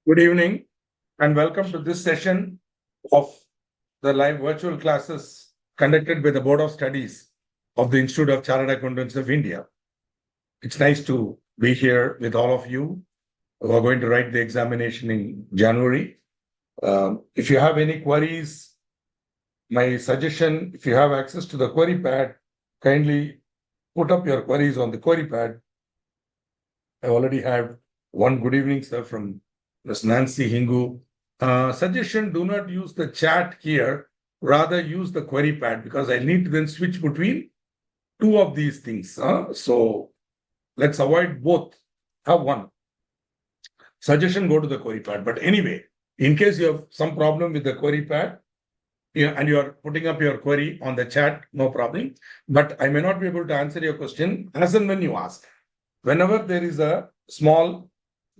Good evening and welcome to this session of the live virtual classes conducted by the Board of Studies of the Institute of Chartered Accountants of India. It's nice to be here with all of you who are going to write the examination in January. If you have any queries, my suggestion, if you have access to the query pad, kindly put up your queries on the query pad. I already have one good evening, sir, from Ms. Nancy Hingu. Suggestion, do not use the chat here, rather use the query pad because I need to then switch between two of these things. So let's avoid both. Have one. Suggestion, go to the query pad. But anyway, in case you have some problem with the query pad, and you are putting up your query on the chat, no problem. But I may not be able to answer your question as and when you ask. Whenever there is a small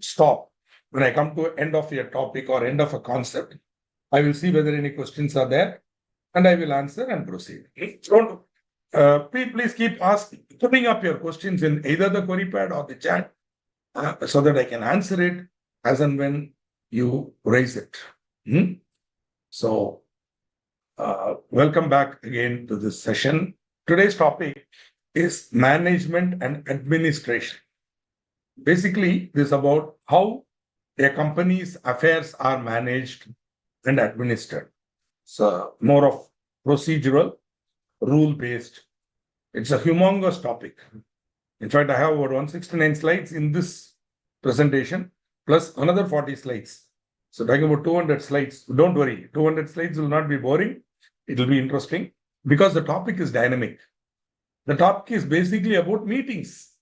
stop, when I come to end of a topic or end of a concept, I will see whether any questions are there and I will answer and proceed. Please keep putting up your questions in either the query pad or the chat so that I can answer it as and when you raise it. So, welcome back again to this session. Today's topic is management and administration. Basically, this is about how a company's affairs are managed and administered. So more of procedural, rule-based. It's a humongous topic. In fact, I have about 169 slides in this presentation, plus another 40 slides. So talking about 200 slides. Don't worry, 200 slides will not be boring. It will be interesting because the topic is dynamic. The topic is basically about meetings.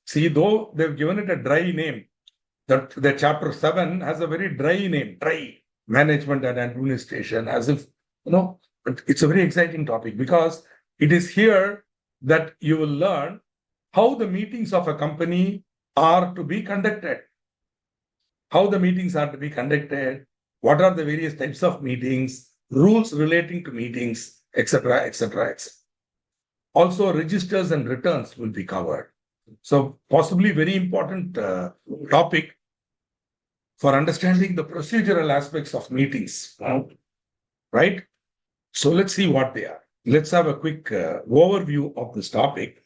See, though they've given it a dry name, the chapter 7 has a very dry name, dry management and administration, as if, but it's a very exciting topic because it is here that you will learn how the meetings of a company are to be conducted. How the meetings are to be conducted, what are the various types of meetings, rules relating to meetings, etc., etc., etc. Also, registers and returns will be covered. So possibly very important topic for understanding the procedural aspects of meetings, right? So let's see what they are. Let's have a quick overview of this topic.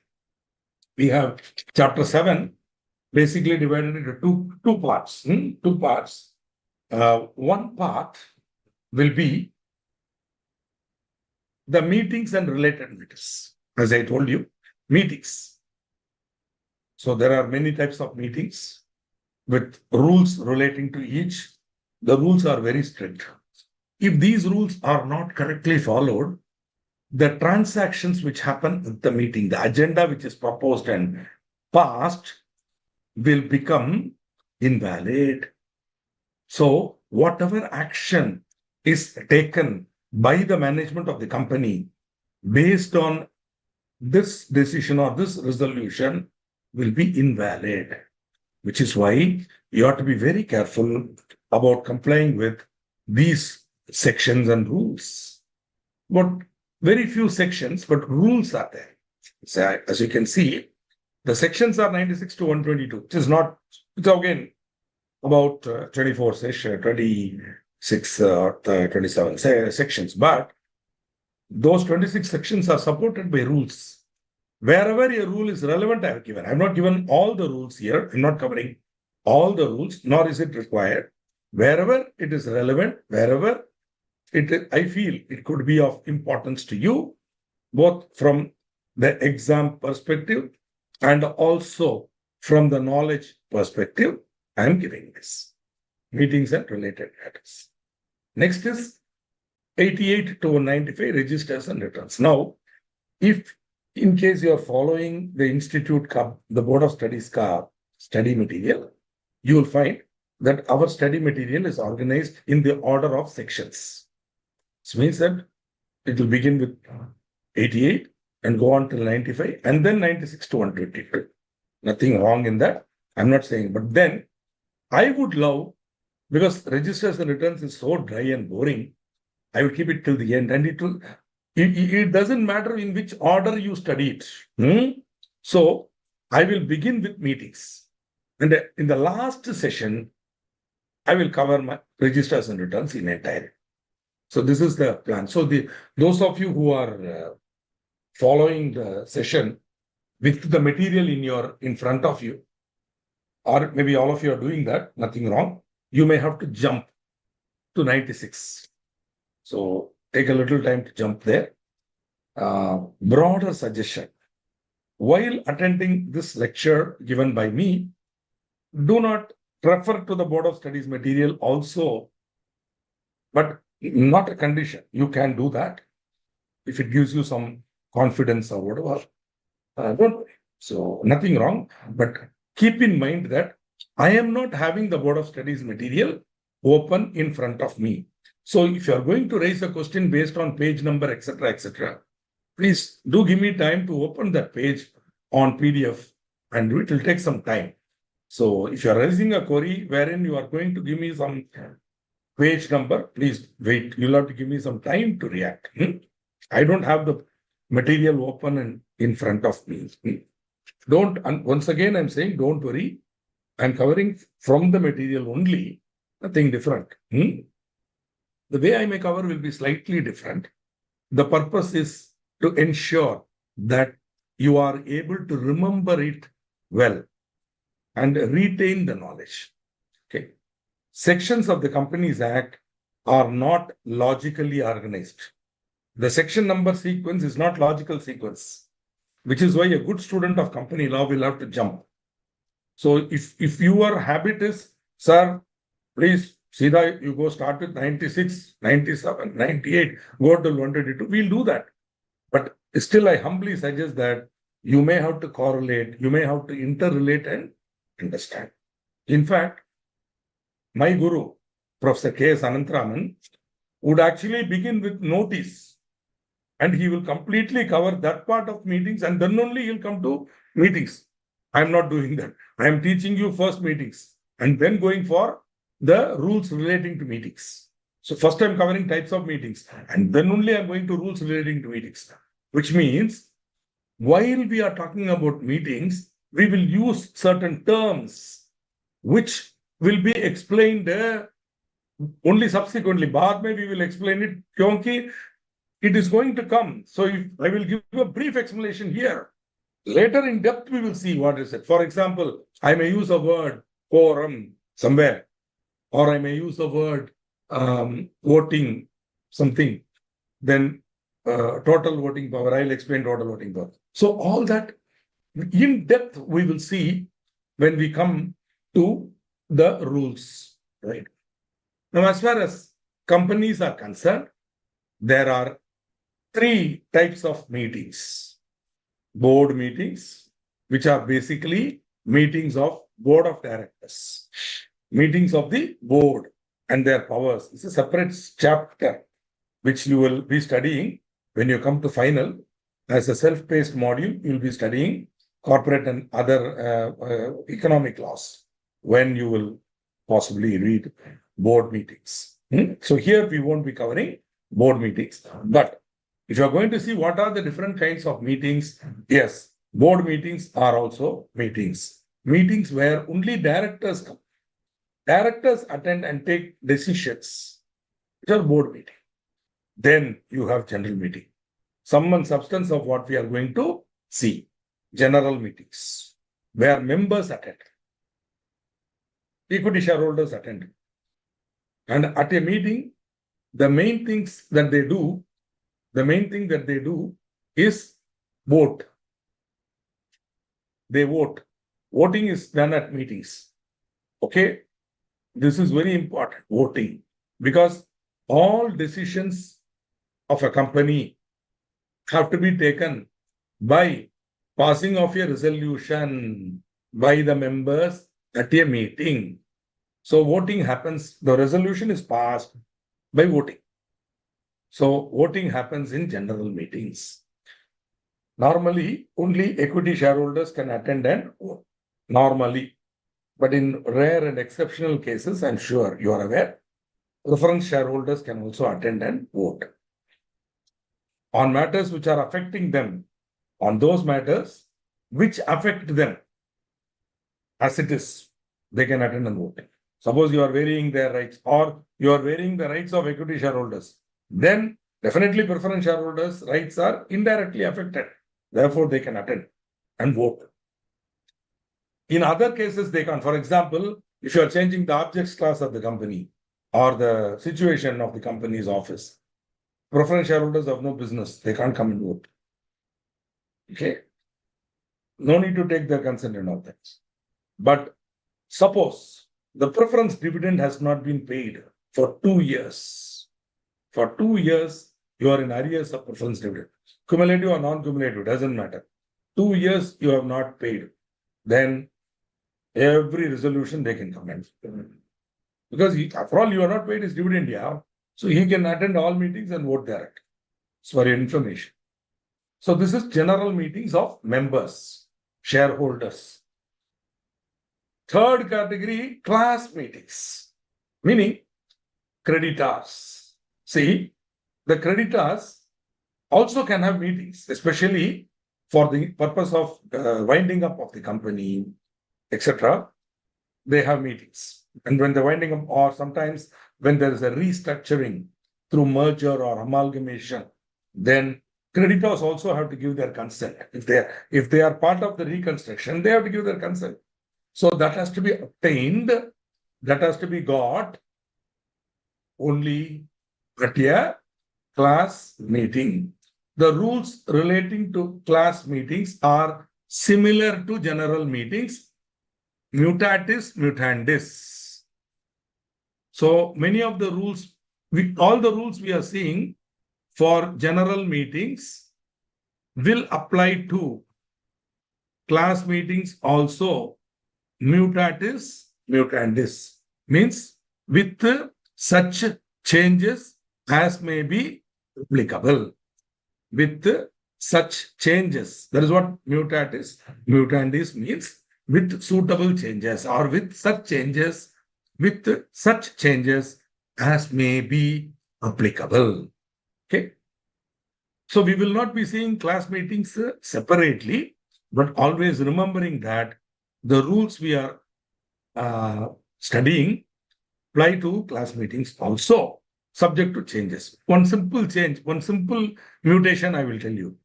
We have chapter 7, basically divided into two parts. Two parts. One part will be the meetings and related matters. As I told you, meetings. So there are many types of meetings with rules relating to each. The rules are very strict. If these rules are not correctly followed, the transactions which happen at the meeting, the agenda which is proposed and passed will become invalid. So whatever action is taken by the management of the company based on this decision or this resolution will be invalid, which is why you have to be very careful about complying with these sections and rules. But very few sections, but rules are there. So as you can see, the sections are 96 to 122, which is not, it's again about 24 sections, 26 or 27 sections, but those 26 sections are supported by rules. Wherever a rule is relevant, I have given. I have not given all the rules here. I'm not covering all the rules, nor is it required. Wherever it is relevant, wherever I feel it could be of importance to you, both from the exam perspective and also from the knowledge perspective, I am giving this. Meetings and related matters. Next is 88 to 195, registers and returns. Now, if in case you are following the Institute, the Board of Studies study material, you will find that our study material is organized in the order of sections. This means that it will begin with 88 and go on till 95 and then 96 to 122. Nothing wrong in that. I'm not saying, but then I would love, because registers and returns is so dry and boring, I will keep it till the end and it doesn't matter in which order you study it. So I will begin with meetings. And in the last session, I will cover my registers and returns in entirety. So this is the plan. So those of you who are following the session with the material in front of you, or maybe all of you are doing that, nothing wrong. You may have to jump to 96. So take a little time to jump there. Broader suggestion. While attending this lecture given by me, do not refer to the Board of Studies material also, but not a condition. You can do that if it gives you some confidence or whatever. Don't worry. So nothing wrong, but keep in mind that I am not having the Board of Studies material open in front of me. So if you are going to raise a question based on page number, etc., please do give me time to open that page on PDF, and it will take some time. So if you are raising a query wherein you are going to give me some page number, please wait. You'll have to give me some time to react. I don't have the material open and in front of me. Once again, I'm saying, don't worry. I'm covering from the material only, nothing different. The way I may cover will be slightly different. The purpose is to ensure that you are able to remember it well and retain the knowledge. Okay. Sections of the Companies Act are not logically organized. The section number sequence is not logical sequence, which is why a good student of company law will have to jump. So if your habit is, sir, please see that you go start with 96, 97, 98, go to 122, we'll do that. But still, I humbly suggest that you may have to correlate, you may have to interrelate and understand. In fact, my guru, Professor K.S. Anantharaman, would actually begin with notice, and he will completely cover that part of meetings, and then only he'll come to meetings. I'm not doing that. I am teaching you first meetings and then going for the rules relating to meetings. So first I'm covering types of meetings, and then only I'm going to rules relating to meetings, which means while we are talking about meetings, we will use certain terms which will be explained only subsequently. Baad mein we will explain it, kyonki it is going to come. So if I will give you a brief explanation here. Later in depth, we will see what is it. For example, I may use a word quorum somewhere, or I may use the word voting something. Then total voting power, I'll explain total voting power. So all that in depth we will see when we come to the rules, right? Now, as far as companies are concerned, there are three types of meetings. Board meetings, which are basically meetings of board of directors, meetings of the board and their powers. It's a separate chapter which you will be studying when you come to final. As a self-paced module, you'll be studying corporate and other economic laws when you will possibly read board meetings. So here we won't be covering board meetings, but if you are going to see what are the different kinds of meetings, yes, board meetings are also meetings. Meetings where only directors come. Directors attend and take decisions, which are board meeting. Then you have general meeting. Sum and substance of what we are going to see. General meetings, where members attend. Equity shareholders attend. And at a meeting, the main things that they do, is vote. They vote. Voting is done at meetings. Okay. This is very important, voting, because all decisions of a company have to be taken by passing of a resolution by the members at a meeting. So voting happens, the resolution is passed by voting. So voting happens in general meetings. Normally, only equity shareholders can attend and vote. Normally. But in rare and exceptional cases, I'm sure you are aware, preference shareholders can also attend and vote. On matters which are affecting them, on those matters which affect them, as it is, they can attend and vote. suppose you are varying their rights or you are varying the rights of equity shareholders, then definitely preference shareholders' rights are indirectly affected. Therefore, they can attend and vote. In other cases, they can, for example, if you are changing the objects class of the company or the situation of the company's office, preference shareholders have no business. They can't come and vote. Okay. No need to take their consent and all that. But suppose the preference dividend has not been paid for 2 years. For 2 years, you are in arrears of preference dividend. Cumulative or non-cumulative, doesn't matter. 2 years you have not paid. Then every resolution they can comment. Because after all, you are not paid his dividend, yeah. So he can attend all meetings and vote there. It's for your information. So this is general meetings of members, shareholders. Third category, class meetings, meaning creditors. See, the creditors also can have meetings, especially for the purpose of winding up of the company, etc. They have meetings. And when they're winding up, or sometimes when there is a restructuring through merger or amalgamation, then creditors also have to give their consent. If they are part of the reconstruction, they have to give their consent. So that has to be obtained, that has to be got only at a class meeting. The rules relating to class meetings are similar to general meetings, mutatis mutandis. So many of the rules, all the rules we are seeing for general meetings will apply to class meetings also. Mutatis mutandis means with such changes as may be applicable. With such changes. That is what mutatis mutandis means. With suitable changes or with such changes as may be applicable. Okay. So we will not be seeing class meetings separately, but always remembering that the rules we are studying apply to class meetings also, subject to changes. One simple change, one simple mutation I will tell you.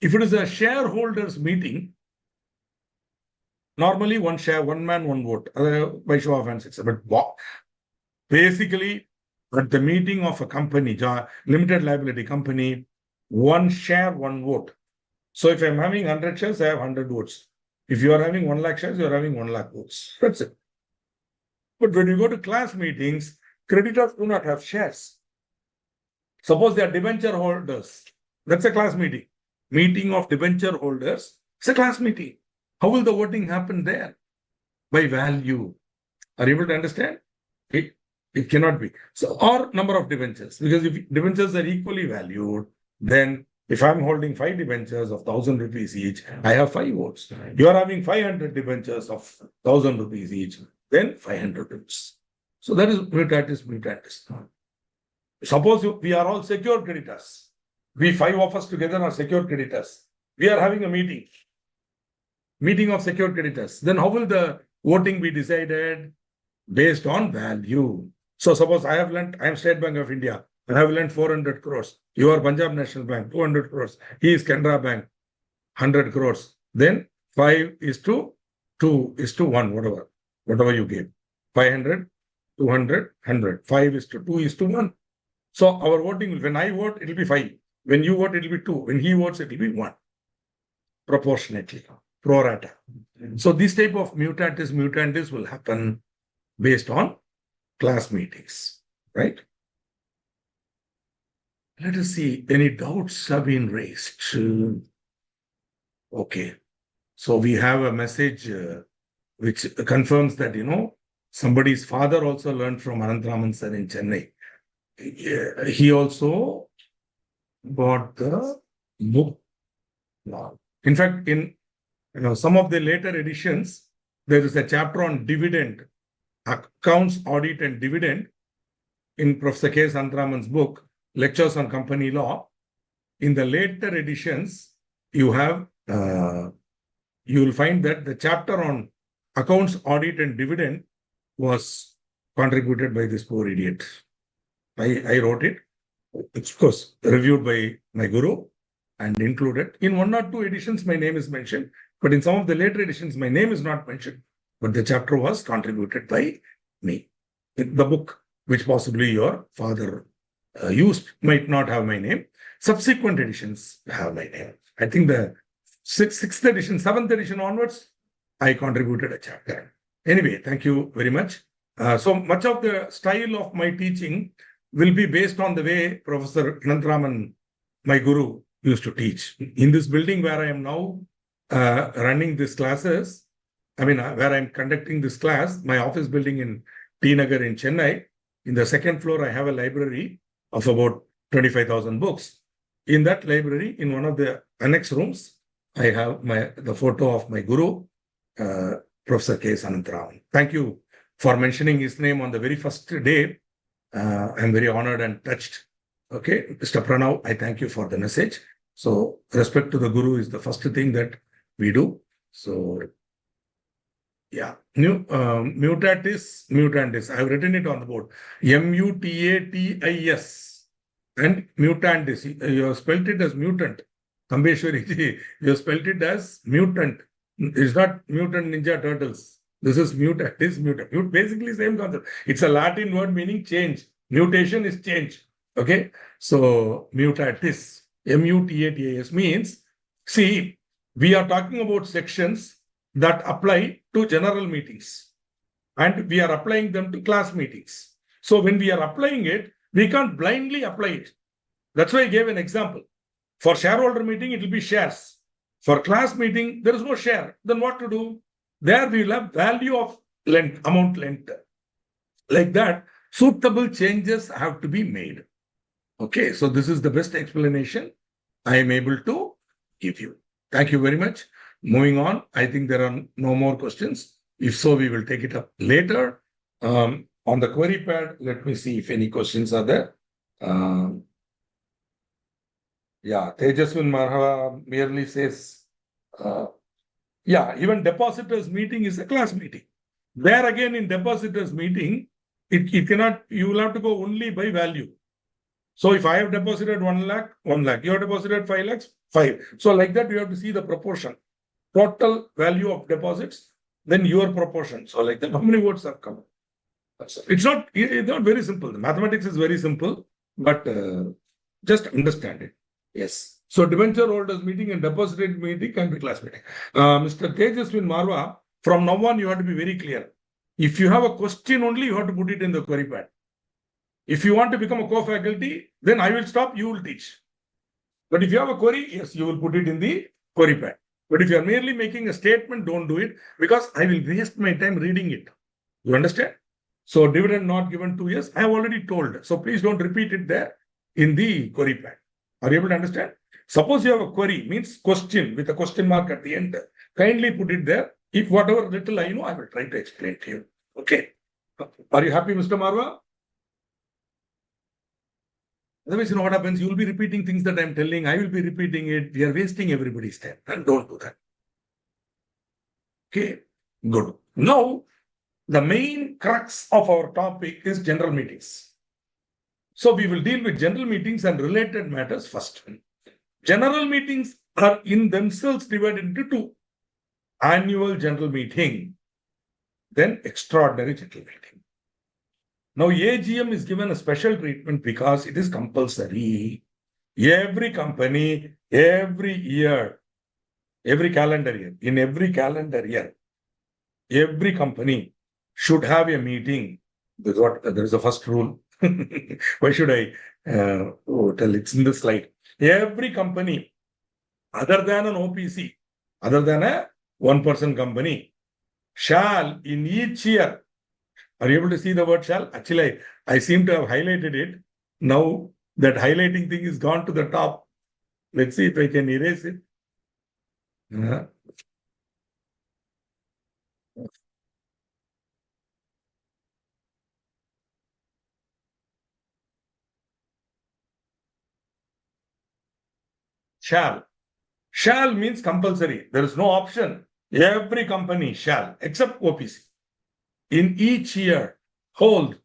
If it is a shareholders meeting, normally one share, one man, one vote, by show of hands, etc. But basically, at the meeting of a company, limited liability company, one share, one vote. So if I'm having 100 shares, I have 100 votes. If you are having 1 lakh shares, you are having 1 lakh votes. That's it. But when you go to class meetings, creditors do not have shares. Suppose they are debenture holders. That's a class meeting. Meeting of debenture holders. It's a class meeting. How will the voting happen there? By value. Are you able to understand? It cannot be. So, or number of debentures. Because if debentures are equally valued, then if I'm holding 5 debentures of 1,000 rupees each, I have 5 votes. You are having 500 debentures of 1,000 rupees each, then 500 votes. So that is mutatis mutandis. Suppose we are all secured creditors. We 5 of us together are secured creditors. We are having a meeting of secured creditors. Then how will the voting be decided? Based on value. So suppose I am State Bank of India. I have lent 400 crores. You are Punjab National Bank, 200 crores. He is Canara Bank, 100 crores. Then 5 is to 2 is to 1, whatever you gave. 500, 200, 100. 5 is to 2 is to 1. So our voting, when I vote, it will be 5. When you vote, it will be 2. When he votes, it will be 1. Proportionately, pro rata. So this type of mutatis mutandis will happen based on class meetings, right? Let us see, any doubts have been raised. Okay. So we have a message which confirms that, somebody's father also learned from Anantharaman sir in Chennai. He also got the book. In fact, in some of the later editions, there is a chapter on dividend, accounts, audit, and dividend in Professor K. Anantharaman's book, Lectures on Company Law. In the later editions, you have you will find that the chapter on accounts, audit, and dividend was contributed by this poor idiot. I wrote it. It's, of course, reviewed by my guru and included. In one or two editions, my name is mentioned, but in some of the later editions, my name is not mentioned. But the chapter was contributed by me. The book, which possibly your father used, might not have my name. Subsequent editions have my name. I think the sixth edition, seventh edition onwards, I contributed a chapter. Anyway, thank you very much. So much of the style of my teaching will be based on the way Professor Anantharaman, my guru, used to teach. In this building where I am now running these classes, where I'm conducting this class, my office building in T Nagar in Chennai, in the second floor, I have a library of about 25,000 books. In that library, in one of the annex rooms, I have the photo of my guru, Professor K. Anantharaman. Thank you for mentioning his name on the very first day. I'm very honored and touched. Okay, Mr. Pranav, I thank you for the message. So, respect to the guru is the first thing that we do. So, yeah, mutandis. I've written it on the board. Mutatis and mutandis. You have spelled it as mutant. Kambeshwari, you have spelled it as mutant. It's not mutant ninja turtles. This is mutatis, mutant. Basically, same concept. It's a Latin word meaning change. Mutation is change. Okay, so mutatis, mutatis means, see, we are talking about sections that apply to general meetings and we are applying them to class meetings. So when we are applying it, we can't blindly apply it. That's why I gave an example. For shareholder meeting, it will be shares. For class meeting, there is no share. Then what to do? There we will have value of length, amount length. Like that, suitable changes have to be made. Okay, so this is the best explanation I am able to give you. Thank you very much. Moving on, I think there are no more questions. If so, we will take it up later. On the query pad, let me see if any questions are there. Yeah, Tejaswin Marhava merely says, even depositors meeting is a class meeting. There again in depositors meeting, it cannot, you will have to go only by value. So if I have deposited 1 lakh, 1 lakh, you have deposited 5 lakhs, 5. So like that, you have to see the proportion. Total value of deposits, then your proportion. So like that, how many votes have come? It's not very simple. The mathematics is very simple, but just understand it. Yes. So debenture holders meeting and depository meeting can be class meeting. Mr. Tejaswin Marwa, from now on, you have to be very clear. If you have a question only, you have to put it in the query pad. If you want to become a co-faculty, then I will stop, you will teach. But if you have a query, yes, you will put it in the query pad. But if you are merely making a statement, don't do it because I will waste my time reading it. You understand? So dividend not given 2 years, I have already told. So please don't repeat it there in the query pad. Are you able to understand? Suppose you have a query, means question with a question mark at the end. Kindly put it there. If whatever little I know, I will try to explain to you. Okay. Are you happy, Mr. Marwa? Otherwise, you know what happens? You will be repeating things that I'm telling. I will be repeating it. We are wasting everybody's time. And don't do that. Okay. Good. Now, the main crux of our topic is general meetings. So we will deal with general meetings and related matters first. General meetings are in themselves divided into two. Annual general meeting, then extraordinary general meeting. Now, AGM is given a special treatment because it is compulsory. Every company, every year, every calendar year, in every calendar year, every company should have a meeting. There is a first rule. Why should I tell? It's in the slide. Every company, other than an OPC, other than a one-person company, shall in each year. Are you able to see the word shall? Actually, I seem to have highlighted it. Now that highlighting thing is gone to the top. Let's see if I can erase it. Shall. Shall means compulsory. There is no option. Every company shall, except OPC. In each year, hold,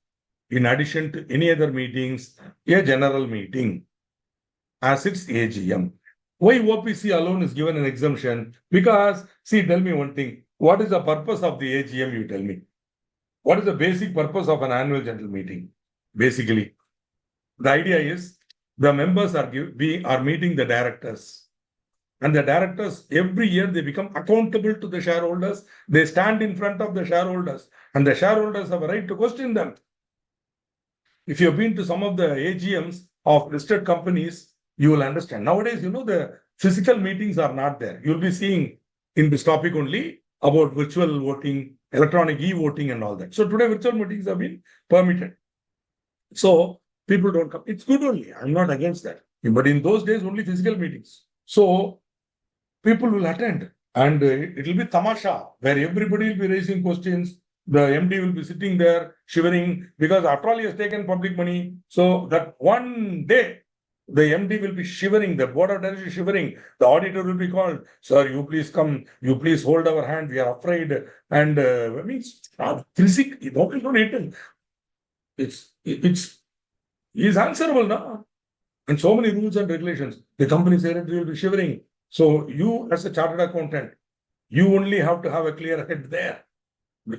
in addition to any other meetings, a general meeting as its AGM. Why OPC alone is given an exemption? Because, see, tell me one thing. What is the purpose of the AGM, you tell me? What is the basic purpose of an annual general meeting? Basically, the idea is the members are meeting the directors. And the directors, every year, they become accountable to the shareholders. They stand in front of the shareholders. And the shareholders have a right to question them. If you've been to some of the AGMs of listed companies, you will understand. Nowadays, the physical meetings are not there. You'll be seeing in this topic only about virtual voting, electronic e-voting and all that. So today, virtual meetings have been permitted. So people don't come. It's good only. I'm not against that. But in those days, only physical meetings. So people will attend and it will be tamasha where everybody will be raising questions. The MD will be sitting there shivering because after all he has taken public money. So that one day the MD will be shivering, the board of directors is shivering, the auditor will be called, sir, you please come, you please hold our hand, we are afraid. And physically, nobody don't hit him. He's answerable now. And so many rules and regulations. The company secretary will be shivering. So you as a chartered accountant, you only have to have a clear head there.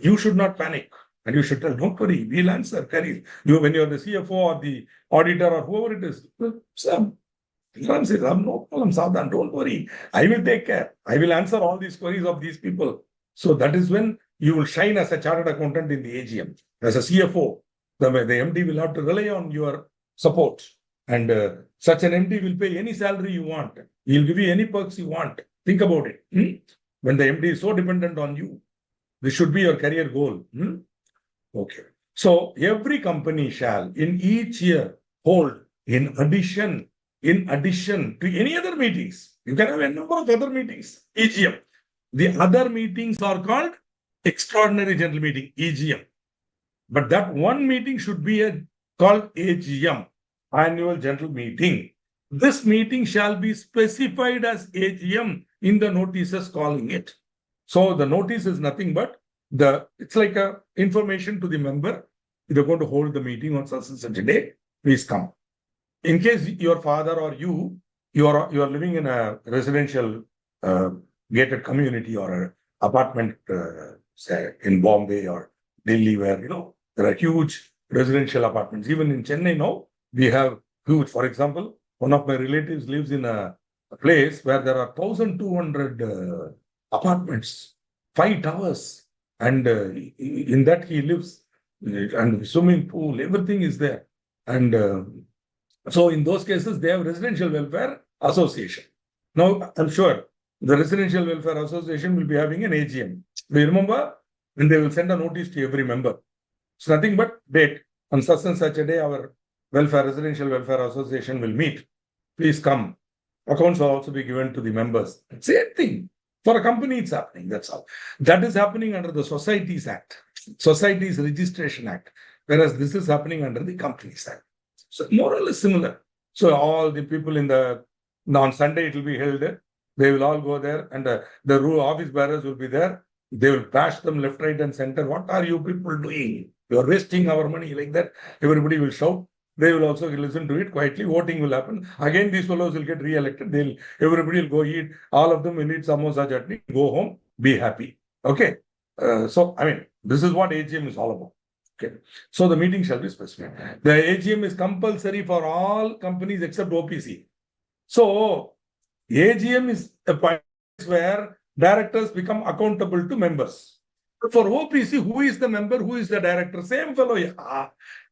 You should not panic. And you should tell, don't worry, we'll answer, carry. When you're the CFO or the auditor or whoever it is, Sam, says, I have no problem, Sadhan, don't worry. I will take care. I will answer all these queries of these people. So that is when you will shine as a chartered accountant in the AGM. As a CFO, the MD will have to rely on your support. And such an MD will pay any salary you want. He'll give you any perks you want. Think about it. When the MD is so dependent on you, this should be your career goal. Okay. So every company shall in each year hold in addition to any other meetings. You can have a number of other meetings, EGM. The other meetings are called extraordinary general meeting, EGM. But that one meeting should be called AGM, annual general meeting. This meeting shall be specified as AGM in the notices calling it. So the notice is nothing but it's like a information to the member. If you're going to hold the meeting on such and such a day, please come. In case your father or you are living in a residential gated community or an apartment, say in Bombay or Delhi, where there are huge residential apartments. Even in Chennai now, we have huge. For example, one of my relatives lives in a place where there are 1,200 apartments, 5 towers, and in that he lives, and swimming pool, everything is there. And so in those cases, they have residential welfare association. Now, I'm sure the residential welfare association will be having an AGM. Do you remember? And they will send a notice to every member. It's nothing but date. On such and such a day, our residential welfare association will meet. Please come. Accounts will also be given to the members. Same thing. For a company, it's happening. That's all. That is happening under the Societies Act, Societies Registration Act, whereas this is happening under the Companies Act. So more or less similar. So all the people on Sunday, it will be held. They will all go there, and the office bearers will be there. They will bash them left, right, and center. What are you people doing? You are wasting our money like that. Everybody will shout. They will also listen to it quietly. Voting will happen. Again, these fellows will get re-elected. Everybody will go eat. All of them will eat samosa chutney, go home, be happy. Okay. This is what AGM is all about. Okay. So the meeting shall be specified. The AGM is compulsory for all companies except OPC. So AGM is a point where directors become accountable to members. For OPC, who is the member? Who is the director? Same fellow. Yeah.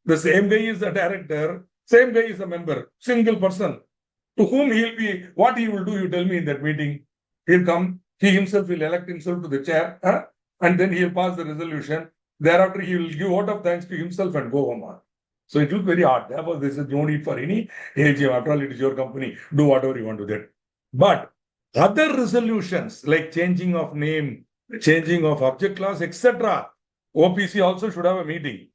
The same guy is the director. Same guy is the member. Single person. To whom what he will do, you tell me in that meeting. He'll come. He himself will elect himself to the chair. And then he'll pass the resolution. Thereafter, he will give vote of thanks to himself and go home. So it looks very hard. Therefore, this is no need for any AGM. After all, it is your company. Do whatever you want to do. But other resolutions like changing of name, changing of object class, etc., OPC also should have a meeting.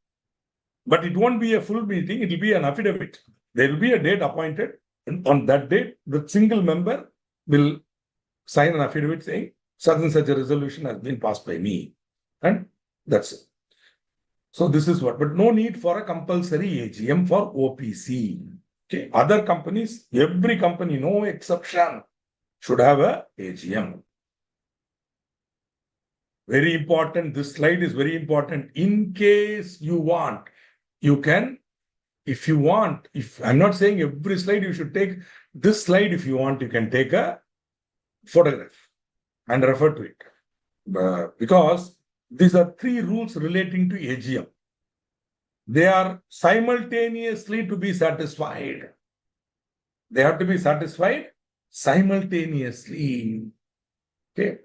But it won't be a full meeting. It will be an affidavit. There will be a date appointed. And on that date, the single member will sign an affidavit saying, such and such a resolution has been passed by me. And that's it. So this is what, but no need for a compulsory AGM for OPC. Okay, other companies, every company, no exception, should have a AGM. Very important. This slide is very important. In case you want, you can, if you want, if I'm not saying every slide you should take this slide, if you want, you can take a photograph and refer to it. Because these are 3 rules relating to AGM. They are simultaneously to be satisfied. They have to be satisfied simultaneously. Okay.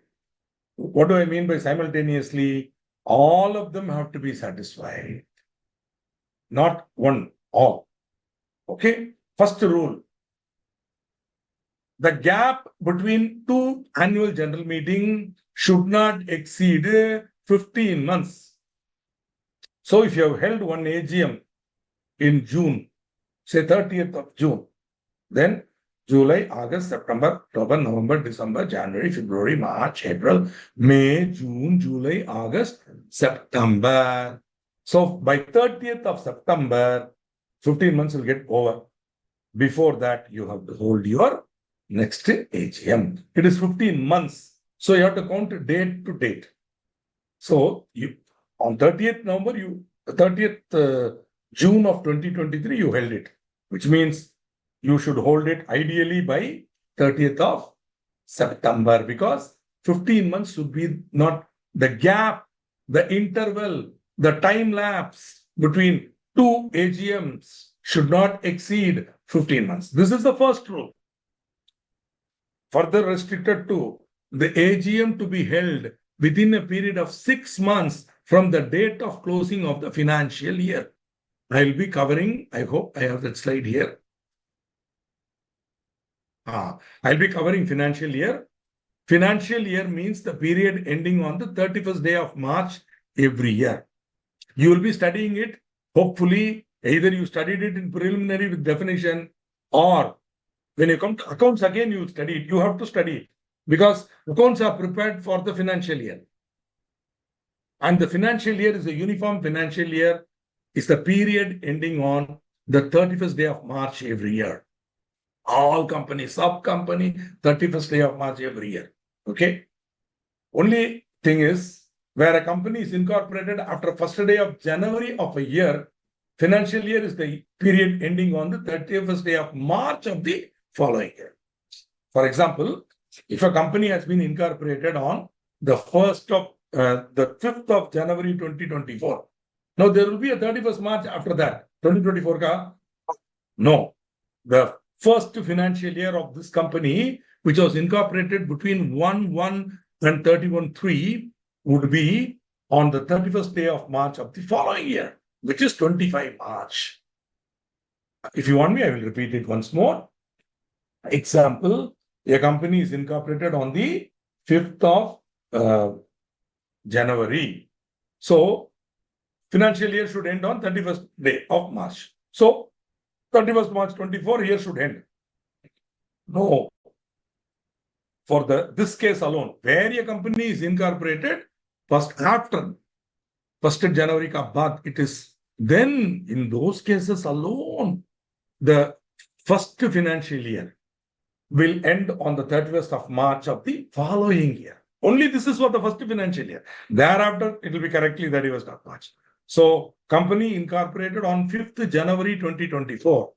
What do I mean by simultaneously? All of them have to be satisfied. Not one, all. Okay. First rule. The gap between 2 annual general meetings should not exceed 15 months. So if you have held one AGM in June, say 30th of June, then July, August, September, October, November, December, January, February, March, April, May, June, July, August, September. So by 30th of September, 15 months will get over. Before that, you have to hold your next AGM. It is 15 months. So you have to count date to date. So you on 30th November, 30th June of 2023, you held it, which means you should hold it ideally by 30th of September, because 15 months should be not the gap, the interval, the time lapse between 2 AGMs should not exceed 15 months. This is the first rule. Further restricted to the AGM to be held within a period of 6 months from the date of closing of the financial year. I will be covering, I hope I have that slide here. I'll be covering financial year. Financial year means the period ending on the 31st day of March every year. You will be studying it. Hopefully, either you studied it in preliminary with definition, or when you come to accounts again, you study it. You have to study it because accounts are prepared for the financial year. And the financial year is a uniform financial year. It's the period ending on the 31st day of March every year. All companies, sub-company, 31st day of March every year. Okay. Only thing is, where a company is incorporated after first day of January of a year, financial year is the period ending on the 31st day of March of the following year. For example, if a company has been incorporated on the 5th of January 2024, now there will be a 31st March after that. 2024 ka? No. The first financial year of this company, which was incorporated between 1/1 and 31/3, would be on the 31st day of March of the following year, which is 25 March. If you want me, I will repeat it once more. Example, a company is incorporated on the 5th of January. So, financial year should end on 31st day of March. So, 31st March 24 year should end. No. For this case alone, where a company is incorporated first after 1st January ka baad, it is then in those cases alone, the first financial year will end on the 31st of March of the following year. Only this is for the first financial year. Thereafter, it will be correctly 31st of March. So, company incorporated on 5th January 2024.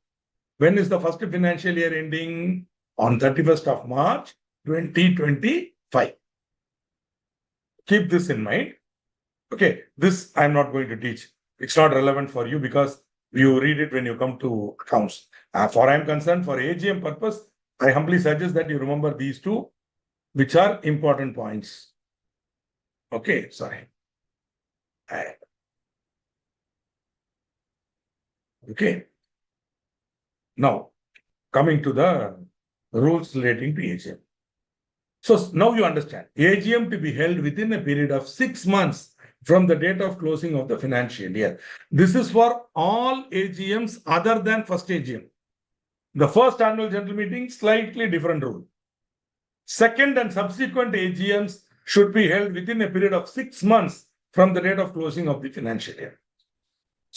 When is the first financial year ending? On 31st of March 2025. Keep this in mind. Okay, this I'm not going to teach. It's not relevant for you because you read it when you come to accounts. For I'm concerned, for AGM purpose, I humbly suggest that you remember these two, which are important points. Okay, sorry. Okay. Now, coming to the rules relating to AGM. So now you understand. AGM to be held within a period of 6 months from the date of closing of the financial year. This is for all AGMs other than first AGM. The first annual general meeting, slightly different rule. Second and subsequent AGMs should be held within a period of 6 months from the date of closing of the financial year.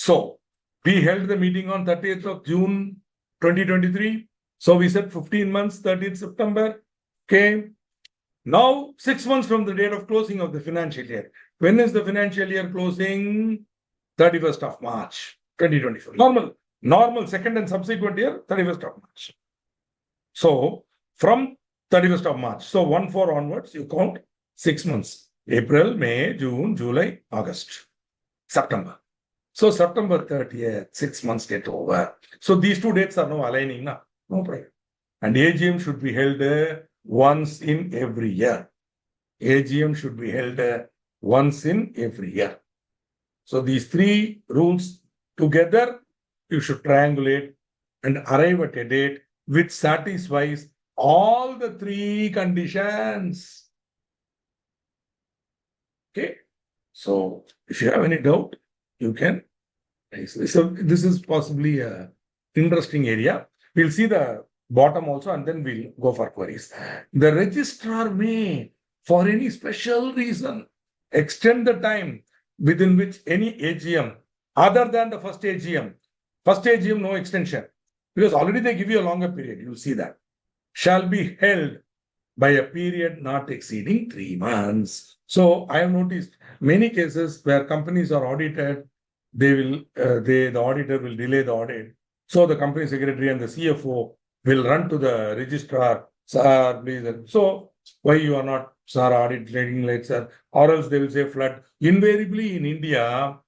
So we held the meeting on 30th of June 2023. So we said 15 months, 30th September. Okay. Now 6 months from the date of closing of the financial year. When is the financial year closing? 31st of March 2024. Normal second and subsequent year, 31st of March. So from 31st of March. So 1/4 onwards, you count 6 months. April, May, June, July, August, September. So September 30th, 6 months get over. So these two dates are now aligning now. No problem. And AGM should be held once in every year. AGM should be held once in every year. So these three rules together, you should triangulate and arrive at a date which satisfies all the three conditions. Okay. So if you have any doubt, you can. So this is possibly a interesting area. We'll see the bottom also, and then we'll go for queries. The registrar may, for any special reason, extend the time within which any AGM, other than the first AGM, no extension, because already they give you a longer period, you'll see that, shall be held by a period not exceeding 3 months. So I have noticed many cases where companies are audited, the auditor will delay the audit. So the company secretary and the CFO will run to the registrar, sir, please. So why you are not, sir, audit taking late, sir? Or else they will say flood. Invariably in India,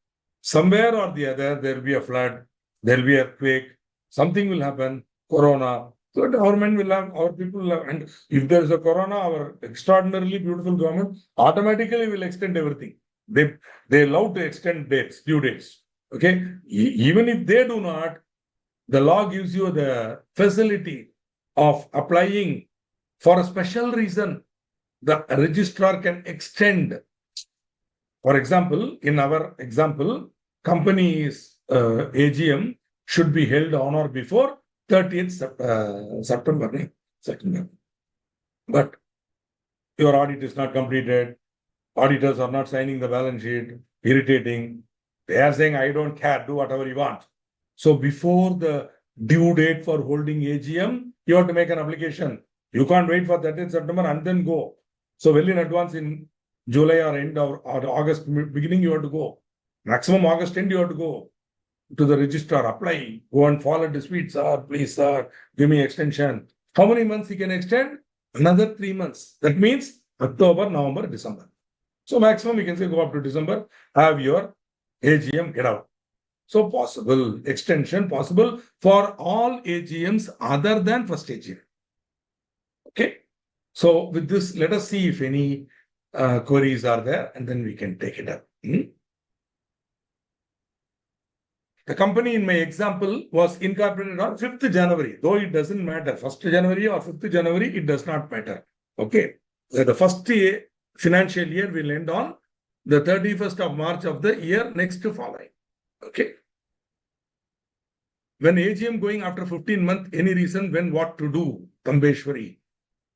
somewhere or the other, there will be a flood, there will be an earthquake, something will happen, corona. So government will have, our people will have, and if there is a corona, our extraordinarily beautiful government automatically will extend everything. They love to extend dates, due dates. Okay, even if they do not, the law gives you the facility of applying for a special reason. The registrar can extend. For example, in our example, company's AGM should be held on or before 30th September. But your audit is not completed. Auditors are not signing the balance sheet. Irritating. They are saying, I don't care, do whatever you want. So before the due date for holding AGM, you have to make an application. You can't wait for 30th September and then go. So well in advance, in July or end or August beginning, you have to go. Maximum August end, you have to go to the registrar, apply, go and file a dispute, sir, please, sir, give me extension. How many months he can extend? Another 3 months. That means October, November, December. So maximum you can say go up to December, have your AGM, get out. So possible, extension possible for all AGMs other than first AGM. Okay. So with this, let us see if any queries are there, and then we can take it up. The company in my example was incorporated on 5th January, though it doesn't matter. 1st January or 5th January, it does not matter. Okay. So the first financial year will end on the 31st of March of the year next to following. Okay. When AGM going after 15 months, any reason when what to do, Tambeshwari?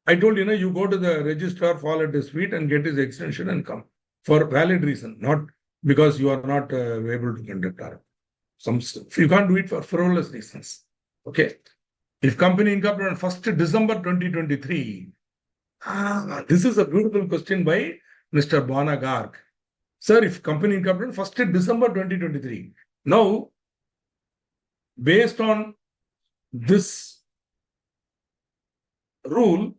I told you, you go to the registrar, file a dispute and get his extension and come for valid reason, not because you are not able to conduct RF. You can't do it for frivolous reasons. Okay. If company incorporated on 1st December 2023, this is a beautiful question by Mr. Bana Garg. Sir, if company incorporated 1st December 2023, now, based on this rule,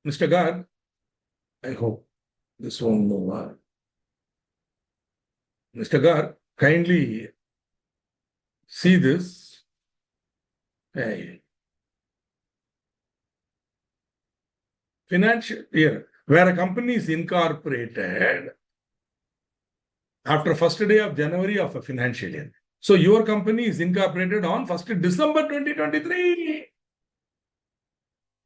Mr. Garg, I hope this won't move. Mr. Garg, kindly see this. Financial year, where a company is incorporated after first day of January of a financial year. So your company is incorporated on 1st December 2023.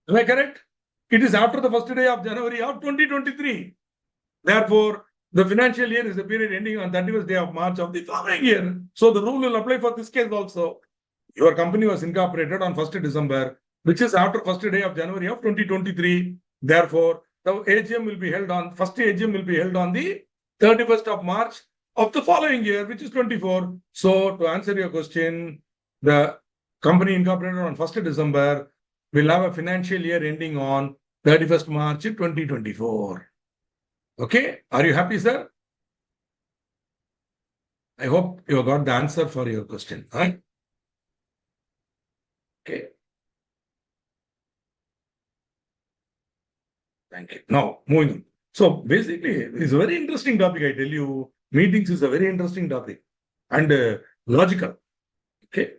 Am I correct? It is after the first day of January of 2023. Therefore, the financial year is the period ending on 31st day of March of the following year. So the rule will apply for this case also. Your company was incorporated on 1st December, which is after first day of January of 2023. Therefore, the AGM will be held on, first AGM will be held on the 31st of March of the following year, which is 24. So to answer your question, the company incorporated on 1st December will have a financial year ending on 31st March 2024. Okay, are you happy, sir? I hope you got the answer for your question. Right? Okay. Thank you. Now, moving on. So basically, it's a very interesting topic, I tell you. Meetings is a very interesting topic and logical. Okay.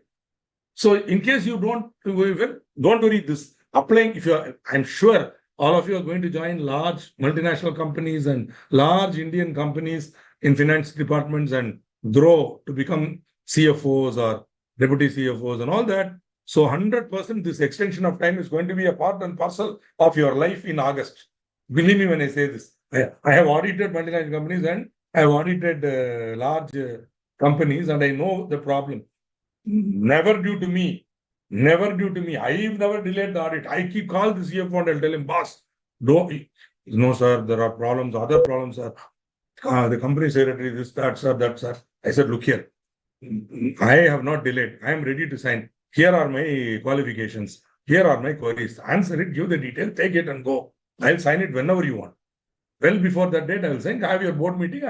So in case you don't worry this applying, if you are, I'm sure all of you are going to join large multinational companies and large Indian companies in finance departments and grow to become CFOs or deputy CFOs and all that. So 100% this extension of time is going to be a part and parcel of your life in August. Believe me when I say this. I have audited multinational companies and I have audited large companies and I know the problem. Never due to me. Never due to me. I've never delayed the audit. I keep call the CFO and I'll tell him, boss, no, sir, there are problems, other problems are the company secretary, this, that, sir, that, sir. I said, look here. I have not delayed. I am ready to sign. Here are my qualifications. Here are my queries. Answer it, give the detail, take it and go. I'll sign it whenever you want. Well, before that date, I will sign. I have your board meeting.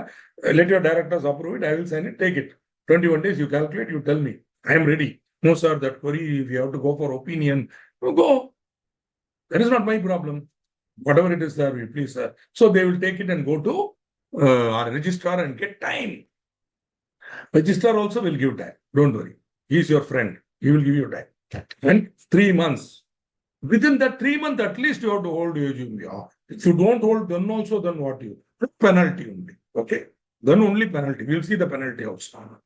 Let your directors approve it. I will sign it. Take it. 21 days, you calculate, you tell me. I am ready. No, sir, that query, if you have to go for opinion, go. That is not my problem. Whatever it is, sir, please, sir. So they will take it and go to our registrar and get time. Registrar also will give time. Don't worry. He is your friend. He will give you time. And 3 months. Within that 3 months, at least you have to hold AGM. If you don't hold, then also, then what you? Penalty only. Okay. Then only penalty. We'll see the penalty also.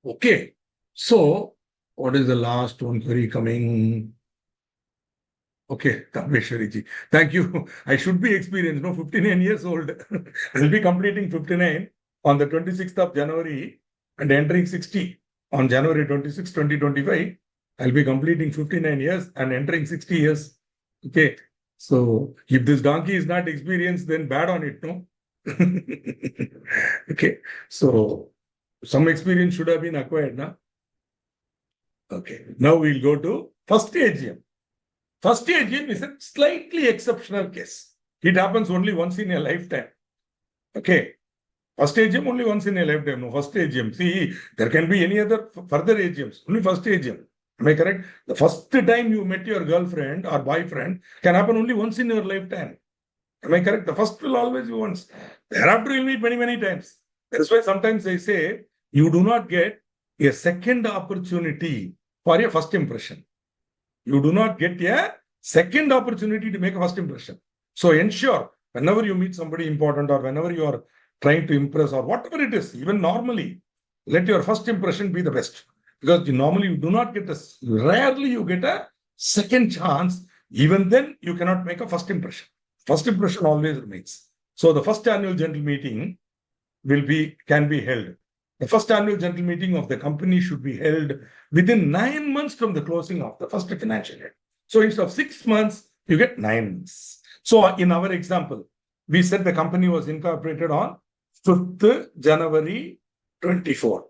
Okay. So, what is the last one query coming? Okay, Kameshwari ji. Thank you. I should be experienced, no, 59 years old. I'll be completing 59 on the 26th of January and entering 60 on January 26, 2025. I'll be completing 59 years and entering 60 years. Okay. So, if this donkey is not experienced, then bad on it, no? Okay. So, some experience should have been acquired, now. Okay. Now we'll go to first AGM. First AGM is a slightly exceptional case. It happens only once in a lifetime. Okay. First AGM only once in a lifetime. No, first AGM. See, there can be any other further AGMs. Only first AGM. Am I correct? The first time you met your girlfriend or boyfriend can happen only once in your lifetime. Am I correct? The first will always be once. Thereafter, you'll meet many, many times. That's why sometimes I say you do not get a second opportunity for a first impression. You do not get a second opportunity to make a first impression. So ensure whenever you meet somebody important or whenever you are trying to impress or whatever it is, even normally, let your first impression be the best. Because normally you do not get rarely you get a second chance. Even then, you cannot make a first impression. First impression always remains. So the first annual general meeting can be held. The first annual general meeting of the company should be held within 9 months from the closing of the first financial year. So instead of 6 months, you get 9 months. So in our example, we said the company was incorporated on 5th January 24.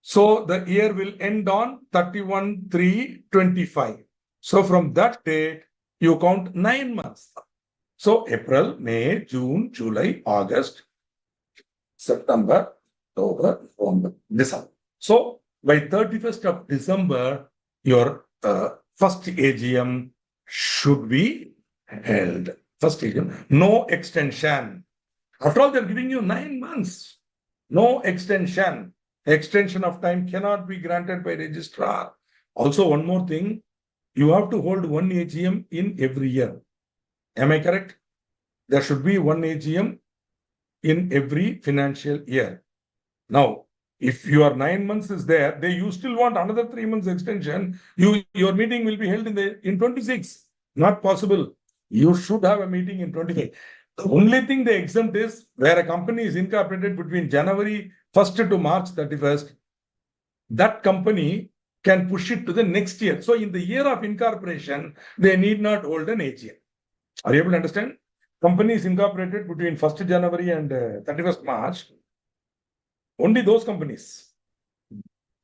So the year will end on 31/3/25. So from that date, you count 9 months. So April, May, June, July, August, September, October, November, December. So by 31st of December, your first AGM should be held. First AGM. No extension. After all, they're giving you 9 months. No extension. Extension of time cannot be granted by registrar. Also, one more thing, you have to hold one AGM in every year. Am I correct? There should be one AGM in every financial year. Now, if your 9 months is there, you still want another 3 months extension, your meeting will be held in 26. Not possible. You should have a meeting in 25. The only thing they exempt is where a company is incorporated between January 1st to March 31st, that company can push it to the next year. So in the year of incorporation, they need not hold an AGM. Are you able to understand? Company is incorporated between 1st January and 31st March. Only those companies.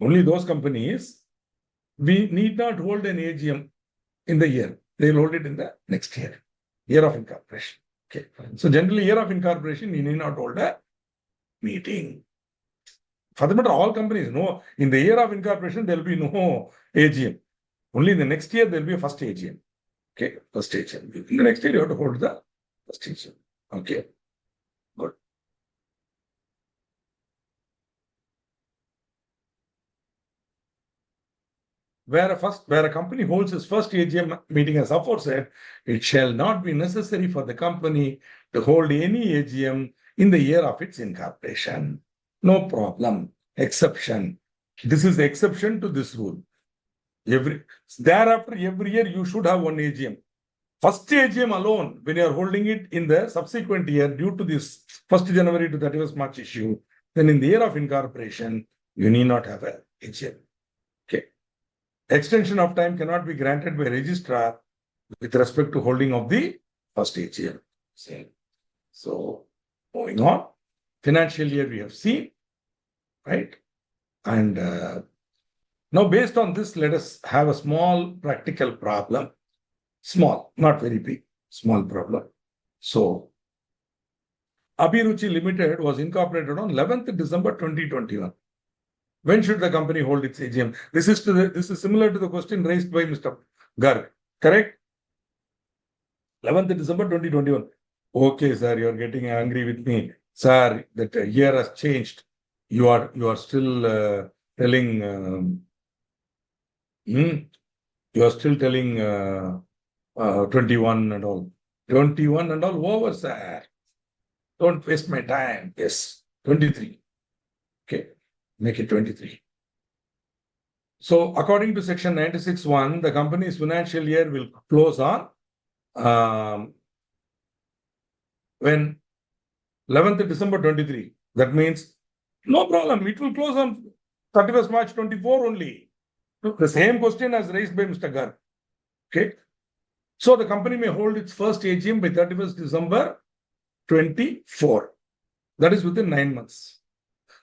Only those companies, we need not hold an AGM in the year. They will hold it in the next year of incorporation. Okay. So generally, year of incorporation, you need not hold a meeting. For the matter, all companies, no, in the year of incorporation, there will be no AGM. Only in the next year, there will be a first AGM. Okay, first AGM. In the next year, you have to hold the first AGM. Okay, good. Where a company holds its first AGM meeting as aforesaid, it shall not be necessary for the company to hold any AGM in the year of its incorporation. No problem. Exception. This is the exception to this rule. Thereafter, every year you should have one AGM. First AGM alone, when you are holding it in the subsequent year due to this 1st January to 31st March issue, then in the year of incorporation, you need not have an AGM. Okay. Extension of time cannot be granted by registrar with respect to holding of the first AGM. So, moving on. Financial year we have seen, right? And now based on this, let us have a small practical problem. Small, not very big, small problem. So, Abhiruchi Limited was incorporated on 11th December 2021. When should the company hold its AGM? This is similar to the question raised by Mr. Garg, correct? 11th December 2021. Okay, sir, you are getting angry with me. Sir, that year has changed. You are still telling. You are still telling 21 and all. 21 and all over, sir. Don't waste my time. Yes, 23. Okay, make it 23. So, according to section 96(1), the company's financial year will close on when 11th December 23. That means no problem. It will close on 31st March 24 only. The same question as raised by Mr. Garg. Okay. So the company may hold its first AGM by 31st December 24. That is within 9 months.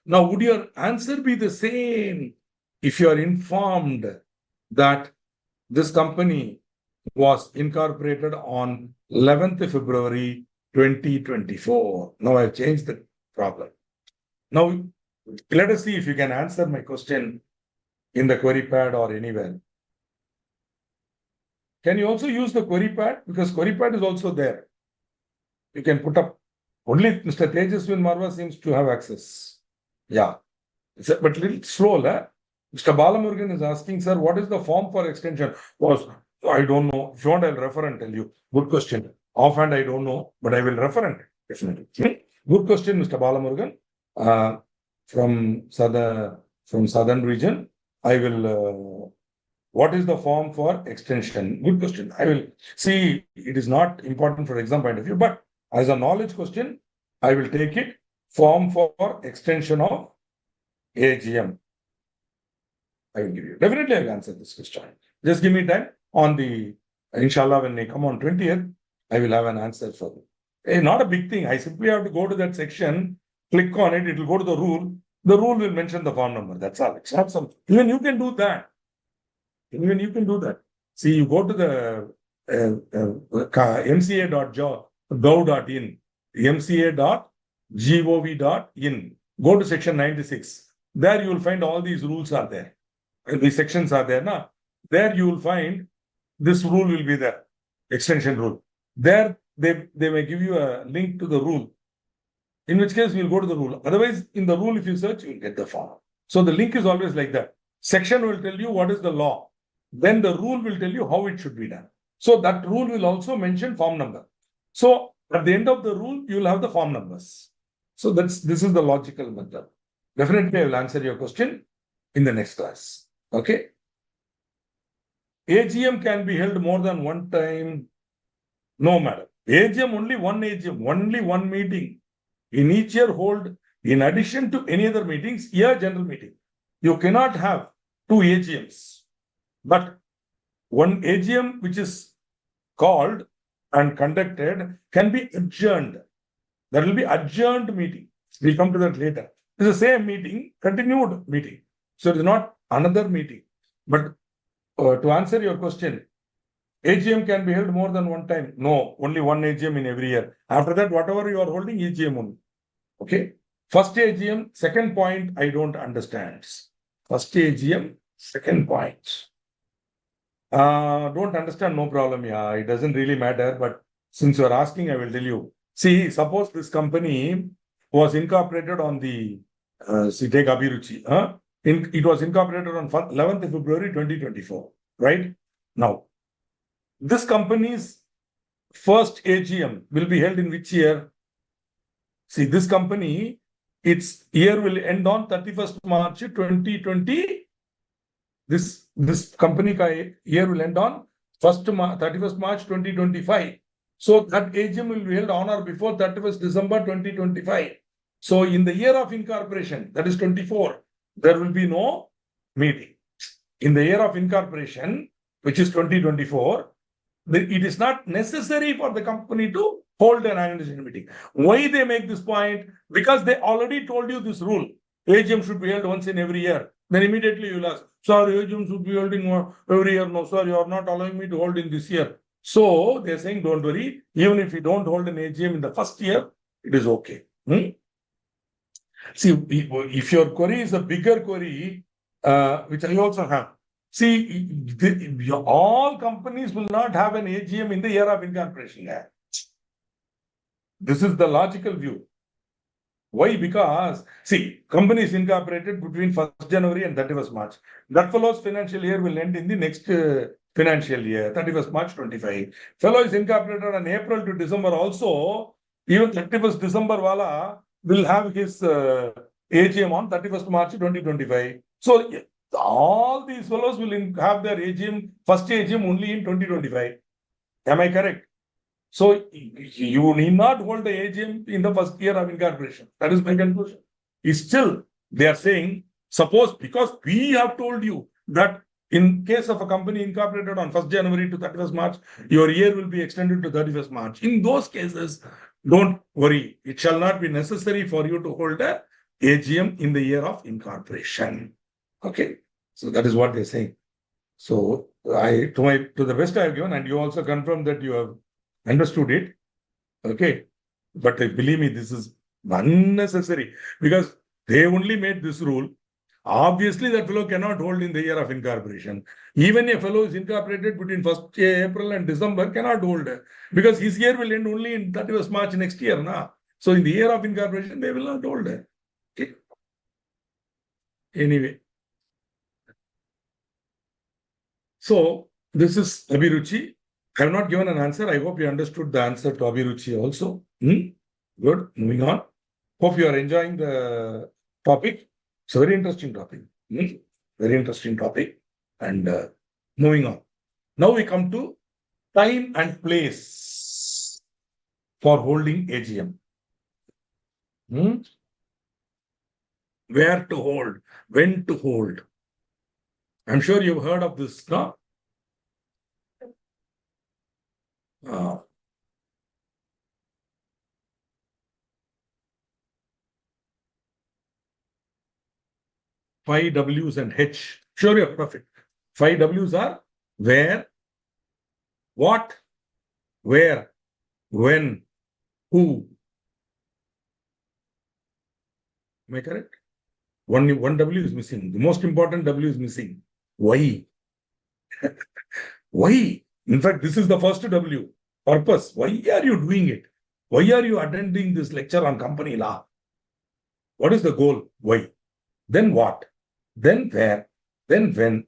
Now, would your answer be the same if you are informed that this company was incorporated on 11th February 2024? Now I've changed the problem. Now, let us see if you can answer my question in the query pad or anywhere. Can you also use the query pad? Because query pad is also there. You can put up, only Mr. Tejaswin Marva seems to have access. Yeah. But a little slow, la? Mr. Balamurugan is asking, sir, what is the form for extension? I don't know. If you want, I'll refer and tell you. Good question. Offhand, I don't know, but I will refer and definitely. Good question, Mr. Balamurugan. From southern region, I will. What is the form for extension? Good question. I will see. It is not important for exam point of view, but as a knowledge question, I will take it. Form for extension of AGM. I will give you. Definitely, I will answer this question. Just give me time. On the, inshallah, when they come on 20th, I will have an answer for you. It's not a big thing. I simply have to go to that section, click on it, it will go to the rule. The rule will mention the form number. That's all. It's not some. Even you can do that. Even you can do that. See, you go to the mca.gov.in, mca.gov.in. Go to section 96. There you will find all these rules are there. The sections are there. Now, there you will find this rule will be there. Extension rule. There they may give you a link to the rule. In which case, we'll go to the rule. Otherwise, in the rule, if you search, you'll get the form. So the link is always like that. Section will tell you what is the law. Then the rule will tell you how it should be done. So that rule will also mention form number. So at the end of the rule, you will have the form numbers. So this is the logical method. Definitely, I will answer your question in the next class. Okay. AGM can be held more than one time. No, madam. AGM, only one AGM, only one meeting. In each year hold, in addition to any other meetings, a general meeting. You cannot have two AGMs. But one AGM which is called and conducted can be adjourned. There will be adjourned meeting. We'll come to that later. It's the same meeting, continued meeting. So it is not another meeting. But to answer your question, AGM can be held more than one time. No, only one AGM in every year. After that, whatever you are holding, AGM only. Okay. First AGM, second point, I don't understand. First AGM, second point. Don't understand, no problem. Yeah, it doesn't really matter. But since you are asking, I will tell you. See, suppose this company was incorporated on the take Abhiruchi. It was incorporated on 11th February 2024. Right? Now, this company's first AGM will be held in which year? See, this company, its year will end on 31st March 2020. This company year will end on 31st March 2025. So that AGM will be held on or before 31st December 2025. So in the year of incorporation, that is 24, there will be no meeting. In the year of incorporation, which is 2024, it is not necessary for the company to hold an annual general meeting. Why they make this point? Because they already told you this rule. AGM should be held once in every year. Then immediately you will ask, sir, AGM should be held in every year. No, sir, you are not allowing me to hold in this year. So they're saying, don't worry. Even if you don't hold an AGM in the first year, it is okay. See, if your query is a bigger query, which I also have, see, all companies will not have an AGM in the year of incorporation. This is the logical view. Why? Because, see, company is incorporated between 1st January and 31st March. That fellow's financial year will end in the next financial year, 31st March 25. Fellow is incorporated on April to December also. Even 31st December wala will have his AGM on 31st March 2025. So all these fellows will have their AGM, first AGM only in 2025. Am I correct? So you need not hold the AGM in the first year of incorporation. That is my conclusion. Still, they are saying, suppose because we have told you that in case of a company incorporated on 1st January to 31st March, your year will be extended to 31st March. In those cases, don't worry. It shall not be necessary for you to hold a AGM in the year of incorporation. Okay. So that is what they're saying. So to the best I have given, and you also confirm that you have understood it. Okay. But believe me, this is unnecessary because they only made this rule. Obviously, that fellow cannot hold in the year of incorporation. Even a fellow is incorporated between 1st April and December cannot hold because his year will end only in 31st March next year. So in the year of incorporation, they will not hold. Okay. Anyway. So this is Abhiruchi. I have not given an answer. I hope you understood the answer to Abhiruchi also. Good. Moving on. Hope you are enjoying the topic. It's a very interesting topic. Very interesting topic. And moving on. Now we come to time and place for holding AGM. Where to hold, when to hold. I'm sure you've heard of this, no? 5 W's and H. Sure, you're perfect. 5 W's are where, what, where, when, who. Am I correct? One W is missing. The most important W is missing. Why? Why? In fact, this is the first W. Purpose. Why are you doing it? Why are you attending this lecture on company law? What is the goal? Why? Then what? Then where? Then when?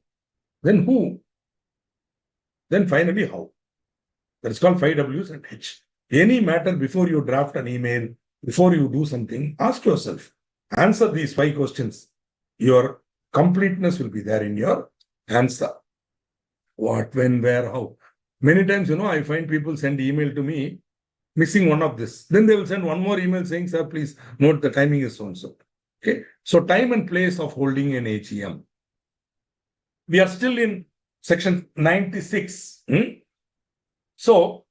Then who? Then finally how? That's called 5 W's and H. Any matter before you draft an email, before you do something, ask yourself, answer these 5 questions. Your completeness will be there in your answer. What, when, where, how. Many times, I find people send email to me missing one of this. Then they will send one more email saying, sir, please note the timing is so and so. Okay. So time and place of holding an AGM. We are still in section 96. So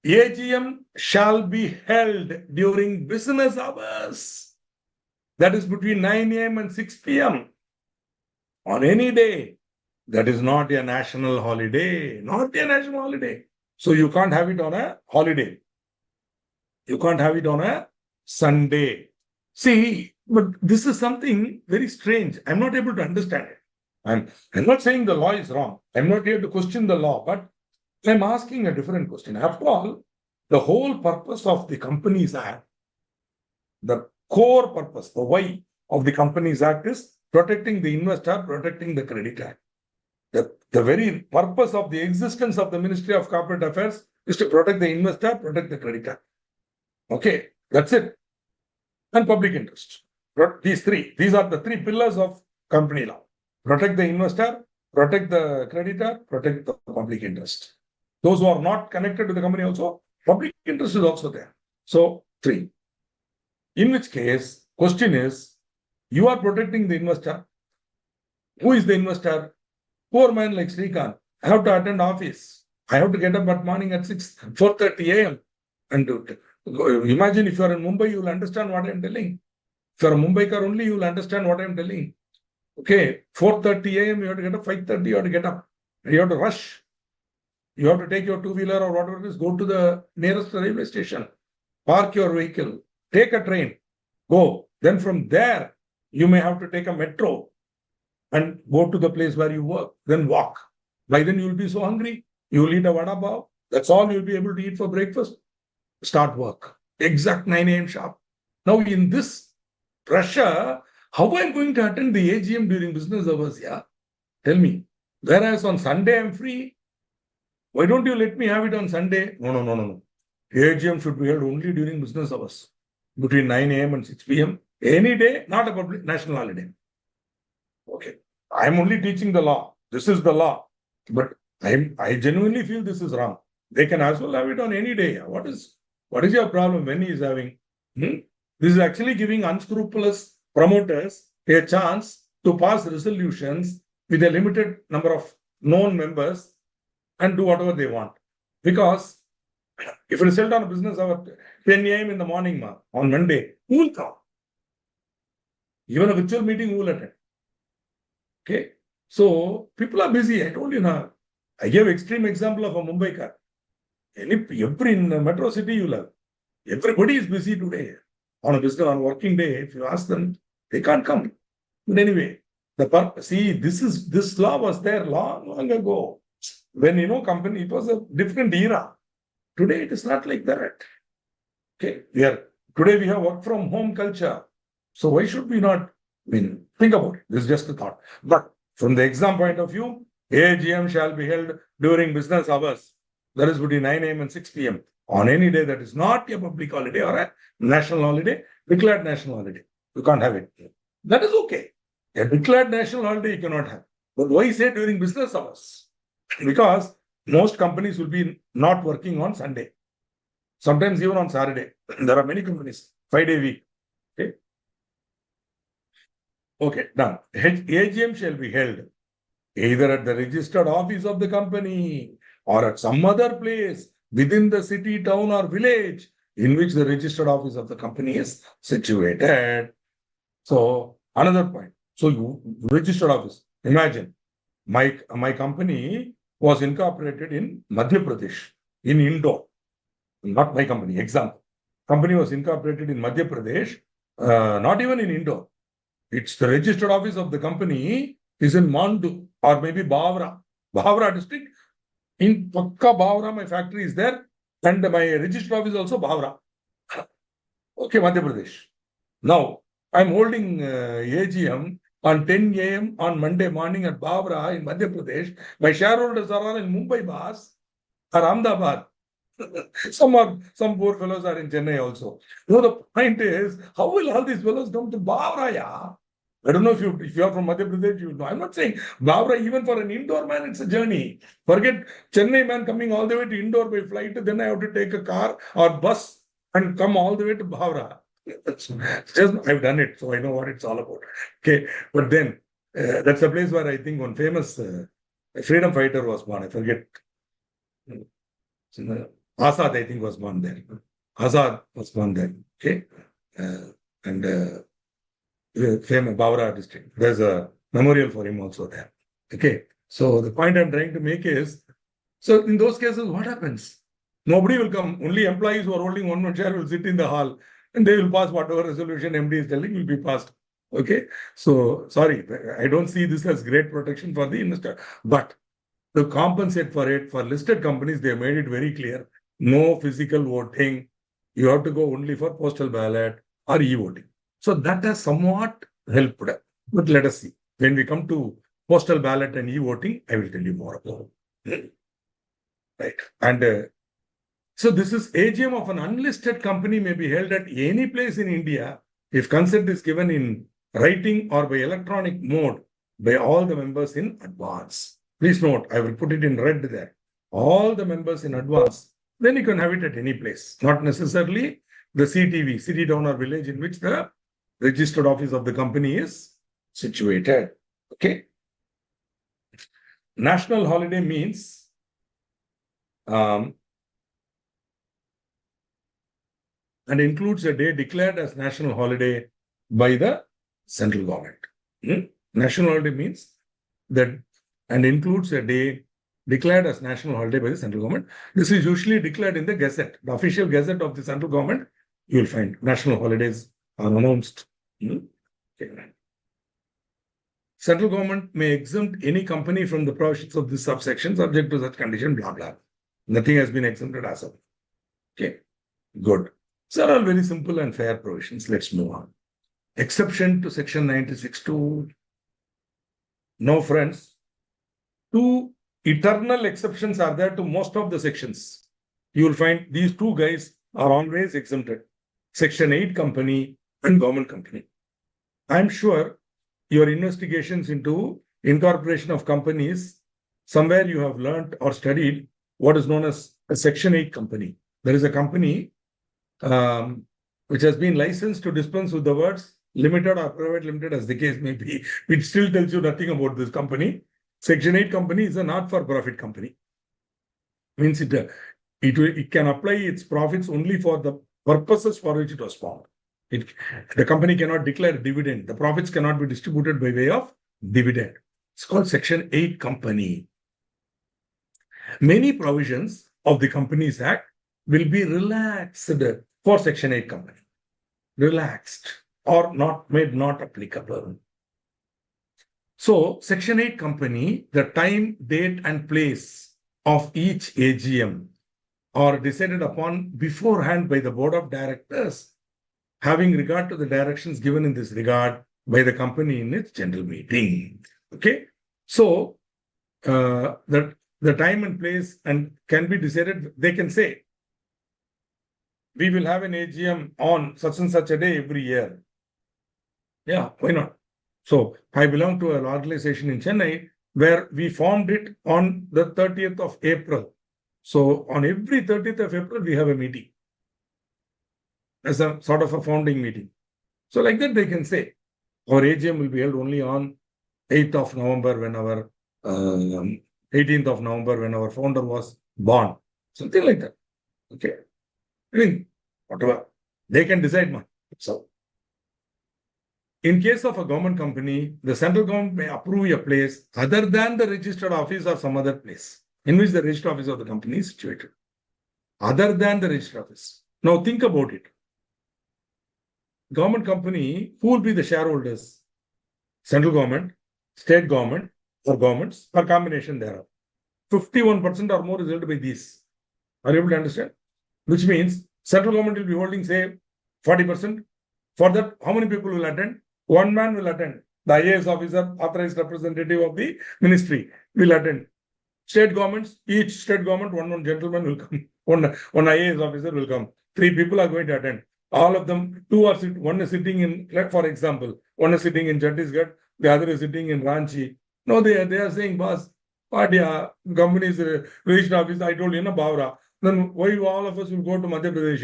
AGM shall be held during business hours. that is between 9 a.m. and 6 p.m. on any day. That is not a national holiday, not a national holiday. So you can't have it on a holiday. You can't have it on a Sunday. See, but this is something very strange. I'm not able to understand it. I'm not saying the law is wrong. I'm not here to question the law, but I'm asking a different question. After all, the whole purpose of the Companies Act, the core purpose, the why of the Companies Act is protecting the investor, protecting the creditor. The very purpose of the existence of the Ministry of Corporate Affairs is to protect the investor, protect the creditor. Okay, that's it. And public interest. These are the three pillars of company law. Protect the investor, protect the creditor, protect the public interest. Those who are not connected to the company also, public interest is also there. So, three. In which case, question is, you are protecting the investor. Who is the investor? Poor man like Srikanth. I have to attend office. I have to get up at morning at 4:30 a.m. and do it. Imagine if you are in Mumbai, you will understand what I am telling. If you are a Mumbaikar only, you will understand what I am telling. Okay, 4:30 a.m. you have to get up, 5:30 you have to get up. You have to rush. You have to take your two-wheeler or whatever it is, go to the nearest railway station, park your vehicle, take a train, go. Then from there, you may have to take a metro and go to the place where you work, then walk. By then you will be so hungry, you will eat a vada pav. That's all you will be able to eat for breakfast. Start work. Exact 9 a.m. sharp. Now in this pressure, how am I going to attend the AGM during business hours? Yeah, tell me. Whereas on Sunday I'm free. Why don't you let me have it on Sunday? No. AGM should be held only during business hours, between 9 a.m. and 6 p.m. Any day, not a public national holiday. Okay, I'm only teaching the law. This is the law, but I genuinely feel this is wrong. They can as well have it on any day. What is your problem when he is having? This is actually giving unscrupulous promoters a chance to pass resolutions with a limited number of known members and do whatever they want. Because if it is held on a business hour 10 a.m. in the morning on Monday, who will come? Even a virtual meeting, who will attend? Okay, so people are busy. I told you now. I gave extreme example of a Mumbaikar. Every in the metro city you love. Everybody is busy today. On a business, on a working day, if you ask them, they can't come. But anyway, this law was there long ago. When company, it was a different era. Today it is not like that. Okay, today we have work from home culture. So why should we not? Think about it. This is just a thought. But from the exam point of view, AGM shall be held during business hours. That is between 9 a.m. and 6 p.m. on any day that is not a public holiday or a national holiday, declared national holiday. You can't have it. That is okay. A declared national holiday you cannot have. But why say during business hours? Because most companies will be not working on Sunday. Sometimes even on Saturday. There are many companies, 5-day week. Okay, done. AGM shall be held either at the registered office of the company or at some other place within the city, town, or village in which the registered office of the company is situated. So, another point. So, registered office. Imagine, my company was incorporated in Madhya Pradesh, in Indore. Not my company, example. Company was incorporated in Madhya Pradesh, not even in Indore. It's the registered office of the company is in Mandu or maybe Bavra district. In Pakka Bavra, my factory is there, and my registered office is also Bavra. Okay, Madhya Pradesh. Now, I'm holding AGM on 10 a.m. on Monday morning at Bavra in Madhya Pradesh. My shareholders are all in Mumbai, Bas, or Ahmedabad. Some poor fellows are in Chennai also. The point is, how will all these fellows come to Bavra? Yeah? I don't know if you are from Madhya Pradesh, you know. I'm not saying Bavra, even for an Indore man, it's a journey. Forget Chennai man coming all the way to Indore by flight, then I have to take a car or bus and come all the way to Bavra. I've done it, so I know what it's all about. Okay, but then that's a place where I think one famous freedom fighter was born. I forget. Azad, I think, was born there. Azad was born there. Okay, and famous Bavra district. There's a memorial for him also there. Okay. So the point I'm trying to make is, so in those cases, what happens? Nobody will come. Only employees who are holding one share will sit in the hall and they will pass whatever resolution MD is telling will be passed. Okay. So sorry, I don't see this as great protection for the investor. But to compensate for it, for listed companies, they made it very clear. No physical voting. You have to go only for postal ballot or e-voting. So that has somewhat helped. But let us see. When we come to postal ballot and e-voting, I will tell you more about it. Right. And so this is AGM of an unlisted company may be held at any place in India if consent is given in writing or by electronic mode by all the members in advance. Please note, I will put it in red there. All the members in advance. Then you can have it at any place, not necessarily the CTV, city, town, or village in which the registered office of the company is situated. Okay. National holiday means and includes a day declared as national holiday by the central government. National holiday means that and includes a day declared as national holiday by the central government. This is usually declared in the Gazette, the official Gazette of the central government. You will find national holidays are announced. Okay. Central government may exempt any company from the provisions of this subsection subject to such condition, blah, blah. Nothing has been exempted as of. Okay, good. So are all very simple and fair provisions. Let's move on. Exception to section 96(2). No, friends. Two eternal exceptions are there to most of the sections. You will find these two guys are always exempted. Section 8 company and government company. I'm sure your investigations into incorporation of companies, somewhere you have learned or studied what is known as a Section 8 company. There is a company which has been licensed to dispense with the words limited or private limited as the case may be. It still tells you nothing about this company. Section 8 company is a not-for-profit company. Means it can apply its profits only for the purposes for which it was formed. The company cannot declare dividend. The profits cannot be distributed by way of dividend. It's called Section 8 company. Many provisions of the Companies Act will be relaxed for Section 8 company. Relaxed or not made not applicable. So Section 8 company, the time, date and place of each AGM are decided upon beforehand by the board of directors, having regard to the directions given in this regard by the company in its general meeting. Okay. So the time and place and can be decided, they can say, we will have an AGM on such and such a day every year. Yeah, why not? So I belong to an organization in Chennai where we formed it on the 30th of April. So on every 30th of April, we have a meeting as a sort of a founding meeting. So like that, they can say our AGM will be held only on 8th of November when our 18th of November when our founder was born. Something like that. Okay. I mean, whatever. They can decide, man. So in case of a government company, the central government may approve a place other than the registered office or some other place in which the registered office of the company is situated. Other than the registered office. Now think about it. Government company, who will be the shareholders? Central government, state government, or governments, or combination thereof. 51% or more is held by these. Are you able to understand? Which means central government will be holding, say, 40%. For that, how many people will attend? One man will attend. The IAS officer, authorized representative of the ministry, will attend. State governments, each state government, one gentleman will come. One IAS officer will come. 3 people are going to attend. All of them, one is sitting in, for example, one is sitting in Chhattisgarh, the other is sitting in Ranchi. No, they are saying, boss, company's registered office, I told you, Bavra. Then why all of us will go to Madhya Pradesh?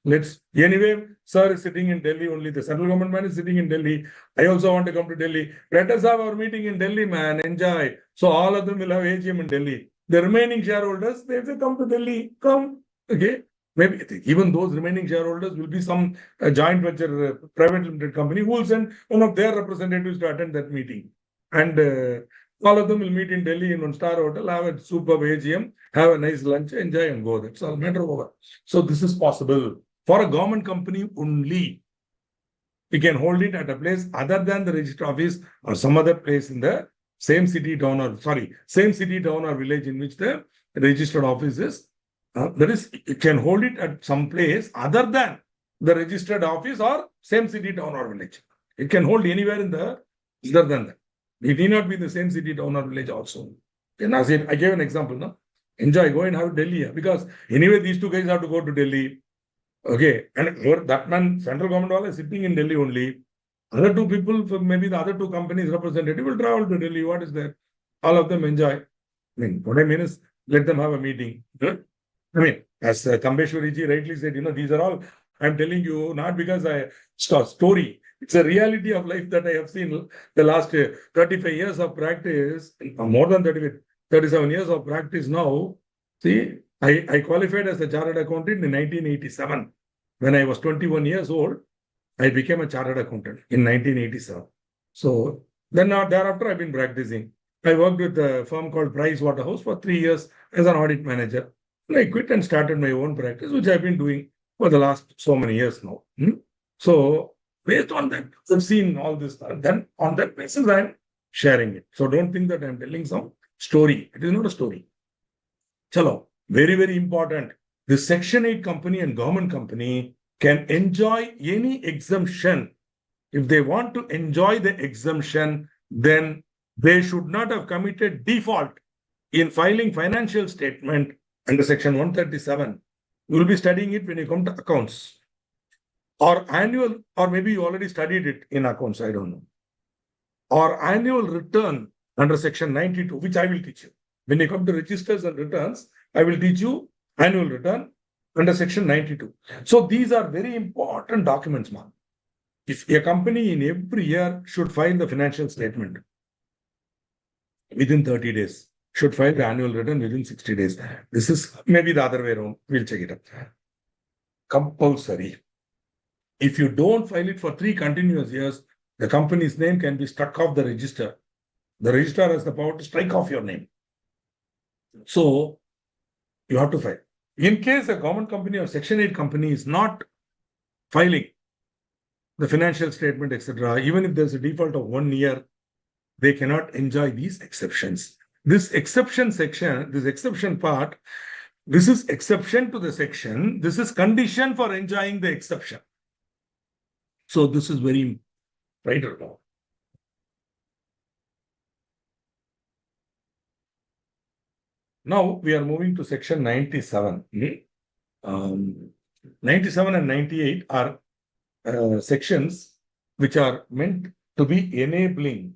Yeah, anyway, sir is sitting in Delhi only. The central government man is sitting in Delhi. I also want to come to Delhi. Let us have our meeting in Delhi, man. Enjoy. So all of them will have AGM in Delhi. The remaining shareholders, they say, come to Delhi. Come. Okay. Maybe even those remaining shareholders will be some joint venture private limited company who will send one of their representatives to attend that meeting. And all of them will meet in Delhi in one star hotel, have a superb AGM, have a nice lunch, enjoy and go. That's all, matter over. So this is possible for a government company only. We can hold it at a place other than the register office or some other place in the same city, town or village in which the registered office is. That is, you can hold it at some place other than the registered office or same city, town or village. It can hold anywhere in the other than that. It need not be the same city, town or village also. And as I gave an example, no? Enjoy, go and have Delhi, because anyway these two guys have to go to Delhi. Okay, and that man, central government is sitting in Delhi only. Other two people, maybe the other two companies representative will travel to Delhi. What is there? All of them enjoy. I mean, what I mean is, let them have a meeting. I mean, as Kambeshwari ji rightly said, these are all, I'm telling you, not because I story. It's a reality of life that I have seen the last 35 years of practice, more than 37 years of practice now. See, I qualified as a chartered accountant in 1987. When I was 21 years old, I became a chartered accountant in 1987. So then thereafter, I've been practicing. I worked with a firm called Price Waterhouse for 3 years as an audit manager. And I quit and started my own practice, which I've been doing for the last so many years now. So based on that, I've seen all this. Then on that basis, I'm sharing it. So don't think that I'm telling some story. It is not a story. Chalo, very, very important. The Section 8 company and government company can enjoy any exemption. If they want to enjoy the exemption, then they should not have committed default in filing financial statement under Section 137. You will be studying it when you come to accounts. Or annual, or maybe you already studied it in accounts, I don't know. Or annual return under Section 92, which I will teach you. When you come to registers and returns, I will teach you annual return under Section 92. So these are very important documents, man. If a company in every year should file the financial statement within 30 days, should file the annual return within 60 days. This is maybe the other way around. We'll check it out. Compulsory. If you don't file it for 3 continuous years, the company's name can be struck off the register. The registrar has the power to strike off your name. So you have to file. In case a government company or Section 8 company is not filing the financial statement, etc., even if there's a default of 1 year, they cannot enjoy these exceptions. This exception section, this exception part, this is exception to the section. This is condition for enjoying the exception. So this is very right or wrong. Now we are moving to section 97. 97 and 98 are sections which are meant to be enabling.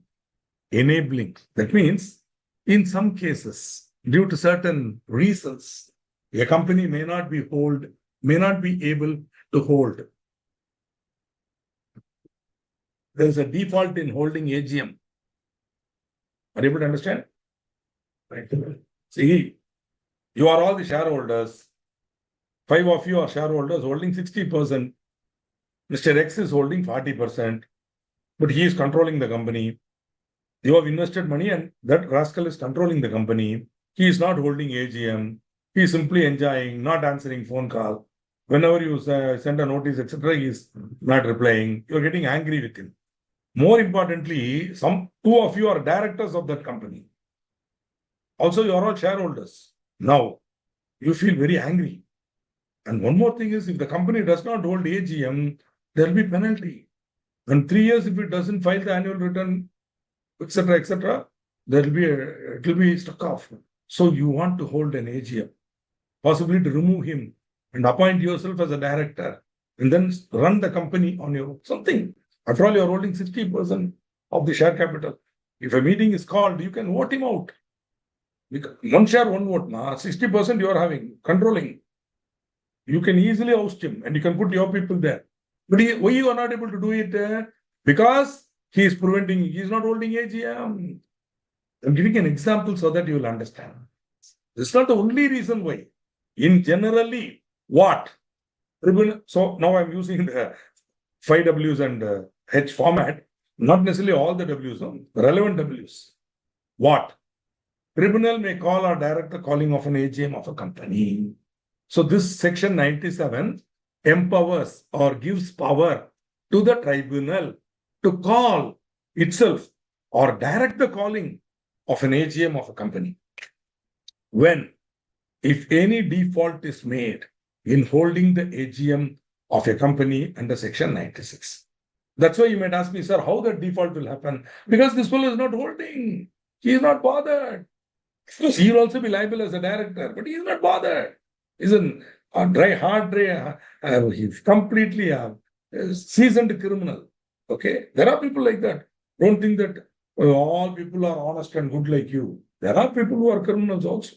That means in some cases, due to certain reasons, a company may not be able to hold. There is a default in holding AGM. Are you able to understand? Right. See, you are all the shareholders. 5 of you are shareholders holding 60%. Mr. X is holding 40%, but he is controlling the company. You have invested money and that rascal is controlling the company. He is not holding AGM. He is simply enjoying, not answering phone call. Whenever you send a notice, etc., he is not replying. You are getting angry with him. More importantly, 2 of you are directors of that company. Also, you are all shareholders. Now, you feel very angry. And one more thing is, if the company does not hold AGM, there will be penalty. And 3 years, if it doesn't file the annual return, etc., it will be struck off. So you want to hold an AGM, possibly to remove him and appoint yourself as a director, and then run the company on your own. Something. After all, you are holding 60% of the share capital. If a meeting is called, you can vote him out. 1 share, 1 vote. 60% you are having, controlling. You can easily oust him and you can put your people there. But why you are not able to do it? Because he is not holding AGM. I'm giving an example so that you will understand. This is not the only reason why. In generally, What? Tribunal. So now I'm using the 5Ws and H format, not necessarily all the Ws, no, relevant Ws. What? Tribunal may call or direct the calling of an AGM of a company. So this section 97 empowers or gives power to the tribunal to call itself or direct the calling of an AGM of a company. When, if any default is made in holding the AGM of a company under section 96. That's why you might ask me, sir, how that default will happen? Because this fellow is not holding. He is not bothered. He will also be liable as a director, but he is not bothered. He's a he's completely a seasoned criminal. Okay, there are people like that. Don't think that all people are honest and good like you. There are people who are criminals also.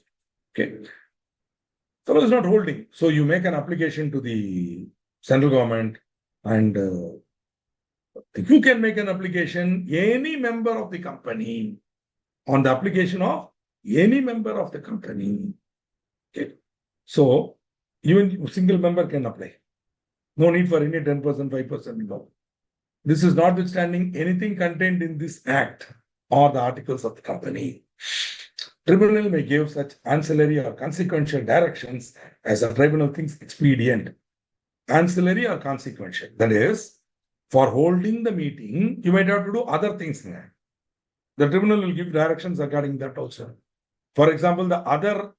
Okay, so it's not holding. So you make an application to the central government, and you can make an application. Any member of the company on the application of any member of the company. Okay. So even single member can apply. No need for any 10%, 5%. No. This is notwithstanding anything contained in this act or the articles of the company. Tribunal may give such ancillary or consequential directions as the tribunal thinks expedient. Ancillary or consequential. That is, for holding the meeting, you might have to do other things there. The tribunal will give directions regarding that also. For example, the other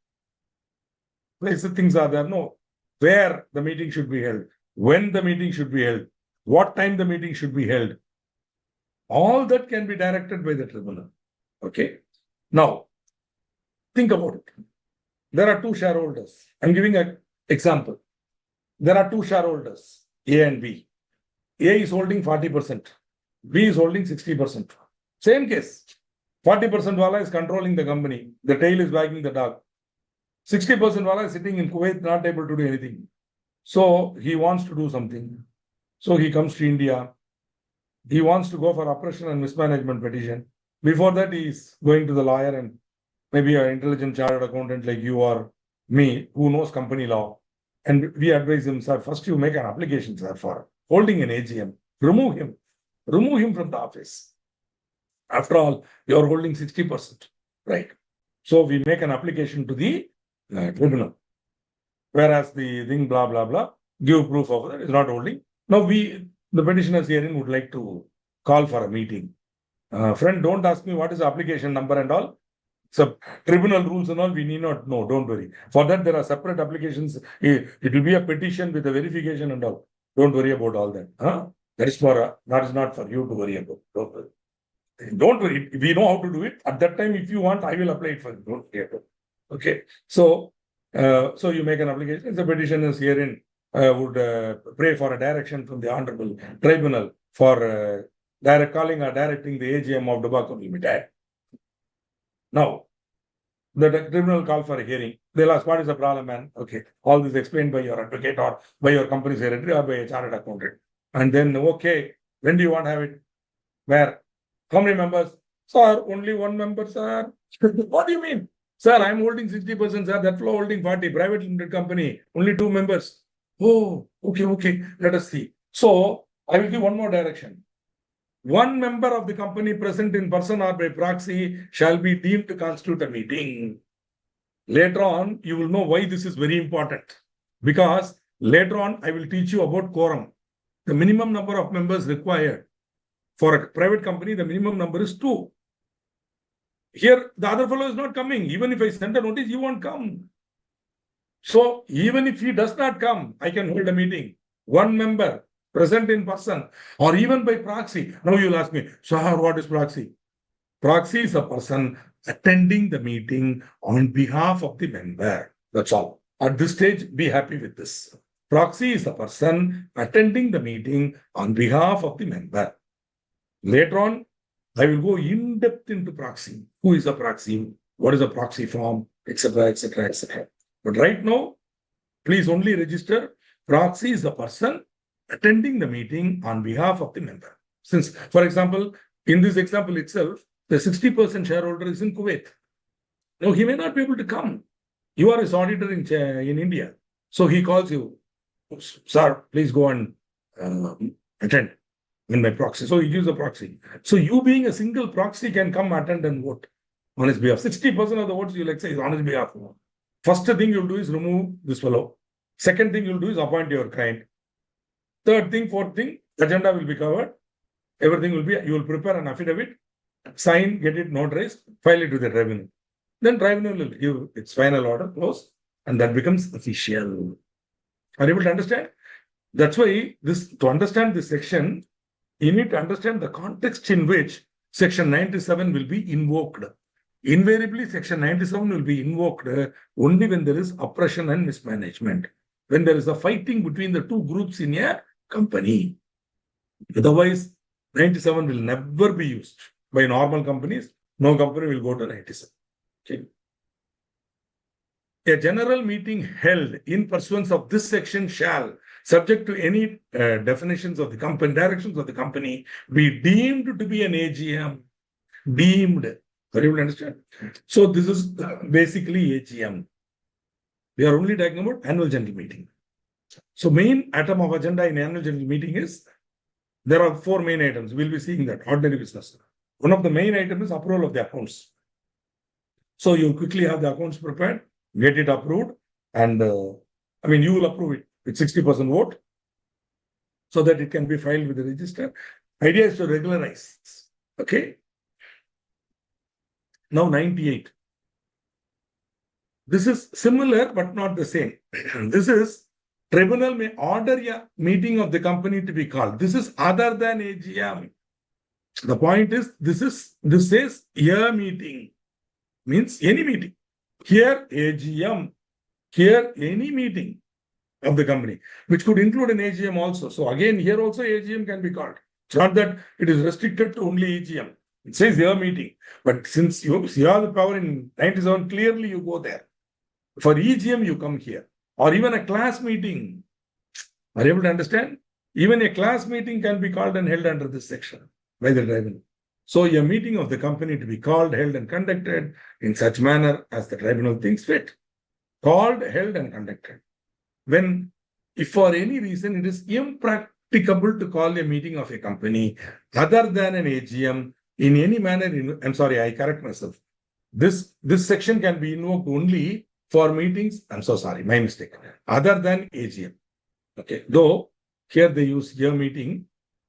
places things are there. No, where the meeting should be held, when the meeting should be held, what time the meeting should be held. All that can be directed by the tribunal. Okay. Now, think about it. There are two shareholders. I'm giving an example. There are two shareholders, A and B. A is holding 40%. B is holding 60%. Same case. 40% wala is controlling the company. The tail is wagging the dog. 60% wala is sitting in Kuwait, not able to do anything. So he wants to do something. So he comes to India. He wants to go for oppression and mismanagement petition. Before that, he is going to the lawyer and maybe an intelligent chartered accountant like you or me who knows company law. And we advise him, sir, first you make an application, sir, for holding an AGM. Remove him. Remove him from the office. After all, you are holding 60%, right? So we make an application to the tribunal. Whereas the thing, blah, blah, blah, give proof of that is not holding. Now the petitioners herein would like to call for a meeting. Friend, don't ask me what is the application number and all. So tribunal rules and all, we need not know, don't worry. For that, there are separate applications. It will be a petition with a verification and all. Don't worry about all that. That is not for you to worry about. Don't worry. We know how to do it. At that time, if you want, I will apply it for you. Don't worry about it. Okay. So you make an application. The petitioners herein would pray for a direction from the Honorable Tribunal for calling or directing the AGM of Tobacco Limited. Now, the tribunal call for a hearing. They'll ask, what is the problem, man? Okay. All this explained by your advocate or by your company secretary or by a chartered accountant. And then, okay, when do you want to have it? Where? How many members? Sir, only one member, sir. What do you mean? Sir, I'm holding 60%, sir. That flow holding 40%. Private limited company, only 2 members. Oh, okay. Let us see. So, I will give one more direction. One member of the company present in person or by proxy shall be deemed to constitute a meeting. Later on, you will know why this is very important. Because later on, I will teach you about quorum. The minimum number of members required. For a private company, the minimum number is 2. Here, the other fellow is not coming. Even if I send a notice, he won't come. So, even if he does not come, I can hold a meeting. One member present in person or even by proxy. Now you'll ask me, sir, what is proxy? Proxy is a person attending the meeting on behalf of the member. That's all. At this stage, be happy with this. Proxy is a person attending the meeting on behalf of the member. Later on, I will go in depth into proxy. Who is a proxy? What is a proxy form? Etc. etc. etc. But right now, please only register proxy is a person attending the meeting on behalf of the member. Since, for example, in this example itself, the 60% shareholder is in Kuwait. Now, he may not be able to come. You are his auditor in India. So he calls you, sir, please go and attend in my proxy. So he gives a proxy. So you being a single proxy can come attend and vote on his behalf. 60% of the votes you'll say is on his behalf. First thing you'll do is remove this fellow. Second thing you'll do is appoint your client. Third thing, fourth thing, agenda will be covered. Everything will be, you will prepare an affidavit, sign, get it notarized, file it with the tribunal. Then tribunal will give its final order, close, and that becomes official. Are you able to understand? That's why to understand this section, you need to understand the context in which section 97 will be invoked. Invariably, section 97 will be invoked only when there is oppression and mismanagement. When there is a fighting between the two groups in a company. Otherwise, 97 will never be used by normal companies. No company will go to 97. Okay. A general meeting held in pursuance of this section shall, subject to any definitions of the company, directions of the company, be deemed to be an AGM. Deemed. Are you able to understand? So this is basically AGM. We are only talking about annual general meeting. So main item of agenda in annual general meeting is, there are 4 main items. We'll be seeing that, ordinary business. One of the main items is approval of the accounts. So you quickly have the accounts prepared, get it approved, and you will approve it with 60% vote so that it can be filed with the register. Idea is to regularize. Okay. Now 98. This is similar but not the same. This is, tribunal may order a meeting of the company to be called. This is other than AGM. The point is, this says a meeting. Means any meeting. Here AGM. Here any meeting of the company, which could include an AGM also. So again, here also AGM can be called. It's not that it is restricted to only AGM. It says a meeting. But since you have the power in 97, clearly you go there. For EGM, you come here. Or even a class meeting. Are you able to understand? Even a class meeting can be called and held under this section by the tribunal. So a meeting of the company to be called, held, and conducted in such manner as the tribunal thinks fit. Called, held, and conducted. When, if for any reason it is impracticable to call a meeting of a company other than an AGM in any manner, I'm sorry, I correct myself. This section can be invoked only for meetings, I'm so sorry, my mistake, other than AGM. Okay, though here they use a meeting,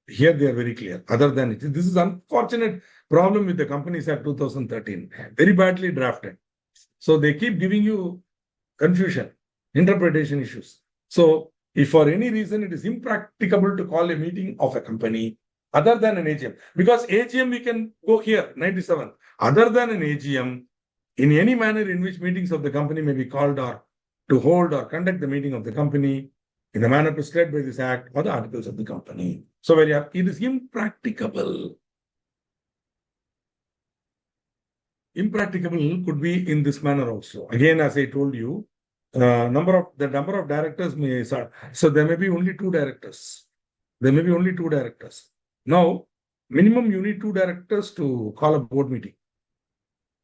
here they are very clear, other than it. This is unfortunate problem with the Companies Act 2013, very badly drafted. So they keep giving you confusion, interpretation issues. So if for any reason it is impracticable to call a meeting of a company other than an AGM, because AGM we can go here, 97, other than an AGM, in any manner in which meetings of the company may be called, or to hold or conduct the meeting of the company in the manner prescribed by this act or the articles of the company. So it is impracticable. Impracticable could be in this manner also. Again, as I told you, the number of directors may, so there may be only 2 directors. There may be only 2 directors. Now, minimum you need 2 directors to call a board meeting.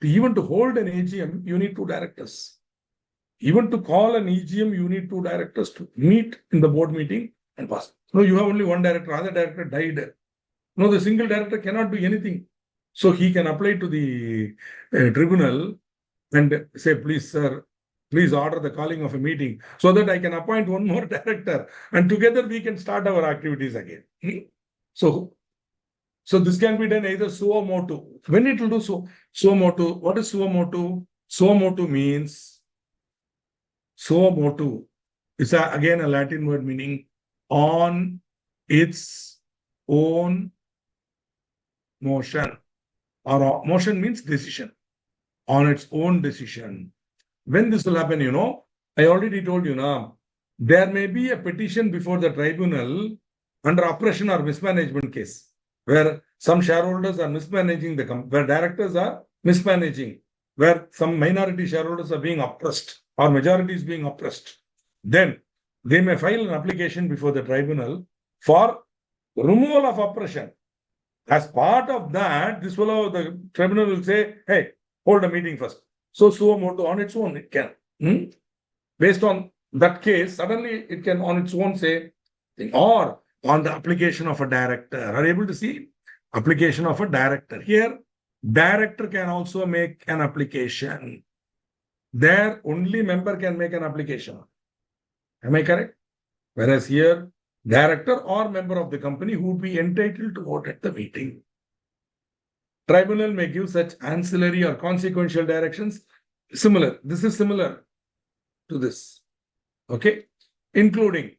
Even to hold an AGM, you need 2 directors. Even to call an EGM, you need 2 directors to meet in the board meeting and pass. No, you have only 1 director. Other director died. No, the single director cannot do anything. So he can apply to the tribunal and say, please, sir, please order the calling of a meeting so that I can appoint 1 more director and together we can start our activities again. So this can be done either suo motu. When it will do suo motu, what is suo motu? Suo motu means, suo motu is again a Latin word meaning on its own motion. Or motion means decision. On its own decision. When this will happen, I already told you now, there may be a petition before the tribunal under oppression or mismanagement case, where some shareholders are mismanaging the company, where directors are mismanaging, where some minority shareholders are being oppressed or majority is being oppressed. Then they may file an application before the tribunal for removal of oppression. As part of that, the tribunal will say, hey, hold a meeting first. So suo motu on its own, it can. Based on that case, suddenly it can on its own say, or on the application of a director. Are you able to see? Application of a director. Here, director can also make an application. There, only member can make an application. Am I correct? Whereas here, director or member of the company who would be entitled to vote at the meeting. Tribunal may give such ancillary or consequential directions. Similar. This is similar to this. Okay. Including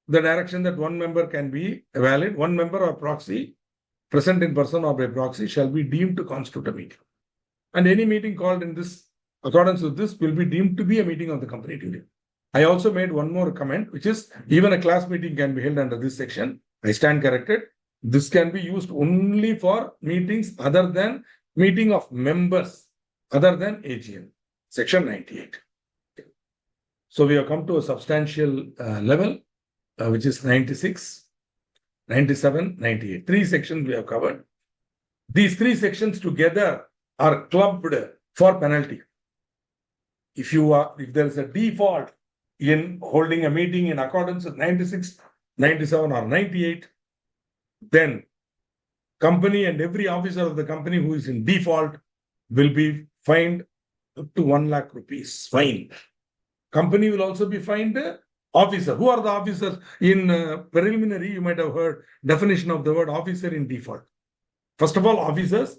the direction that one member can be valid, one member or proxy present in person or by proxy shall be deemed to constitute a meeting. And any meeting called in this accordance with this will be deemed to be a meeting of the company duty. I also made one more comment, which is even a class meeting can be held under this section. I stand corrected. This can be used only for meetings other than meeting of members, other than AGM. Section 98. So we have come to a substantial level, which is 96, 97, 98. 3 sections we have covered. These 3 sections together are clubbed for penalty. If there is a default in holding a meeting in accordance with 96, 97 or 98, then company and every officer of the company who is in default will be fined up to 1 lakh rupees. Fine. Company will also be fined officer. Who are the officers? In preliminary, you might have heard definition of the word officer in default. First of all, officers,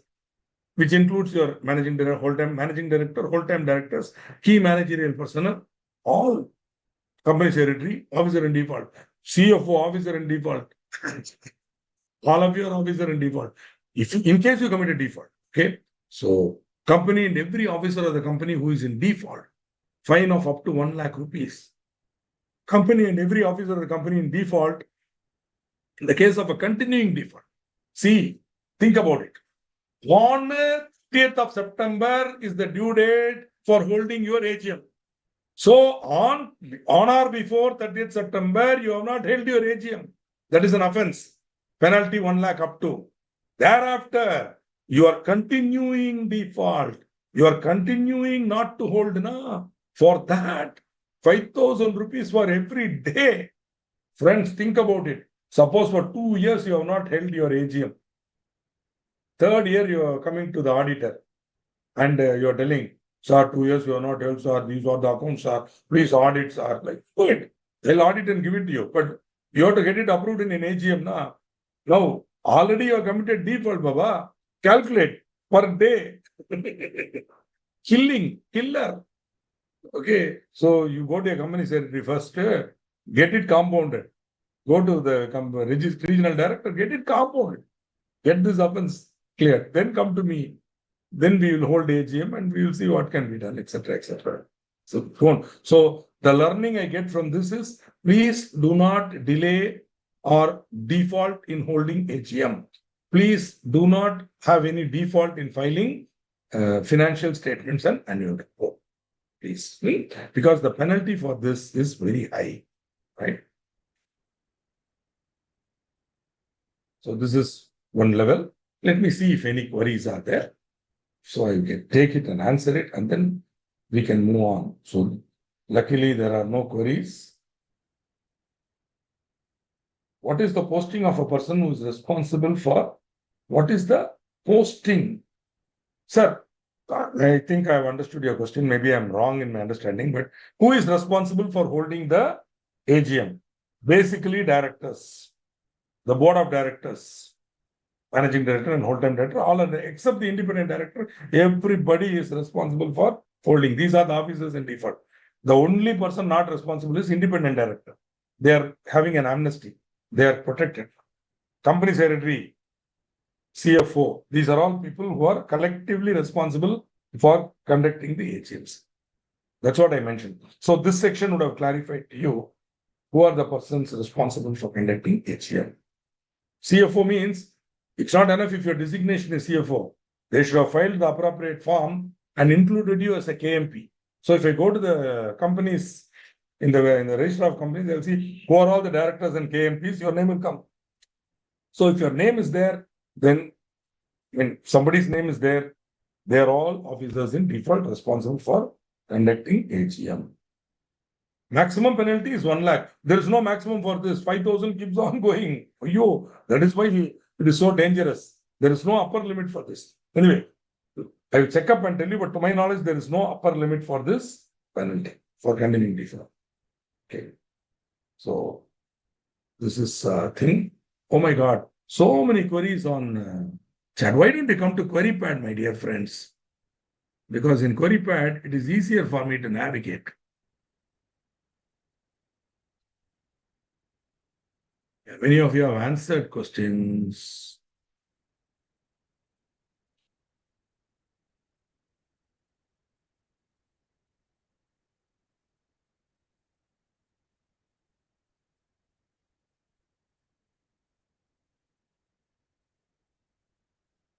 which includes your managing director, whole-time managing director, whole-time directors, key managerial personnel, all company secretary, officer in default, CFO, officer in default. All of you are officer in default. If in case you commit a default, okay. So company and every officer of the company who is in default, fine of up to 1 lakh rupees. Company and every officer of the company in default, in the case of a continuing default. See, think about it. On 30th of September is the due date for holding your AGM. So on or before 30th September, you have not held your AGM. That is an offense. Penalty 1 lakh up to. Thereafter, you are continuing default. You are continuing not to hold now. For that, 5,000 rupees for every day. Friends, think about it. Suppose for 2 years you have not held your AGM. 3rd year you are coming to the auditor and you are telling, sir, 2 years you have not held, sir, these are the accounts, sir, please audit, sir. Like, good. They'll audit and give it to you. But you have to get it approved in an AGM now. Now, already you have committed default, Baba. Calculate per day. Killer. Okay, so you go to a company secretary first, get it compounded. Go to the regional director, get it compounded. Get this offense clear. Then come to me. Then we will hold AGM and we will see what can be done, etc., etc. So the learning I get from this is, please do not delay or default in holding AGM. Please do not have any default in filing financial statements and annual report. Please, because the penalty for this is very high, right? So this is one level. Let me see if any queries are there. So I can take it and answer it, and then we can move on. So luckily there are no queries. What is the posting of a person who is responsible for? What is the posting? Sir, I think I've understood your question. Maybe I'm wrong in my understanding, but who is responsible for holding the AGM? Basically, directors, the board of directors, managing director and whole-time director, all are there, except the independent director. Everybody is responsible for holding. These are the officers in default. The only person not responsible is independent director. They are having an amnesty. They are protected. Company secretary, CFO, these are all people who are collectively responsible for conducting the AGMs. That's what I mentioned. So this section would have clarified to you who are the persons responsible for conducting AGM. CFO means it's not enough if your designation is CFO. They should have filed the appropriate form and included you as a KMP. So if I go to the companies, in the register of companies, they'll see who are all the directors and KMPs, your name will come. So if your name is there, then when somebody's name is there, they are all officers in default responsible for conducting AGM. Maximum penalty is 1 lakh. There is no maximum for this. 5,000 keeps on going. Yo, that is why it is so dangerous. There is no upper limit for this. Anyway, I will check up and tell you, but to my knowledge, there is no upper limit for this penalty for condemning default. Okay. So this is a thing. Oh my God. So many queries on chat. Why don't you come to QueryPad, my dear friends? Because in QueryPad, it is easier for me to navigate. Many of you have answered questions.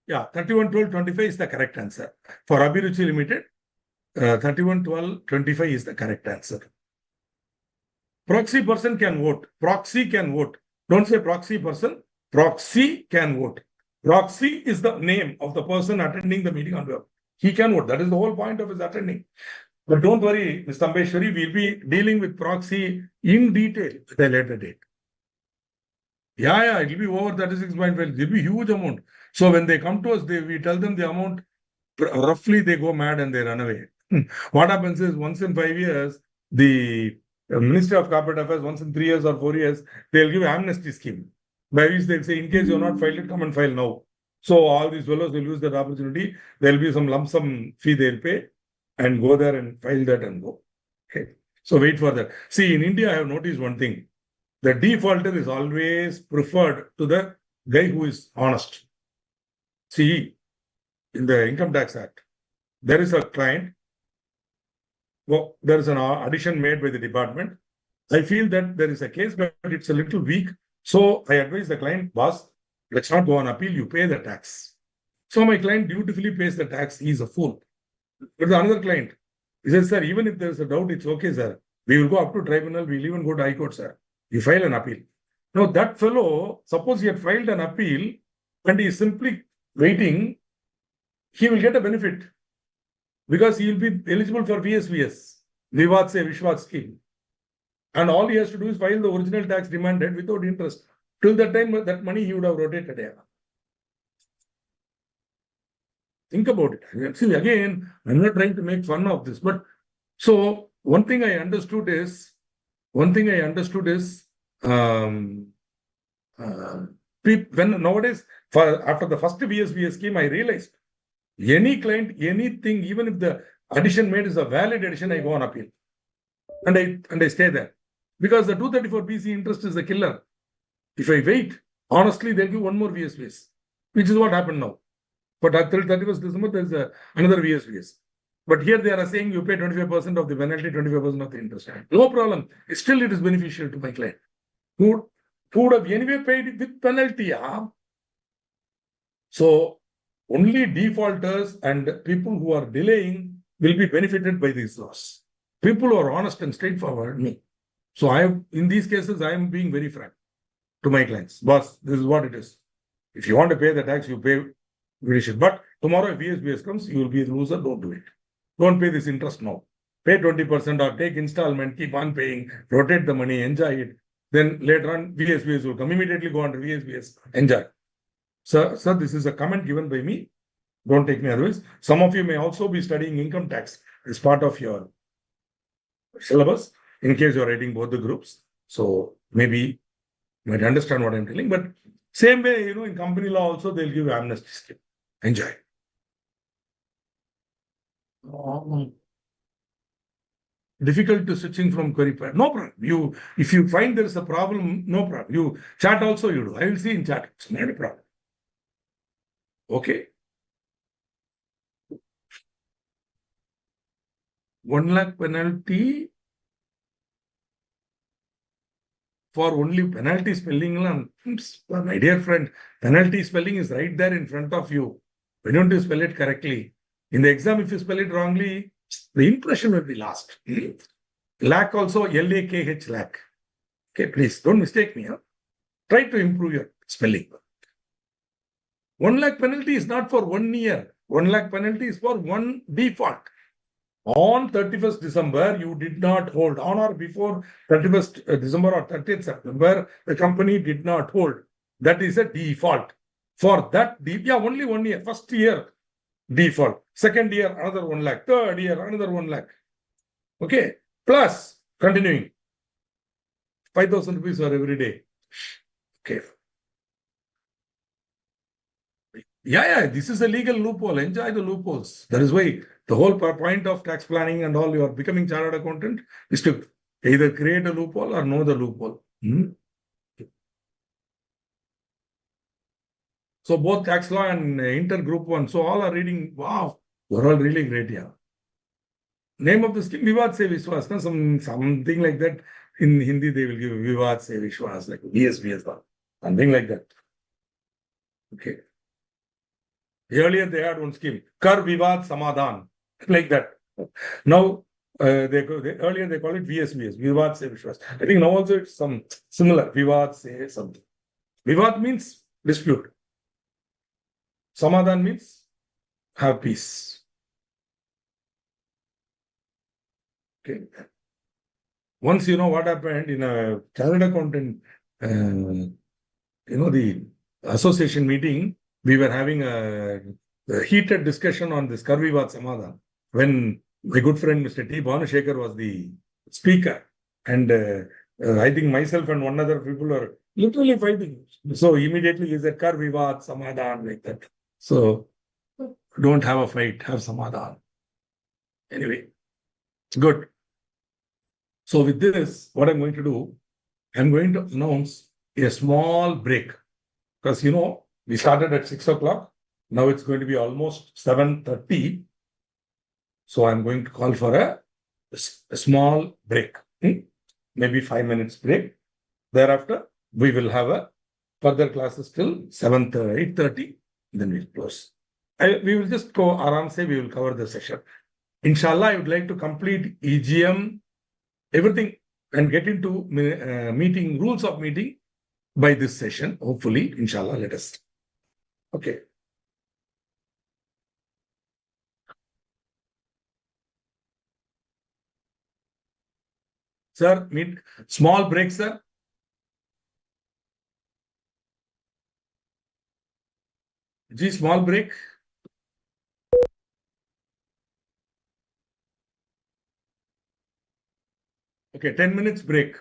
Yeah, 311225 is the correct answer. For Abhiruchi Limited, 311225 is the correct answer. Proxy person can vote. Proxy can vote. Don't say proxy person. Proxy can vote. Proxy is the name of the person attending the meeting on web. He can vote. That is the whole point of his attending. But don't worry, Mr. Ambeshwari, we'll be dealing with proxy in detail at a later date. Yeah, it will be over 36.5. It will be huge amount. So when they come to us, we tell them the amount, roughly they go mad and they run away. What happens is once in 5 years, the Ministry of Corporate Affairs, once in 3 years or 4 years, they'll give amnesty scheme. By which they'll say, in case you're not filed it, come and file now. So all these fellows will use that opportunity. There'll be some lump sum fee they'll pay and go there and file that and go. Okay. So wait for that. See, in India, I have noticed one thing. The defaulter is always preferred to the guy who is honest. See, in the Income Tax Act, there is a client. Well, there is an addition made by the department. I feel that there is a case, but it's a little weak. So I advise the client, boss, let's not go on appeal, you pay the tax. So my client dutifully pays the tax. He's a fool. But the another client, he says, sir, even if there's a doubt, it's okay, sir. We will go up to tribunal, we'll even go to High Court, sir. You file an appeal. Now that fellow, suppose he had filed an appeal and he is simply waiting, he will get a benefit because he will be eligible for VSVS, Vivad Se Vishwas scheme. And all he has to do is file the original tax demanded without interest. Till that time, that money he would have rotated. Think about it. See, again, I'm not trying to make fun of this, but so one thing I understood is, when nowadays, after the first VSVS scheme, I realized any client, anything, even if the addition made is a valid addition, I go on appeal. And I stay there. Because the 234BC interest is the killer. If I wait, honestly, they'll give one more VSVS, which is what happened now. But until 31st December, there's another VSVS. But here they are saying you pay 25% of the penalty, 25% of the interest. No problem. Still, it is beneficial to my client. Who would have anyway paid with penalty. So only defaulters and people who are delaying will be benefited by these laws. People who are honest and straightforward, me. So in these cases, I am being very frank to my clients. Boss, this is what it is. If you want to pay the tax, you pay judicial. But tomorrow, if VSBS comes, you will be the loser. Don't do it. Don't pay this interest now. Pay 20% or take installment, keep on paying, rotate the money, enjoy it. Then later on, VSBS will come. Immediately go on to VSBS. Enjoy. Sir, this is a comment given by me. Don't take me otherwise. Some of you may also be studying income tax as part of your syllabus, in case you're writing both the groups. So maybe you might understand what I'm telling. But same way, in company law also, they'll give amnesty scheme. Enjoy. Difficult to switching from QueryPad. No problem. If you find there is a problem, no problem. You chat also you do. I will see in chat. It's not a problem. Okay. 1 lakh penalty for only penalty spelling. My dear friend, penalty spelling is right there in front of you. Why don't you spell it correctly? In the exam, if you spell it wrongly, the impression will be lost. Lakh also, LAKH, lakh. Okay, please don't mistake me. Try to improve your spelling. 1 lakh penalty is not for 1 year. 1 lakh penalty is for one default. On 31st December, you did not hold. On or before 31st December or 30th September, the company did not hold. That is a default. For that, yeah, only 1 year. First year, default. Second year, another 1 lakh. Third year, another 1 lakh. Okay. Plus, continuing, 5,000 rupees for every day. Okay. Yeah, this is a legal loophole. Enjoy the loopholes. That is why the whole point of tax planning and all, you are becoming chartered accountant is to either create a loophole or know the loophole. So both tax law and intergroup one, so all are reading. Wow, we're all really great. Yeah. Name of the scheme, Vivad Se Vishwas, no? Something like that. In Hindi, they will give Vivad Se Vishwas, like VSVS, something like that. Okay. Earlier they had one scheme, Kar Vivad Samadhan, like that. Now earlier they call it VSVS, Vivad Se Vishwas. I think now also it's some similar, Vivad Se something. Vivad means dispute. Samadhan means have peace. Okay. Once you know what happened in a chartered accountant, the association meeting, we were having a heated discussion on this Karvivat Samadhan when my good friend Mr. T. Bhanushekhar was the speaker. And I think myself and one other people are literally fighting. So immediately he said Karvivat Samadhan, like that. So don't have a fight, have Samadhan. Anyway, good. So with this, what I'm going to do, I'm going to announce a small break. Because, we started at 6 o'clock. Now it's going to be almost 7:30. So I'm going to call for a small break. Maybe 5 minutes break. Thereafter, we will have a further classes till 8:30. Then we'll close. We will just go aram se, we will cover the session. Inshallah, I would like to complete EGM, everything, and get into meeting, rules of meeting by this session. Hopefully, inshallah, let us. Okay. Sir, small break, sir. G, small break. Okay, 10 minutes break.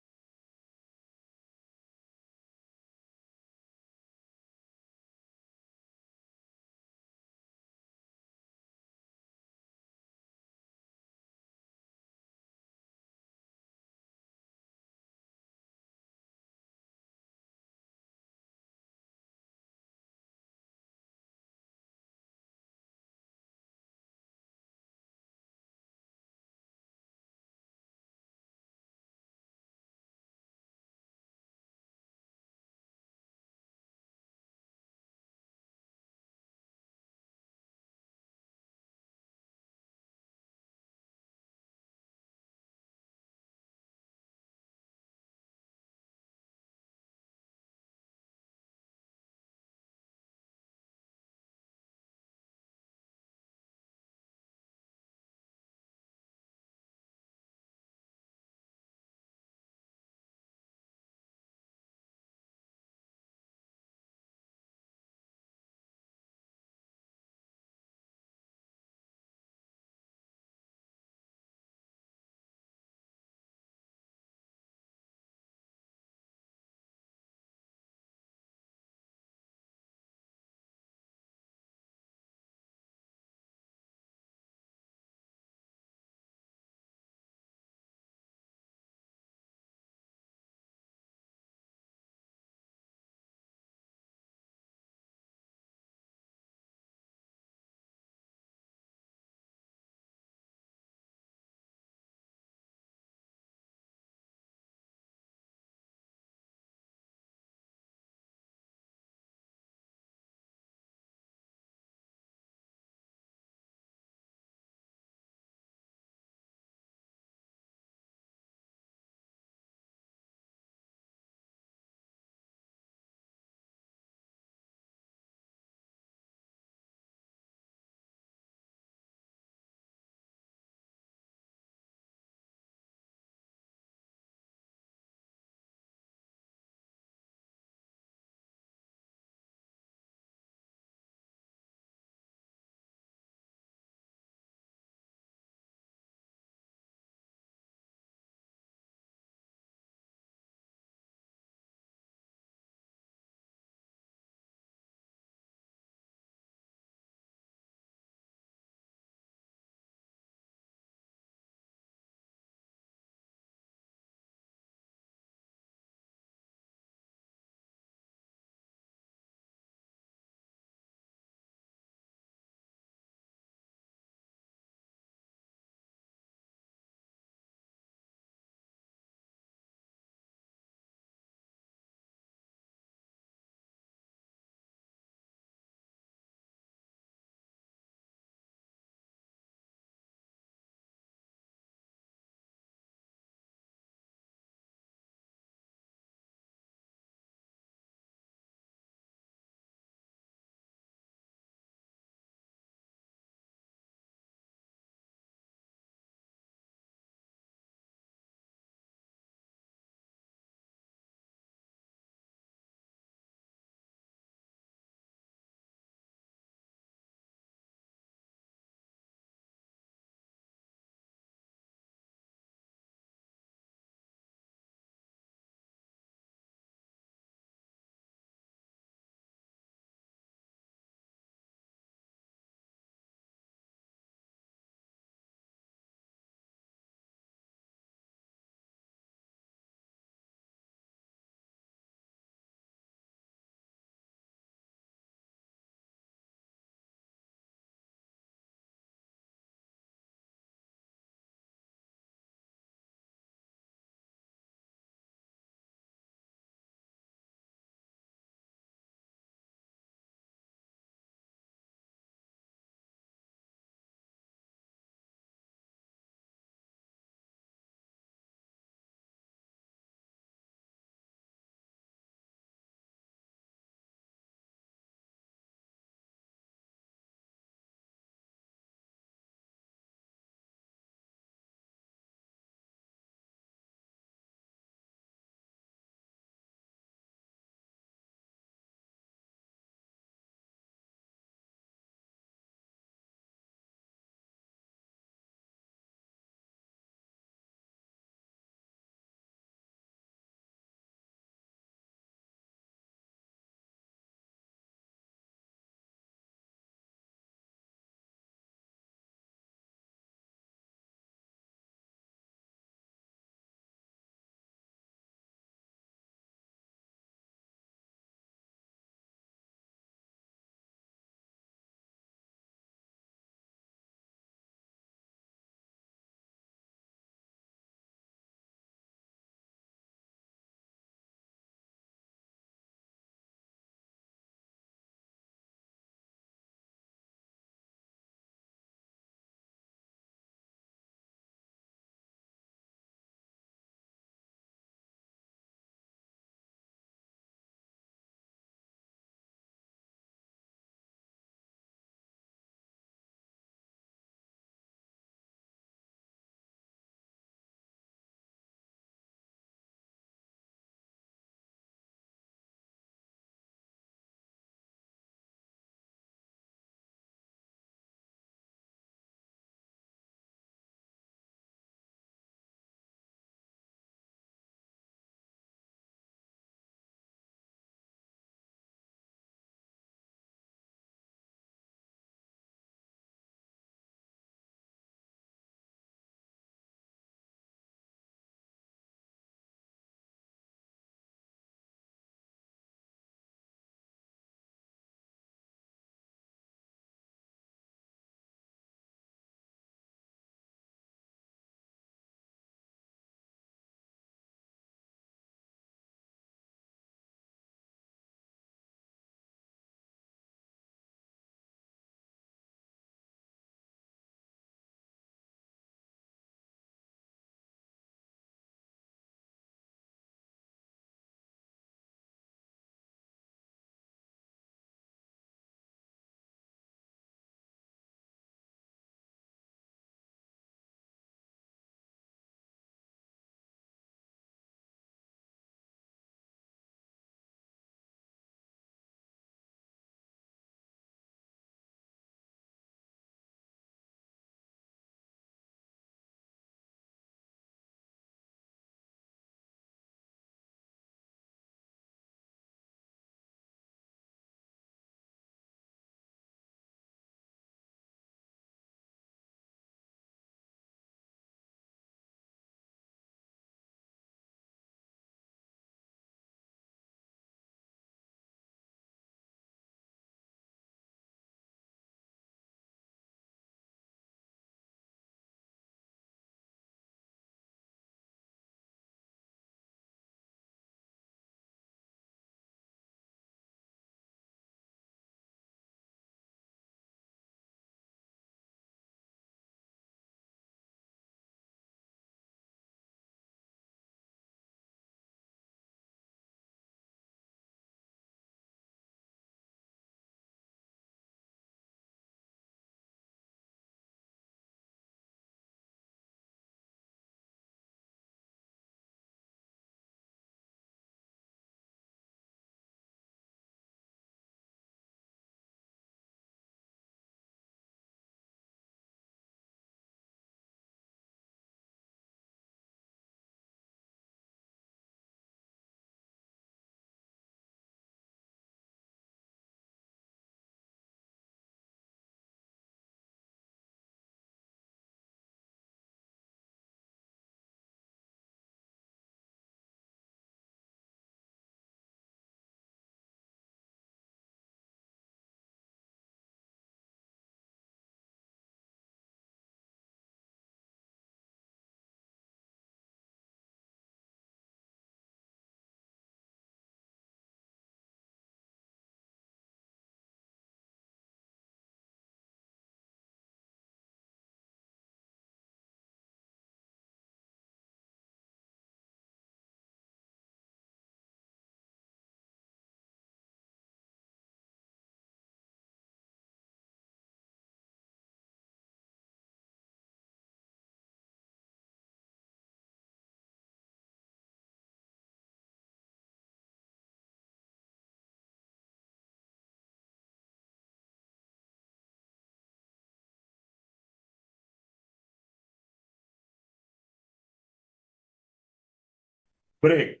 break.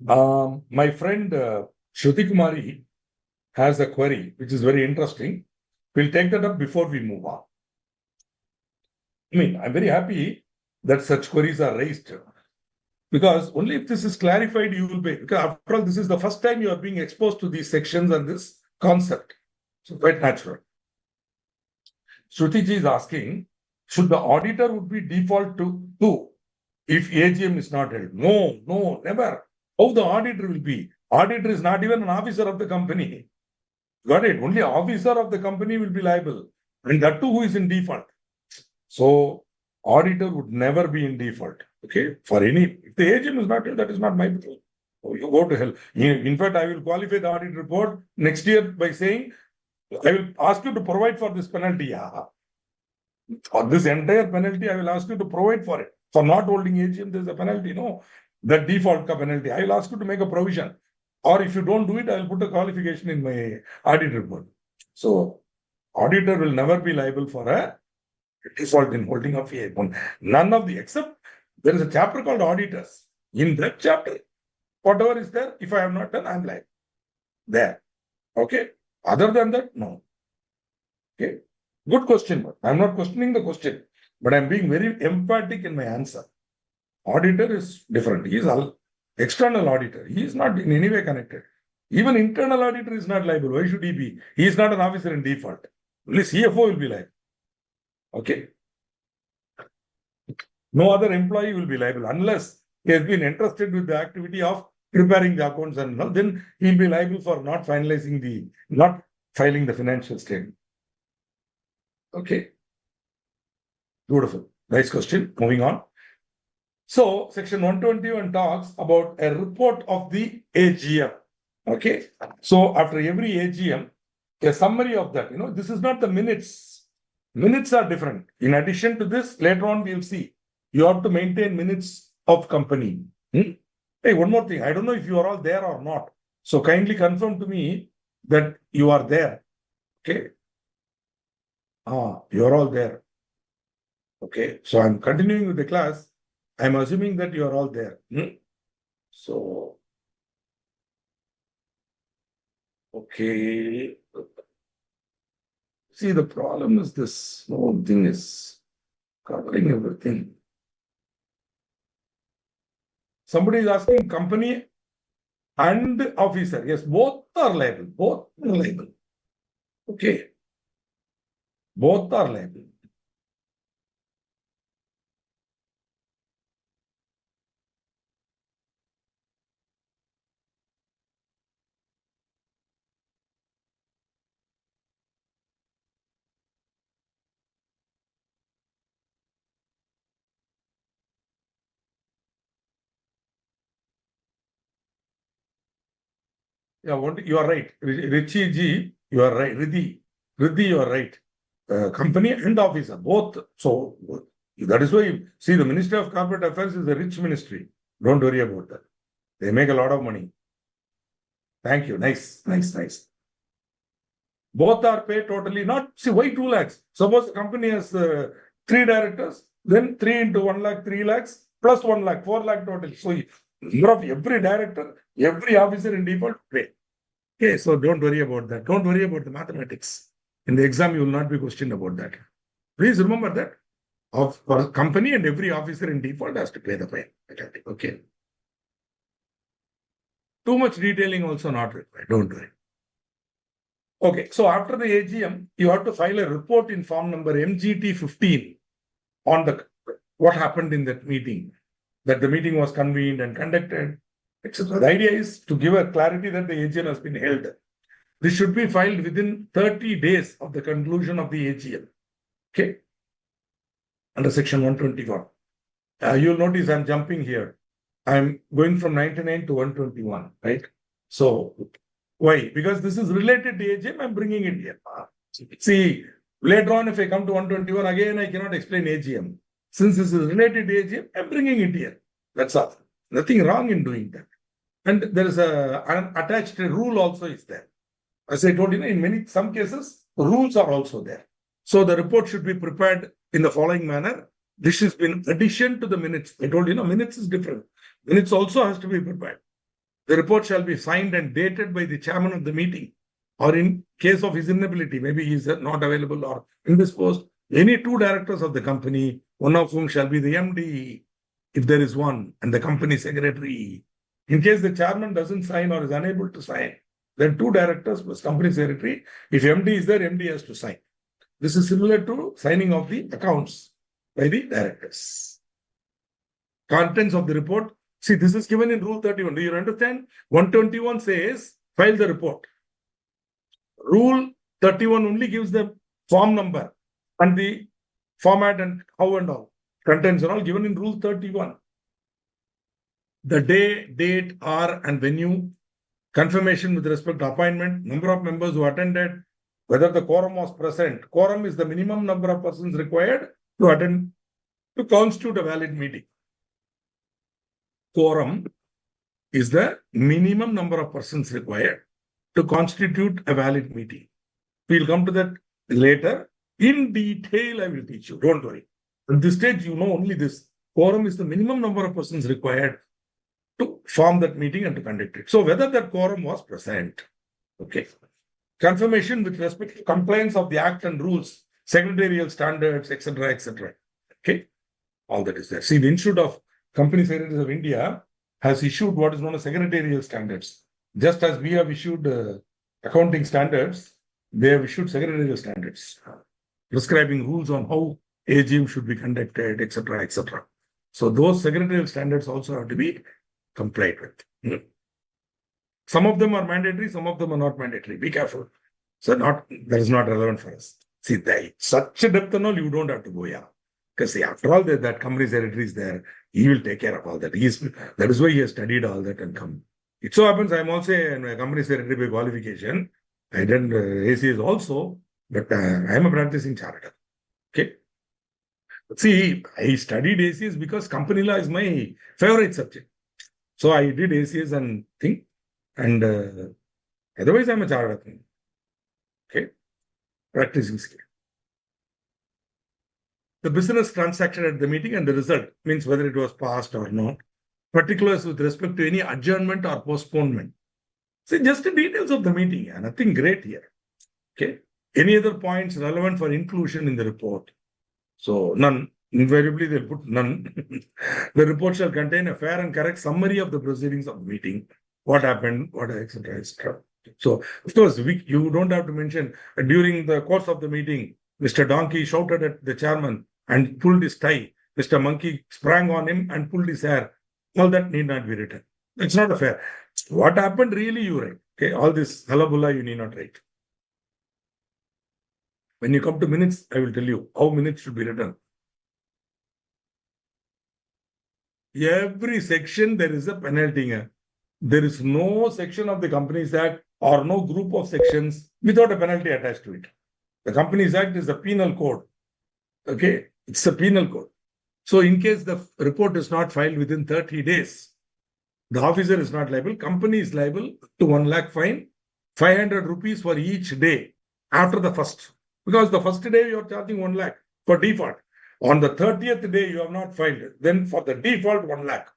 My friend Shruti Kumari has a query which is very interesting. We'll take that up before we move on. I mean, I'm very happy that such queries are raised because only if this is clarified, you will be. Because after all, this is the first time you are being exposed to these sections and this concept. So quite natural. Shruti ji is asking, should the auditor would be default to 2 if AGM is not held? No, never. How the auditor will be? Auditor is not even an officer of the company. Got it? Only officer of the company will be liable. And that too who is in default. So auditor would never be in default. Okay. For any, if the AGM is not held, that is not my problem. Oh, you go to hell. In fact, I will qualify the audit report next year by saying, I will ask you to provide for this penalty. Yeah. For this entire penalty, I will ask you to provide for it. For not holding AGM, there is a penalty. No, the default penalty. I will ask you to make a provision. Or if you don't do it, I will put a qualification in my audit report. So, auditor will never be liable for a default in holding of AGM. None of the, except there is a chapter called auditors. In that chapter, whatever is there, if I have not done, I am liable. There. Okay. Other than that, no. Okay. Good question. I'm not questioning the question, but I'm being very emphatic in my answer. Auditor is different. He is an external auditor. He is not in any way connected. Even internal auditor is not liable. Why should he be? He is not an officer in default. Only CFO will be liable. Okay. No other employee will be liable unless he has been entrusted with the activity of preparing the accounts and all. Then he'll be liable for not filing the financial statement. Okay. Beautiful. Nice question. Moving on. So, section 121 talks about a report of the AGM. Okay. So, after every AGM, a summary of that. This is not the minutes. Minutes are different. In addition to this, later on we'll see. You have to maintain minutes of company. Hey, one more thing. I don't know if you are all there or not. So, kindly confirm to me that you are there. Okay. You are all there. Okay. So, I'm continuing with the class. I'm assuming that you are all there. So, okay. See, the problem is this whole thing is covering everything. Somebody is asking company and officer. Yes, both are liable. Both are liable. Okay. Both are liable. Yeah, you are right. Richie G, you are right. Riddhi, you are right. Company and officer, both. So that is why, see, the Ministry of Corporate Affairs is a rich ministry. Don't worry about that. They make a lot of money. Thank you. Nice. Both are paid totally. Not, see, why 2 lakhs? Suppose the company has 3 directors, then 3 into 1 lakh, 3 lakhs, plus 1 lakh, 4 lakh total. So, number of every director, every officer in default pay. Okay, so don't worry about that. Don't worry about the mathematics. In the exam, you will not be questioned about that. Please remember that. For a company and every officer in default has to pay the fine. Okay. Too much detailing also not required. Don't worry. Okay, so after the AGM, you have to file a report in form number MGT 15 on what happened in that meeting, that the meeting was convened and conducted, etc. The idea is to give a clarity that the AGM has been held. This should be filed within 30 days of the conclusion of the AGM. Okay. Under section 121. You'll notice I'm jumping here. I'm going from 99 to 121, right? So, why? Because this is related to AGM, I'm bringing it here. See, later on, if I come to 121, again, I cannot explain AGM. Since this is related to AGM, I'm bringing it here. That's all. Nothing wrong in doing that. And there is an attached rule also is there. As I told you, in some cases, rules are also there. So the report should be prepared in the following manner. This has been addition to the minutes. I told you, minutes is different. Minutes also has to be prepared. The report shall be signed and dated by the chairman of the meeting, or in case of his inability, maybe he is not available or indisposed, any two directors of the company, one of whom shall be the MD, if there is one, and the company secretary. In case the chairman doesn't sign or is unable to sign, then two directors plus company secretary. If MD is there, MD has to sign. This is similar to signing of the accounts by the directors. Contents of the report. See, this is given in Rule 31. Do you understand? 121 says, file the report. Rule 31 only gives the form number and the format and how and all. Contents are all given in Rule 31. The day, date, hour, and venue, confirmation with respect to appointment, number of members who attended, whether the quorum was present. Quorum is the minimum number of persons required to attend, to constitute a valid meeting. Quorum is the minimum number of persons required to constitute a valid meeting. We'll come to that later. In detail, I will teach you. Don't worry. At this stage, you know only this. Quorum is the minimum number of persons required to form that meeting and to conduct it. So whether that quorum was present. Okay. Confirmation with respect to compliance of the act and rules, secretarial standards, etc., etc. Okay. All that is there. See, the Institute of Company Secretaries of India has issued what is known as secretarial standards. Just as we have issued accounting standards, they have issued secretarial standards, prescribing rules on how AGM should be conducted, etc., etc. So those secretarial standards also have to be complied with. Some of them are mandatory, some of them are not mandatory. Be careful. So that is not relevant for us. See, such a depth and all, you don't have to go, yeah. Because after all, that company secretary is there. He will take care of all that. That is why he has studied all that and come. It so happens I'm also a company secretary by qualification. I did ACS also, but I am a practicing chartered. Okay. See, I studied ACS because company law is my favorite subject. So I did ACS and thing. And otherwise, I'm a chartered accountant. Okay. Practicing skill. The business transacted at the meeting and the result means whether it was passed or not. Particulars with respect to any adjournment or postponement. See, just the details of the meeting. Nothing great here. Okay. Any other points relevant for inclusion in the report? So, none. Invariably, they'll put none. The report shall contain a fair and correct summary of the proceedings of the meeting. What happened, what, etc., etc. So, of course, you don't have to mention during the course of the meeting, Mr. Donkey shouted at the chairman and pulled his tie. Mr. Monkey sprang on him and pulled his hair. All that need not be written. It's not fair. What happened really, you write. Okay, all this halabulla you need not write. When you come to minutes, I will tell you how minutes should be written. Every section, there is a penalty. There is no section of the Companies Act or no group of sections without a penalty attached to it. The Companies Act is a penal code. Okay, it's a penal code. So in case the report is not filed within 30 days, the officer is not liable. Company is liable to 1 lakh fine, 500 rupees for each day after the first. Because the first day you are charging 1 lakh for default. On the 30th day you have not filed it. Then for the default 1 lakh.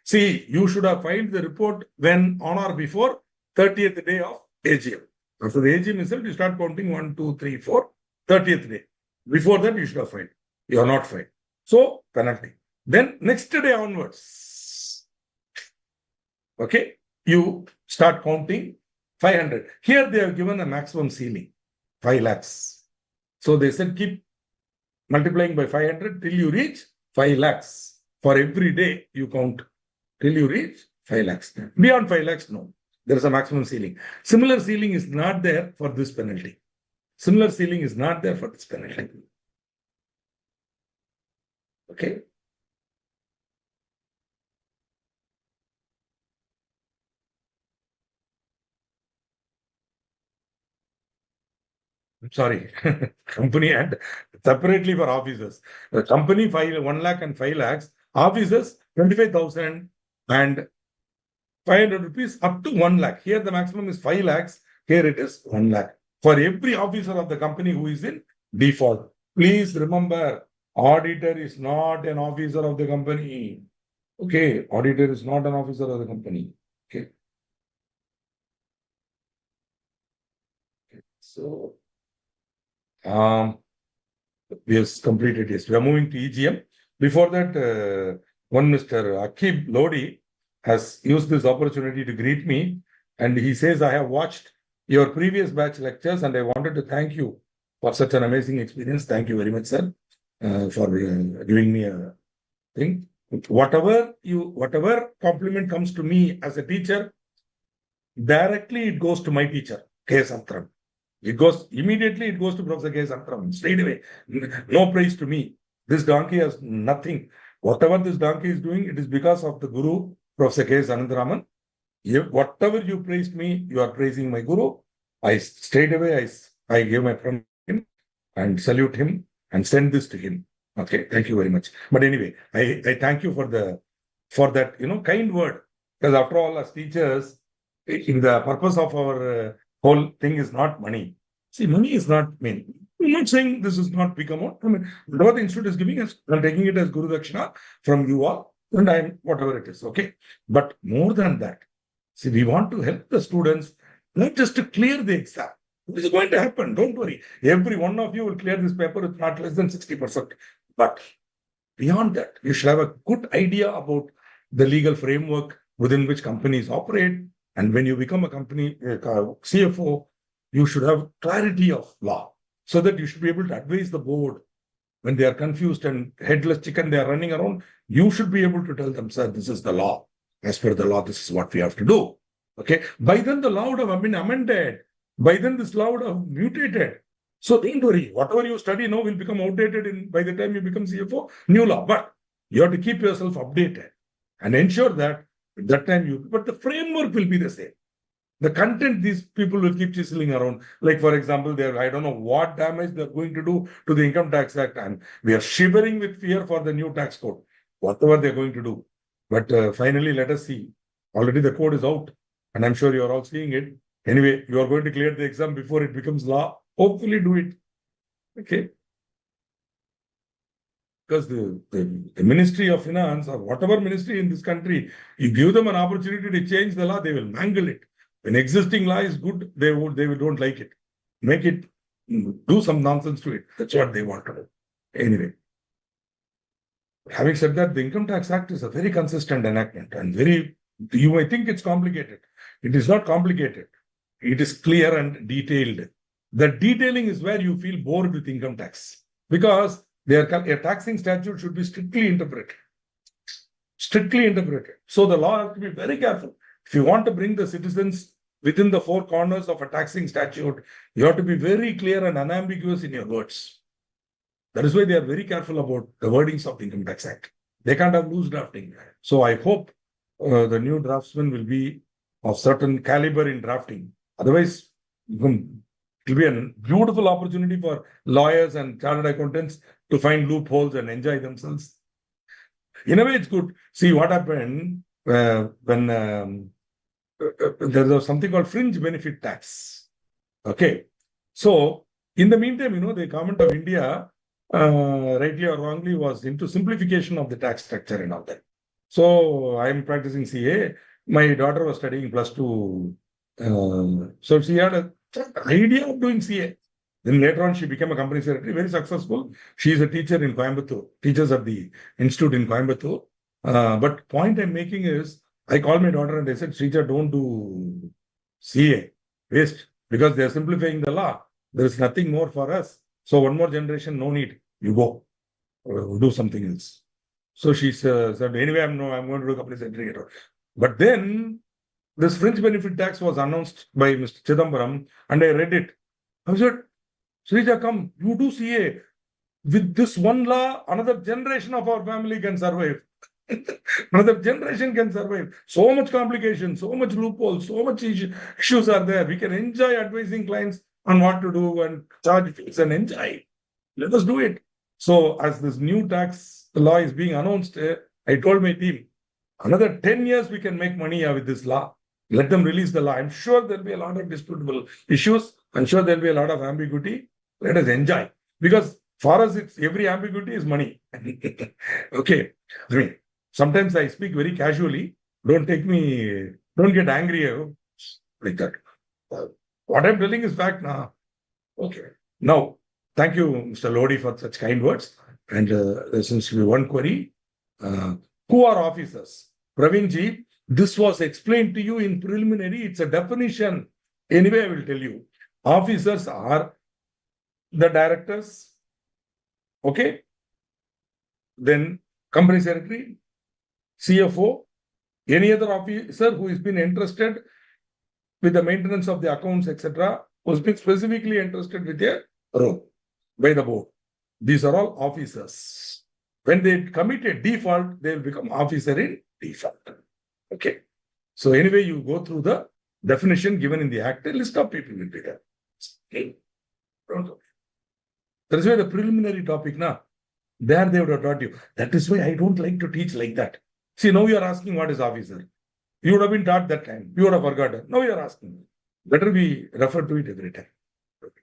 See, you should have filed the report when on or before 30th day of AGM. After the AGM itself, you start counting 1, 2, 3, 4, 30th day. Before that, you should have filed. You are not filed. So, penalty. Then next day onwards, okay, you start counting 500. Here they have given a maximum ceiling, 5 lakhs. So they said keep multiplying by 500 till you reach 5 lakhs. For every day you count till you reach 5 lakhs. Beyond 5 lakhs, no. There is a maximum ceiling. Similar ceiling is not there for this penalty. Similar ceiling is not there for this penalty. Okay. Sorry, company and separately for officers. The company file 1 lakh and 5 lakhs, officers 25,000 and 500 rupees up to 1 lakh. Here the maximum is 5 lakhs. Here it is 1 lakh. For every officer of the company who is in default. Please remember, Auditor is not an officer of the company. Okay, auditor is not an officer of the company. Okay. So, we have completed this. We are moving to EGM. Before that, one Mr. Akib Lodi has used this opportunity to greet me, and he says, I have watched your previous batch lectures and I wanted to thank you for such an amazing experience. Thank you very much, sir, for giving me a thing. Whatever compliment comes to me as a teacher, directly it goes to my teacher, K. Santram. It goes immediately, it goes to Professor K. Santram straight away. No praise to me. This donkey has nothing. Whatever this donkey is doing, it is because of the Guru, Professor K. Sanandaraman. Whatever you praised me, you are praising my Guru. I straight away, I give my from him and salute him and send this to him. Okay, thank you very much. But anyway, I thank you for that, kind word. Because after all, as teachers, in the purpose of our whole thing is not money. See, money is not mean. I'm not saying this is not big amount. I mean, whatever the institute is giving us, I'm taking it as Guru Dakshina from you all, and I'm whatever it is. Okay. But more than that, see, we want to help the students not just to clear the exam. This is going to happen. Don't worry. Every one of you will clear this paper with not less than 60%. But beyond that, you should have a good idea about the legal framework within which companies operate. And when you become a company CFO, you should have clarity of law so that you should be able to advise the board when they are confused and headless chicken, they are running around. You should be able to tell them, sir, this is the law. As per the law, this is what we have to do. Okay. By then, the law would have been amended. By then, this law would have mutated. So don't worry. Whatever you study now will become outdated by the time you become CFO, new law. But you have to keep yourself updated and ensure that at that time but the framework will be the same. The content these people will keep chiseling around. Like, for example, I don't know what damage they're going to do to the Income Tax Act. And we are shivering with fear for the new tax code, whatever they're going to do. But finally, let us see. Already the code is out, and I'm sure you're all seeing it. Anyway, you are going to clear the exam before it becomes law. Hopefully do it. Okay. Because the Ministry of Finance or whatever ministry in this country, you give them an opportunity to change the law, they will mangle it. When existing law is good, they don't like it. Make it, do some nonsense to it. That's what they want to do. Anyway. Having said that, the Income Tax Act is a very consistent enactment and you may think it's complicated. It is not complicated. It is clear and detailed. The detailing is where you feel bored with income tax because a taxing statute should be strictly interpreted. Strictly interpreted. So the law has to be very careful. If you want to bring the citizens within the four corners of a taxing statute, you have to be very clear and unambiguous in your words. That is why they are very careful about the wordings of the Income Tax Act. They can't have loose drafting. So I hope the new draftsman will be of certain caliber in drafting. Otherwise, it will be a beautiful opportunity for lawyers and chartered accountants to find loopholes and enjoy themselves. In a way, it's good. See what happened when there was something called fringe benefit tax. Okay. So in the meantime, the government of India, rightly or wrongly, was into simplification of the tax structure and all that. So I'm practicing CA. My daughter was studying +2. So she had an idea of doing CA. Then later on, she became a company secretary, very successful. She is a teacher in Coimbatore, teachers at the institute in Coimbatore. But point I'm making is, I called my daughter and I said, Srija, don't do CA, waste, because they're simplifying the law. There is nothing more for us. So one more generation, no need. You go, do something else. So she said, anyway, I'm going to do company secretary. But then this fringe benefit tax was announced by Mr. Chidambaram, and I read it. I said, Srija, come, you do CA. With this one law, another generation of our family can survive. Another generation can survive. So much complication, so much loophole, so much issues are there. We can enjoy advising clients on what to do and charge fees and enjoy. Let us do it. So as this new tax law is being announced, I told my team, another 10 years we can make money with this law. Let them release the law. I'm sure there'll be a lot of disputable issues. I'm sure there'll be a lot of ambiguity. Let us enjoy. Because For us, it's every ambiguity is money. Okay. I mean, sometimes I speak very casually. Don't get angry like that. What I'm telling is fact now. Okay. Now, thank you, Mr. Lodi, for such kind words. And there seems to be one query. Who are officers? Pravinji, this was explained to you in preliminary. It's a definition. Anyway, I will tell you. Officers are the directors. Okay. Then company secretary, CFO, any other officer who has been entrusted with the maintenance of the accounts, etc., who's been specifically entrusted with a role by the board. These are all officers. When they commit a default, they will become officer in default. Okay. So anyway, you go through the definition given in the act, a list of people will be there. Okay. That is why the preliminary topic now, there they would have taught you. That is why I don't like to teach like that. See, now you are asking what is officer. You would have been taught that time. You would have forgotten. Now you are asking. Better we refer to it every time.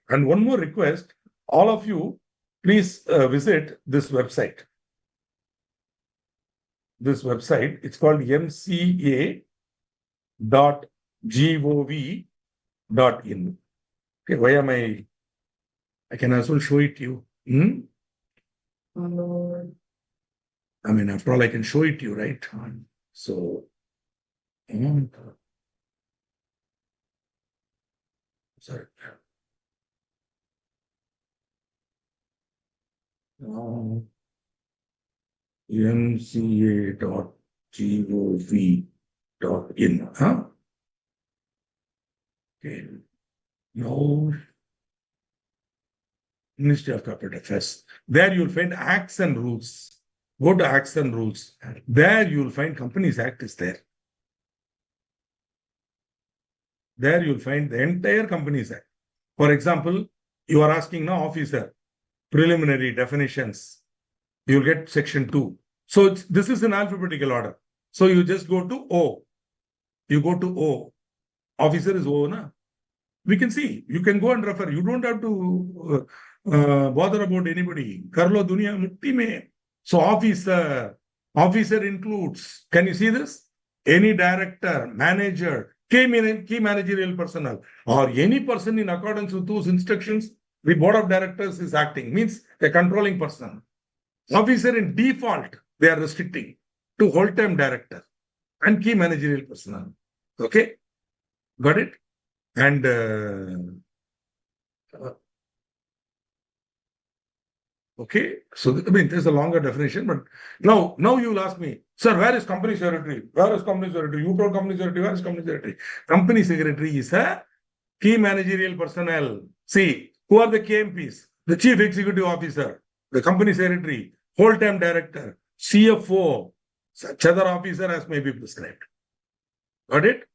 And one more request, all of you, please visit this website. This website, it's called mca.gov.in. Okay, why am I can as well show it to you. I mean, after all, I can show it to you, right? So, sorry. mca.gov.in. Huh? Okay. Now, Ministry of Corporate Affairs. There you'll find acts and rules. Go to acts and rules. There you'll find Companies Act is there. There you'll find the entire Companies Act. For example, you are asking now officer, preliminary definitions. You'll get section 2. So this is in alphabetical order. So you just go to O. You go to O. Officer is O, na? We can see. You can go and refer. You don't have to bother about anybody. Karlo dunya mukti mein. So officer includes. Can you see this? Any director, manager, key managerial personnel, or any person in accordance with those instructions, the board of directors is acting. Means a controlling person. Officer in default, they are restricting to whole-time director and key managerial personnel. Okay? Got it? And okay, so I mean, there's a longer definition, but now you will ask me, sir, where is company secretary? Where is company secretary? You told company secretary, where is company secretary? Company secretary is a key managerial personnel. See, who are the KMPs? The chief executive officer, the company secretary, whole-time director, CFO, such other officer as may be prescribed. Got it?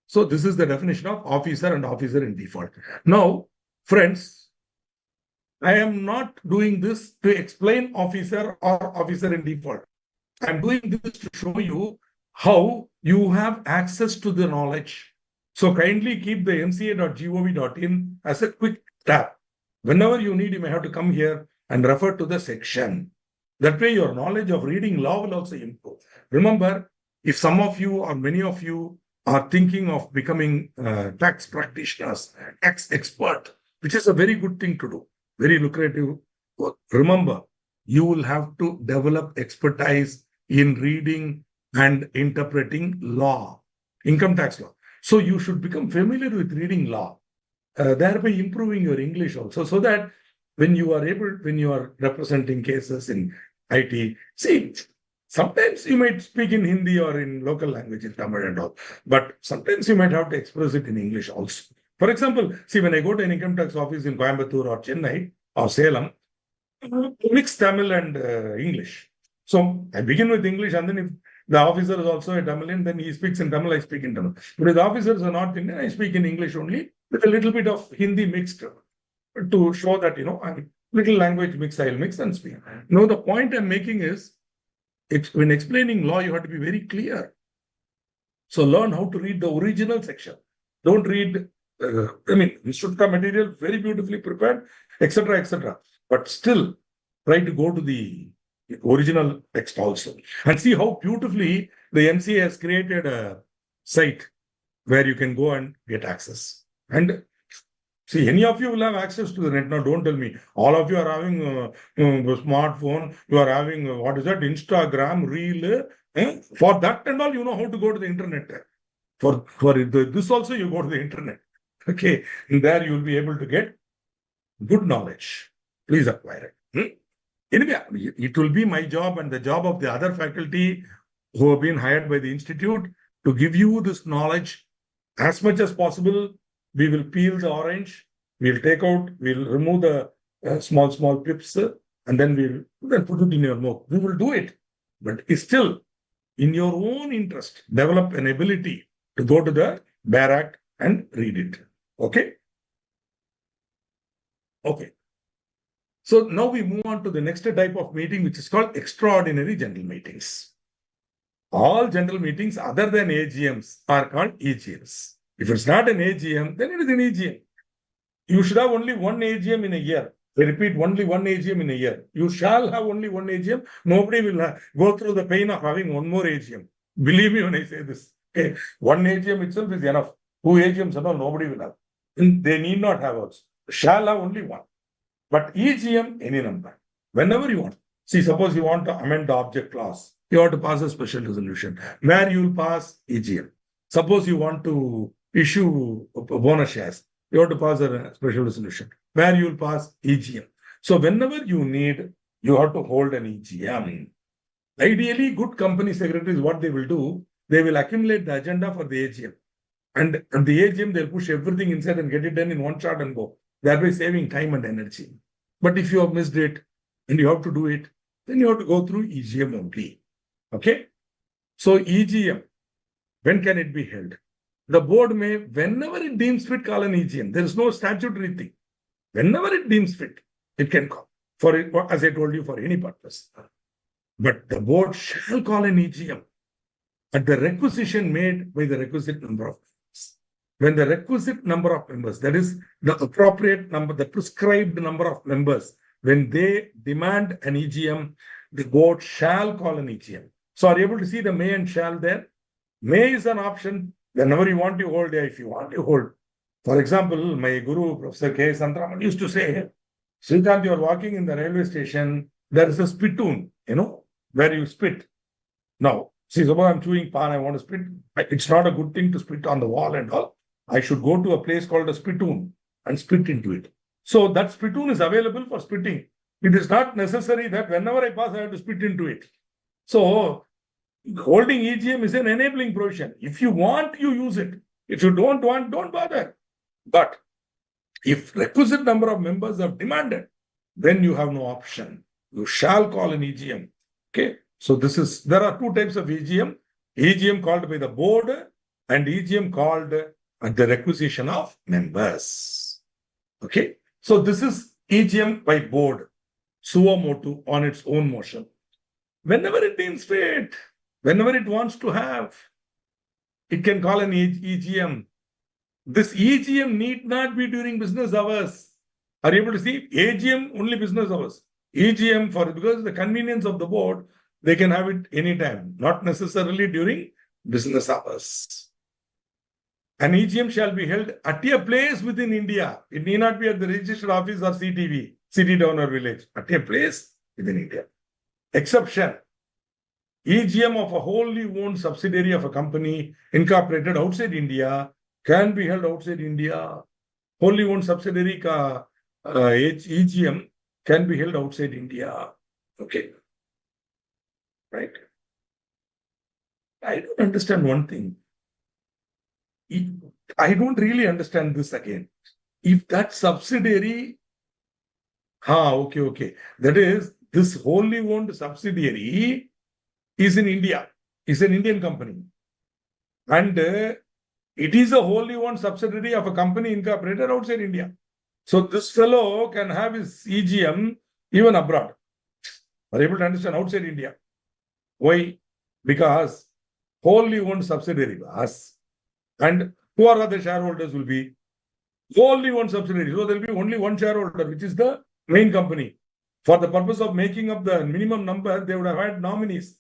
So this is the definition of officer and officer in default. Now, friends, I am not doing this to explain officer or officer in default. I'm doing this to show you how you have access to the knowledge. So kindly keep the mca.gov.in as a quick tab. Whenever you need, you may have to come here and refer to the section. That way your knowledge of reading law will also improve. Remember, if some of you or many of you are thinking of becoming tax practitioners, tax expert, which is a very good thing to do, very lucrative. Remember, you will have to develop expertise in reading and interpreting law, income tax law. So you should become familiar with reading law, thereby improving your English also, so that when you are representing cases in IT, see, sometimes you might speak in Hindi or in local language, in Tamil and all, but sometimes you might have to express it in English also. For example, see, when I go to an income tax office in Coimbatore or Chennai or Salem, mix Tamil and English. So I begin with English, and then if the officer is also a Tamilian, then he speaks in Tamil, I speak in Tamil. But if the officers are not Indian, I speak in English only, with a little bit of Hindi mixed to show that, little language mix, I'll mix and speak. Now, the point I'm making is, when explaining law, you have to be very clear. So learn how to read the original section. Don't read, Vishrutka material, very beautifully prepared, etc., etc. But still, try to go to the original text also and see how beautifully the NCA has created a site where you can go and get access. And see, any of you will have access to the net. Now, don't tell me. All of you are having a smartphone. You are having, what is that, Instagram, Reel. For that and all, you know how to go to the internet. For this also, you go to the internet. Okay. And there you will be able to get good knowledge. Please acquire it. Anyway, it will be my job and the job of the other faculty who have been hired by the institute to give you this knowledge as much as possible. We will peel the orange, we'll remove the small pips, and then we'll put it in your mouth. We will do it. But it's still in your own interest, develop an ability to go to the barrack and read it. Okay? Okay. So now we move on to the next type of meeting, which is called extraordinary general meetings. All general meetings other than AGMs are called EGMs. If it's not an AGM, then it is an EGM. You should have only one AGM in a year. I repeat, only one AGM in a year. You shall have only one AGM. Nobody will go through the pain of having one more AGM. Believe me when I say this. Okay. One AGM itself is enough. Two AGMs and all, nobody will have. And they need not have also. Shall have only one. But EGM, any number. Whenever you want. See, suppose you want to amend the object clause. You have to pass a special resolution. Where you will pass EGM. Suppose you want to issue bonus shares. You have to pass a special resolution. Where you will pass EGM. So whenever you need, you have to hold an EGM. Ideally, good company secretaries, what they will do, they will accumulate the agenda for the AGM. And the AGM, they'll push everything inside and get it done in one shot and go. Thereby saving time and energy. But if you have missed it and you have to do it, then you have to go through EGM only. Okay? So EGM, when can it be held? The board may, whenever it deems fit, call an EGM. There is no statutory thing. Whenever it deems fit, it can call. For it, as I told you, for any purpose. But the board shall call an EGM at the requisition made by the requisite number of members. When the requisite number of members, that is the appropriate number, the prescribed number of members, when they demand an EGM, the board shall call an EGM. So are you able to see the may and shall there? May is an option. Whenever you want, you hold. If you want, you hold. For example, my guru, Professor K. Santraman, used to say, Srikanth, you are walking in the railway station, there is a spittoon, where you spit. Now, see, suppose I'm chewing pan, I want to spit. It's not a good thing to spit on the wall and all. I should go to a place called a spittoon and spit into it. So that spittoon is available for spitting. It is not necessary that whenever I pass, I have to spit into it. So holding EGM is an enabling provision. If you want, you use it. If you don't want, don't bother. But if requisite number of members have demanded, then you have no option. You shall call an EGM. Okay. So there are two types of EGM. EGM called by the board and EGM called at the requisition of members. Okay. So this is EGM by board, suo motu, on its own motion. Whenever it deems fit, whenever it wants to have, it can call an EGM. This EGM need not be during business hours. Are you able to see? AGM only business hours. EGM because the convenience of the board, they can have it anytime, not necessarily during business hours. An EGM shall be held at a place within India. It need not be at the registered office or CTV, city, town or village. At a place within India. Exception. EGM of a wholly owned subsidiary of a company incorporated outside India can be held outside India. Wholly owned subsidiary EGM can be held outside India. Okay. Right. I don't understand one thing. I don't really understand this again. If that subsidiary, okay. That is, this wholly owned subsidiary is in India, is an Indian company. And it is a wholly owned subsidiary of a company incorporated outside India. So this fellow can have his EGM even abroad. Are you able to understand? Outside India. Why? Because wholly owned subsidiary was. And who are the shareholders will be? Wholly owned subsidiary. So there will be only one shareholder, which is the main company. For the purpose of making up the minimum number, they would have had nominees.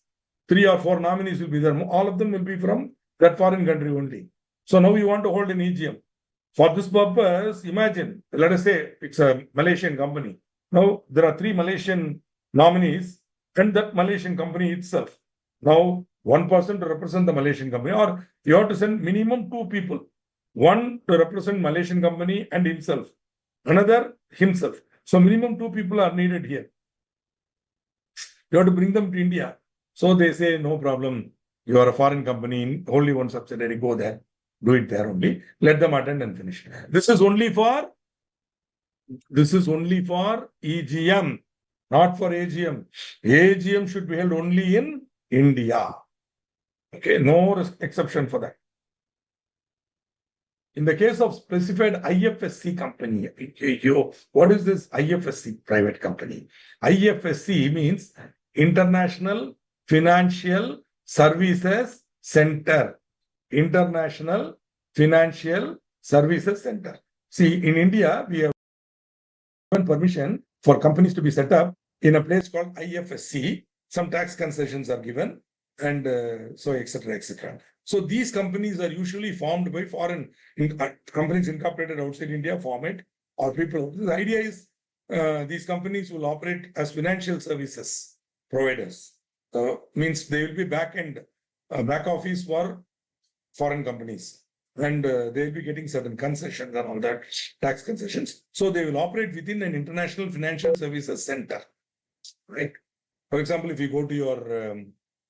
3 or 4 nominees will be there. All of them will be from that foreign country only. So now you want to hold an EGM. For this purpose, imagine, let us say it's a Malaysian company. Now there are 3 Malaysian nominees and that Malaysian company itself. Now, one person to represent the Malaysian company, or you have to send minimum 2 people. One to represent Malaysian company and himself, another himself. So minimum 2 people are needed here. You have to bring them to India. So they say, no problem. You are a foreign company, only one subsidiary, go there. Do it there only. Let them attend and finish. This is only for EGM, not for AGM. AGM should be held only in India. Okay, no exception for that. In the case of specified IFSC company, what is this IFSC private company? IFSC means International Financial Services Center. International Financial Services Center. See, in India, we have given permission for companies to be set up in a place called IFSC. Some tax concessions are given, and so etc. etc. So these companies are usually formed by foreign companies incorporated outside India, form it, or people. The idea is these companies will operate as financial services providers. Means they will be back office for foreign companies, and they will be getting certain concessions and all that, tax concessions. So they will operate within an international financial services center, right? For example, if you go to your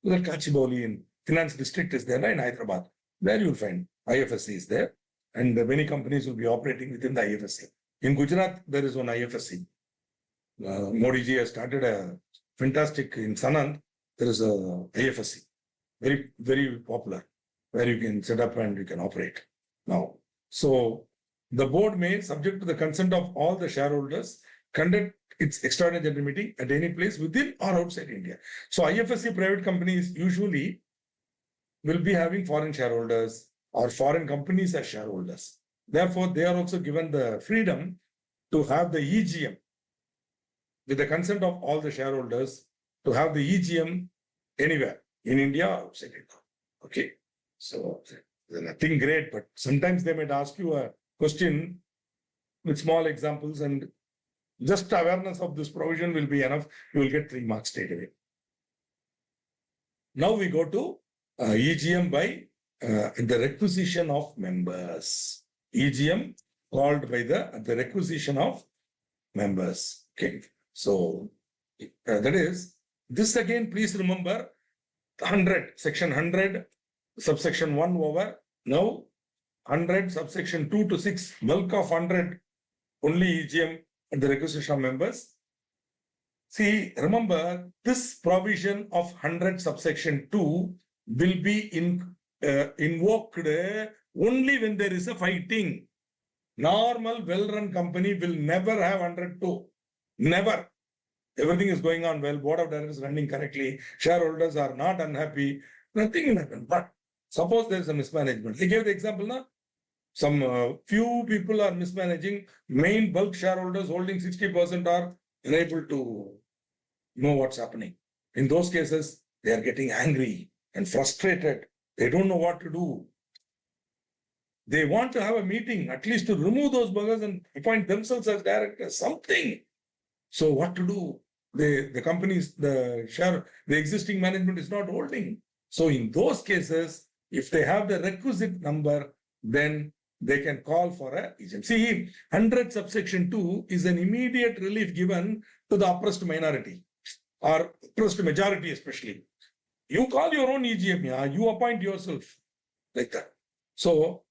Kachibowli in Finance District is there in Hyderabad, there you will find IFSC is there, and many companies will be operating within the IFSC. In Gujarat, there is one IFSC. Modi ji has started a fantastic, in Sanand, there is a IFSC, very, very popular, where you can set up and you can operate now. So the board may, subject to the consent of all the shareholders, conduct its extraordinary general meeting at any place within or outside India. So IFSC private companies usually will be having foreign shareholders or foreign companies as shareholders. Therefore, they are also given the freedom to have the EGM with the consent of all the shareholders, to have the EGM anywhere in India or outside India. Okay. So nothing great, but sometimes they might ask you a question with small examples, and just awareness of this provision will be enough. You will get 3 marks straight away. Now we go to EGM by the requisition of members. EGM called by the requisition of members. Okay. So that is, this again, please remember 100, section 100, subsection 1 over. Now 100, subsection 2 to 6, bulk of 100, only EGM and the requisition of members. See, remember, this provision of 100 subsection 2 will be invoked only when there is a fighting. Normal, well-run company will never have 102. Never. Everything is going on well. Board of directors is running correctly. Shareholders are not unhappy. Nothing will happen. But suppose there is a mismanagement. I gave the example now. Some few people are mismanaging. Main bulk shareholders holding 60% are unable to know what's happening. In those cases, they are getting angry and frustrated. They don't know what to do. They want to have a meeting, at least to remove those buggers and appoint themselves as directors, something. So what to do? The companies, the existing management is not holding. So in those cases, if they have the requisite number, then they can call for a EGM. See, 100 subsection 2 is an immediate relief given to the oppressed minority or oppressed majority especially. You call your own EGM, yeah, you appoint yourself like that. So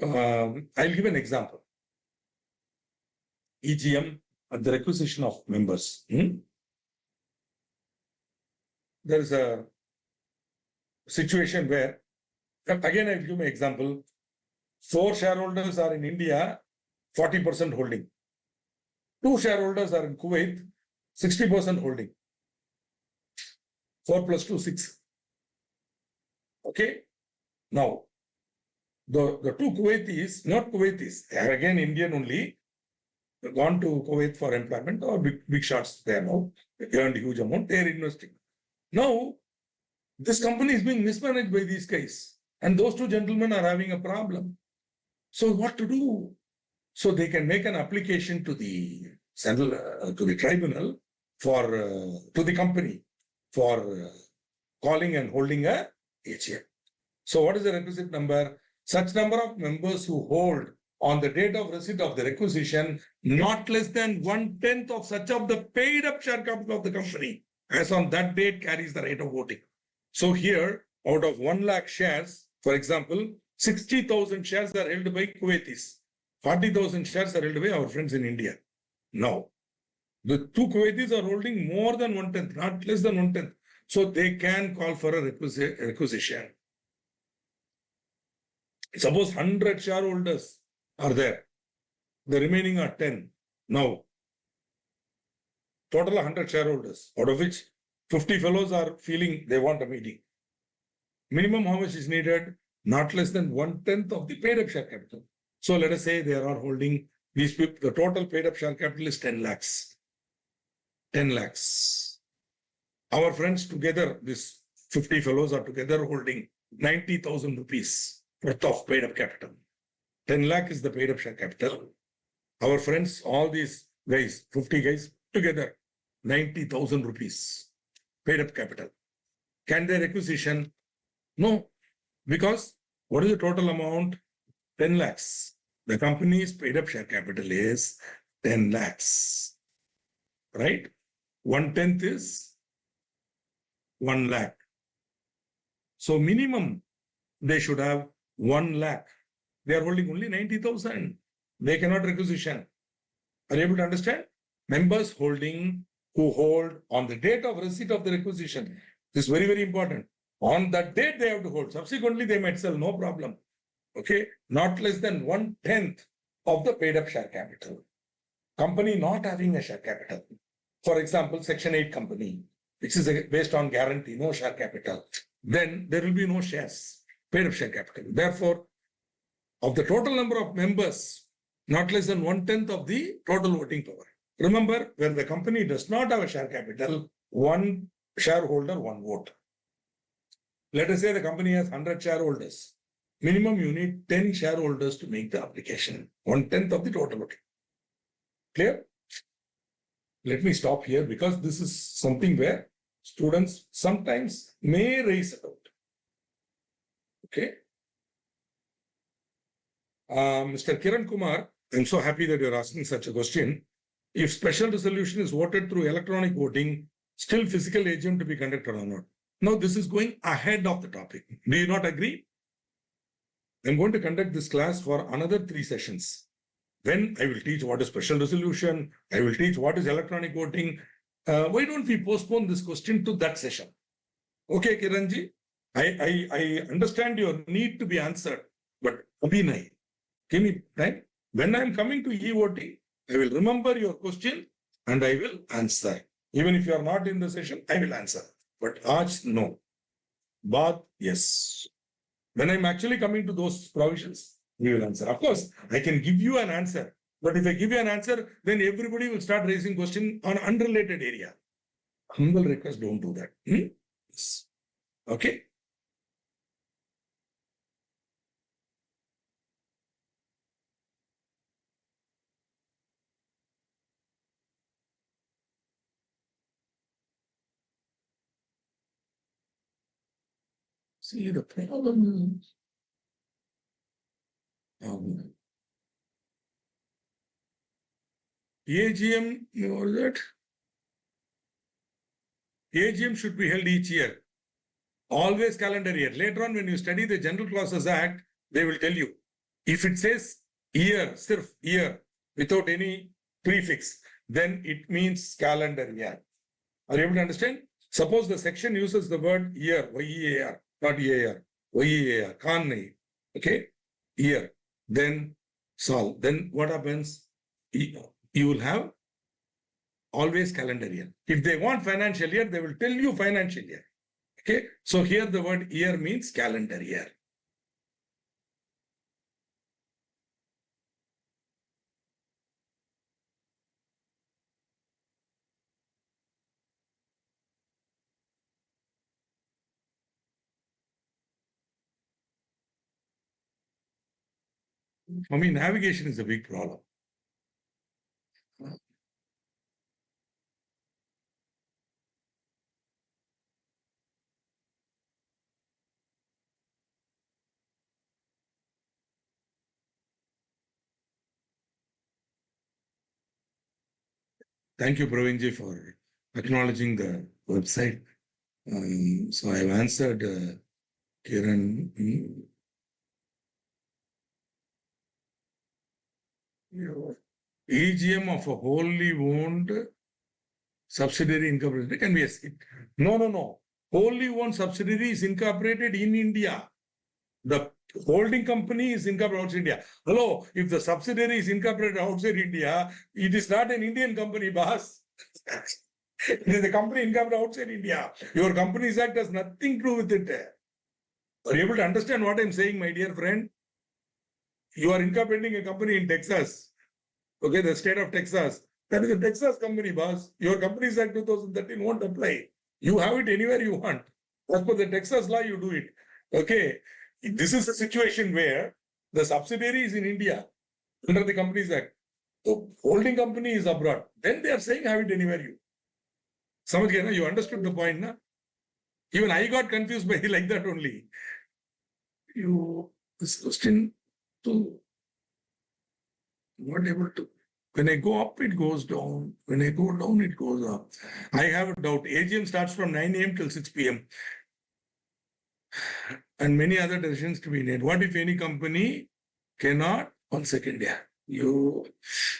I'll give an example. EGM at the requisition of members. There is a situation where, again, I'll give an example. 4 shareholders are in India, 40% holding. 2 shareholders are in Kuwait, 60% holding. 4 plus 2, 6. Okay. Now, the 2 Kuwaitis, not Kuwaitis, they are again Indian only. gone to Kuwait for employment or big shots there now, they earned huge amount, they are investing. Now, this company is being mismanaged by these guys. And those two gentlemen are having a problem. So what to do? So they can make an application to the central, to the tribunal for, to the company for calling and holding a AGM. So what is the requisite number? Such number of members who hold on the date of receipt of the requisition, not less than 1/10 of such of the paid up share capital of the company, as on that date carries the right of voting. So here, out of 1 lakh shares, for example, 60,000 shares are held by Kuwaitis. 40,000 shares are held by our friends in India. Now, the two Kuwaitis are holding more than 1/10, not less than 1/10. So they can call for a requisition. Suppose 100 shareholders are there. The remaining are 10. Now, total 100 shareholders, out of which 50 fellows are feeling they want a meeting. Minimum how much is needed? Not less than 1/10 of the paid up share capital. So let us say they are holding these people, the total paid up share capital is 10 lakhs. 10 lakhs. Our friends together, these 50 fellows are together holding 90,000 rupees worth of paid up capital. 10 lakh is the paid up share capital. Our friends, all these guys, 50 guys together, 90,000 rupees paid up capital. Can they requisition? No, because what is the total amount? 10 lakhs. The company's paid up share capital is 10 lakhs, right? 1/10 is 1 lakh. So minimum they should have 1 lakh. They are holding only 90,000. They cannot requisition. Are you able to understand? Members holding who hold on the date of receipt of the requisition. This is very, very important. On that date, they have to hold. Subsequently, they might sell, no problem. Okay, not less than 1/10 of the paid up share capital. Company not having a share capital. For example, Section 8 company, which is based on guarantee, no share capital. Then there will be no shares, paid up share capital. Therefore, of the total number of members, not less than 1/10 of the total voting power. Remember, when the company does not have a share capital, one shareholder, one vote. Let us say the company has 100 shareholders. Minimum you need 10 shareholders to make the application. 1/10 of the total voting. Clear? Let me stop here because this is something where students sometimes may raise a doubt. Okay. Mr. Kiran Kumar, I'm so happy that you're asking such a question. If special resolution is voted through electronic voting, still physical AGM to be conducted or not? Now, this is going ahead of the topic. Do you not agree? I'm going to conduct this class for another 3 sessions. Then I will teach what is special resolution. I will teach what is electronic voting. Why don't we postpone this question to that session? Okay, Kiranji, I understand your need to be answered, but Abhinay, give me time. When I'm coming to e-voting, I will remember your question and I will answer. Even if you are not in the session, I will answer. But Aaj, no. Baat, yes. When I'm actually coming to those provisions, we will answer. Of course, I can give you an answer. But if I give you an answer, then everybody will start raising question on unrelated area. Humble request, don't do that. Yes. Okay. See, the problem is, AGM, what is that? AGM should be held each year. Always calendar year. Later on, when you study the General Clauses Act, they will tell you. If it says year, sirf year, without any prefix, then it means calendar year. Are you able to understand? Suppose the section uses the word year, Y-E-A-R, not E-A-R, Y-E-A-R, can't nahi. Okay? Year. Then Saal. Then what happens? You will have always calendar year. If they want financial year, they will tell you financial year. Okay? So here the word year means calendar year. For me, navigation is a big problem. Thank you, Pravinji, for acknowledging the website. So I've answered Kiran. EGM of a wholly owned subsidiary incorporated can be a no. Wholly owned subsidiary is incorporated in India. The holding company is incorporated outside India. Hello, if the subsidiary is incorporated outside India, it is not an Indian company, boss. It is a company incorporated outside India. Your Companies Act has nothing to do with it. Are you able to understand what I'm saying, my dear friend? You are incorporating a company in Texas. Okay, the state of Texas. That is a Texas company, boss. Your Companies Act 2013 won't apply. You have it anywhere you want. As per the Texas law, you do it. Okay. This is a situation where the subsidiary is in India under the Companies Act. So holding company is abroad. Then they are saying have it anywhere you. Samajh gaya na? You understood the point, na? Even I got confused by like that only. This question to not able to. When I go up, it goes down. When I go down, it goes up. I have a doubt. AGM starts from 9 a.m. till 6 p.m. And many other decisions to be made. What if any company cannot? 1 second, yeah. You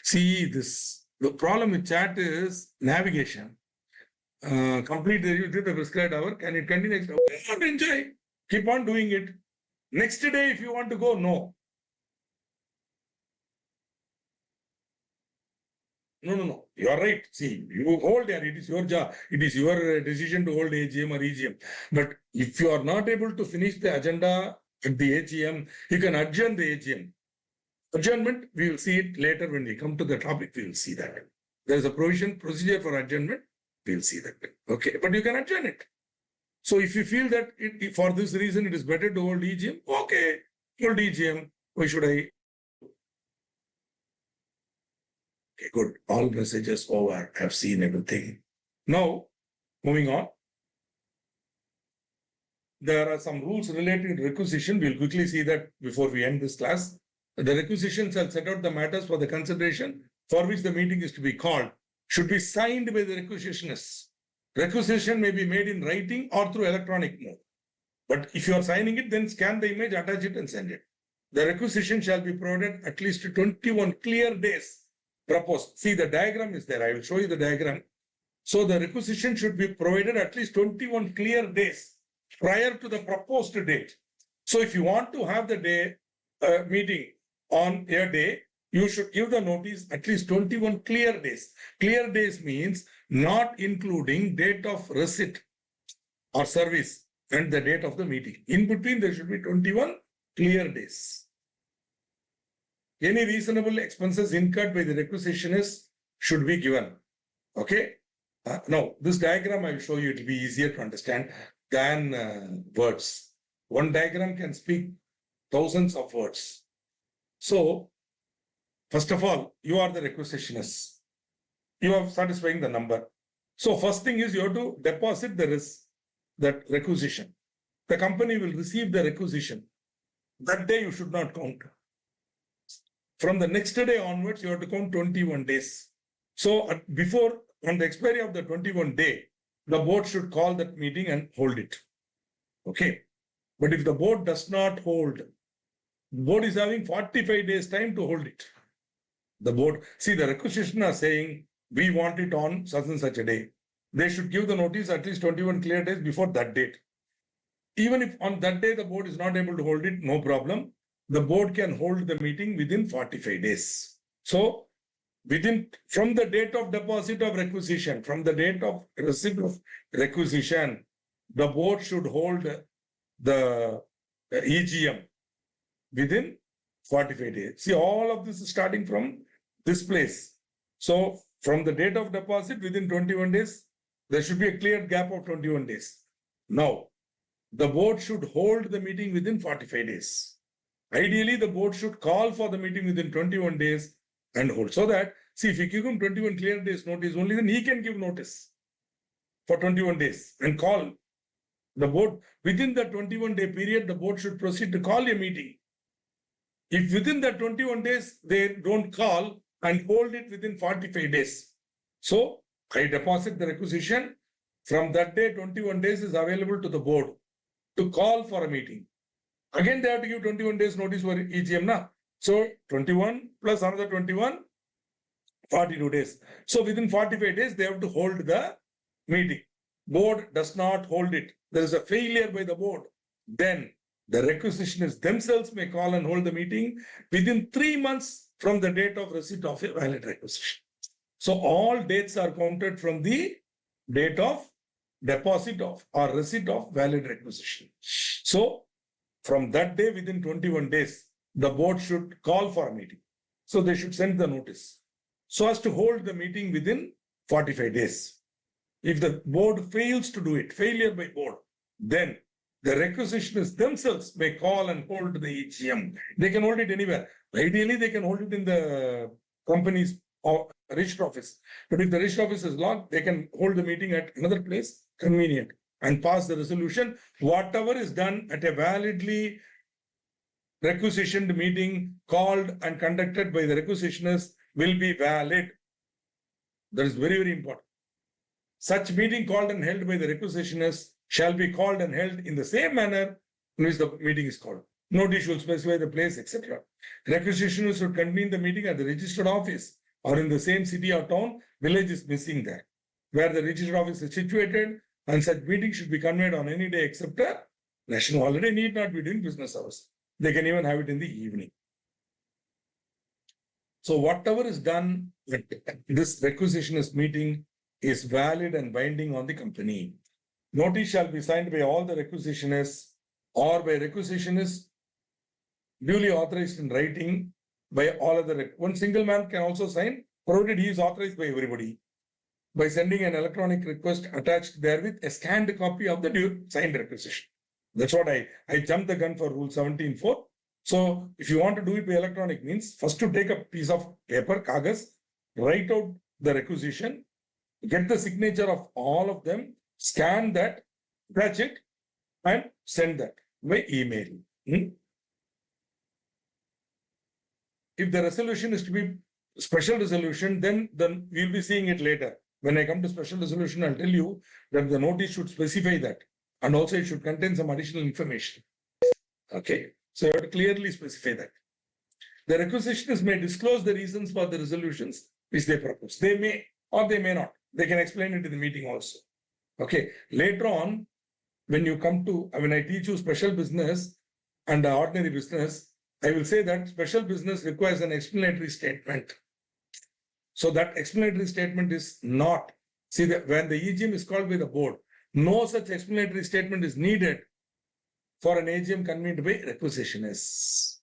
see this. The problem with chat is navigation. Complete the prescribed hour. Can it continue next hour? Not enjoy. Keep on doing it. Next day, if you want to go, no. No. You are right. See, you hold there. It is your job. It is your decision to hold AGM or EGM. But if you are not able to finish the agenda at the AGM, you can adjourn the AGM. Adjournment, we will see it later when we come to the topic. We will see that. There is a procedure for adjournment. We will see that. Okay, but you can adjourn it. So if you feel that for this reason it is better to hold EGM, okay, hold EGM. Why should I? Okay, good. All messages over. I've seen everything. Now, moving on. There are some rules relating to requisition. We'll quickly see that before we end this class. The requisition shall set out the matters for the consideration for which the meeting is to be called. Should be signed by the requisitionists. Requisition may be made in writing or through electronic mode. But if you are signing it, then scan the image, attach it, and send it. The requisition shall be provided at least 21 clear days proposed. See, the diagram is there. I will show you the diagram. So the requisition should be provided at least 21 clear days prior to the proposed date. So if you want to have the day meeting on a day, you should give the notice at least 21 clear days. Clear days means not including date of receipt or service and the date of the meeting. In between, there should be 21 clear days. Any reasonable expenses incurred by the requisitionist should be given. Okay. Now, this diagram I will show you. It will be easier to understand than words. One diagram can speak thousands of words. So, first of all, you are the requisitionist. You are satisfying the number. So, first thing is you have to deposit that requisition. The company will receive the requisition. That day you should not count. From the next day onwards, you have to count 21 days. So, before, on the expiry of the 21 day, the board should call that meeting and hold it. Okay. But if the board does not hold, the board is having 45 days time to hold it. The board, see, the requisition are saying, we want it on such and such a day. They should give the notice at least 21 clear days before that date. Even if on that day the board is not able to hold it, no problem. The board can hold the meeting within 45 days. So, from the date of deposit of requisition, from the date of receipt of requisition, the board should hold the EGM within 45 days. See, all of this is starting from this place. So, from the date of deposit within 21 days, there should be a clear gap of 21 days. Now, the board should hold the meeting within 45 days. Ideally, the board should call for the meeting within 21 days and hold. So that, see, if you give him 21 clear days notice, only then he can give notice for 21 days and call the board. Within the 21-day period, the board should proceed to call a meeting. If within the 21 days, they don't call and hold it within 45 days. So I deposit the requisition. From that day, 21 days is available to the board to call for a meeting. Again, they have to give 21 days notice for EGM now. So 21 plus another 21, 42 days. So within 45 days, they have to hold the meeting. Board does not hold it. There is a failure by the board. Then the requisitionists themselves may call and hold the meeting within 3 months from the date of receipt of a valid requisition. So all dates are counted from the date of deposit of or receipt of valid requisition. So from that day, within 21 days, the board should call for a meeting. So they should send the notice so as to hold the meeting within 45 days. If the board fails to do it, failure by board, then the requisitionists themselves may call and hold the EGM. They can hold it anywhere. Ideally, they can hold it in the company's or register office. But if the register office is locked, they can hold the meeting at another place, convenient, and pass the resolution. Whatever is done at a validly requisitioned meeting called and conducted by the requisitionists will be valid. That is very, very important. Such meeting called and held by the requisitionists shall be called and held in the same manner in which the meeting is called. Notice should specify the place, etc. Requisitionists should convene the meeting at the registered office or in the same city or town. Village is missing there, where the registered office is situated, and such meeting should be convened on any day except a national holiday, need not be during business hours. They can even have it in the evening. So whatever is done at this requisitionist meeting is valid and binding on the company. Notice shall be signed by all the requisitionists or by requisitionists duly authorized in writing by all other. One single man can also sign, provided he is authorized by everybody, by sending an electronic request attached therewith a scanned copy of the signed requisition. That's what I jumped the gun for Rule 17.4. So if you want to do it by electronic means, first to take a piece of paper, kagas, write out the requisition, get the signature of all of them, scan that, attach it, and send that by email. If the resolution is to be special resolution, then we'll be seeing it later. When I come to special resolution, I'll tell you that the notice should specify that. And also it should contain some additional information. Okay. So you have to clearly specify that. The requisitionists may disclose the reasons for the resolutions which they propose. They may or they may not. They can explain it in the meeting also. Okay. Later on, when you come to, when I teach you special business and ordinary business, I will say that special business requires an explanatory statement. So that explanatory statement is not, see that when the EGM is called by the board, no such explanatory statement is needed for an AGM convened by requisitionists.